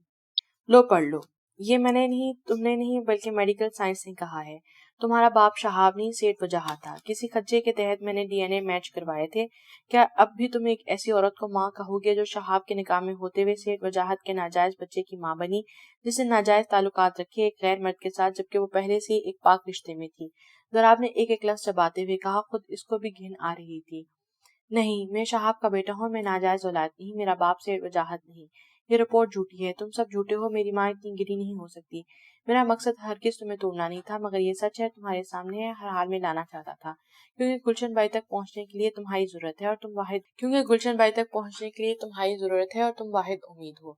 लो, पढ़ लो। ये मैंने नहीं, तुमने नहीं, बल्कि मेडिकल साइंस ने कहा है। तुम्हारा बाप शहाब नहीं, सेठ वजाहत था। किसी खर्चे के तहत मैंने डीएनए मैच करवाए थे। क्या अब भी तुम एक ऐसी औरत को माँ कहोगे जो शहाब के निकाह में होते हुए सेठ वजाहत के नाजायज बच्चे की माँ बनी, जिसने नाजायज ताल्लुकात रखे एक गैर मर्द के साथ, जबकि वो पहले से ही एक पाक रिश्ते में थी? दराब ने एक लफ्ज चबाते हुए कहा। खुद इसको भी घिन आ रही थी। नहीं, मैं शहाब का बेटा हूँ, मैं नाजायज औलाद नहीं, मेरा बाप से वजाहत नहीं। ये रिपोर्ट झूठी है, तुम सब झूठे हो, मेरी माँ इतनी गिरी नहीं हो सकती। मेरा मकसद हरगिज तुम्हें तोड़ना नहीं था, मगर ये सच है, तुम्हारे सामने है, हर हाल में लाना चाहता था, क्योंकि गुलशन बाई तक पहुँचने के लिए तुम्हारी जरूरत है और तुम वाहिद उम्मीद हो।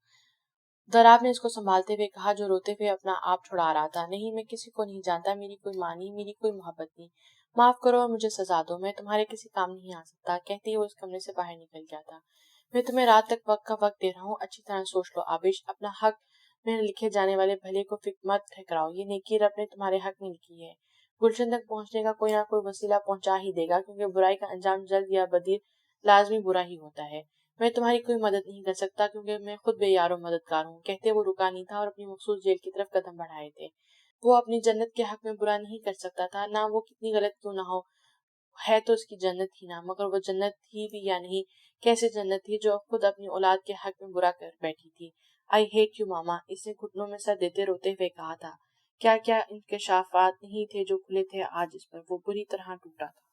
दराब ने इसको संभालते हुए कहा, जो रोते हुए अपना आप छुड़ा रहा था। नहीं, मैं किसी को नहीं जानता, मेरी कोई माँ नहीं, मेरी कोई मोहब्बत नहीं। माफ करो और मुझे सजा दो, मैं तुम्हारे किसी काम नहीं आ सकता। कहते ही वो इस कमरे से बाहर निकल गया था। मैं तुम्हें रात तक वक्त का वक्त दे रहा हूँ, अच्छी तरह सोच लो आबिश। अपना हक में लिखे जाने वाले भले को फिक्र मत ठहराओ, ये नेकी रब ने तुम्हारे हक में लिखी है। गुलशन तक पहुँचने का कोई ना कोई वसीला पहुँचा ही देगा, क्योंकि बुराई का अंजाम जल्द या बदीर लाजमी बुरा ही होता है। मैं तुम्हारी कोई मदद नहीं कर सकता, क्योंकि मैं खुद बेयारो मददगार हूँ। कहते वो रुका नहीं था और अपनी मखसूस जेल की तरफ कदम बढ़ाए थे। वो अपनी जन्नत के हक में बुरा नहीं कर सकता था, ना वो कितनी गलत क्यों ना हो, है तो उसकी जन्नत ही ना। मगर वो जन्नत थी भी या नहीं, कैसे जन्नत थी जो खुद अपनी औलाद के हक में बुरा कर बैठी थी। आई हेट यू मामा, इसने घुटनों में सर देते रोते हुए कहा था। क्या क्या इंकशाफात नहीं थे जो खुले थे आज इस पर। वो बुरी तरह टूटा था।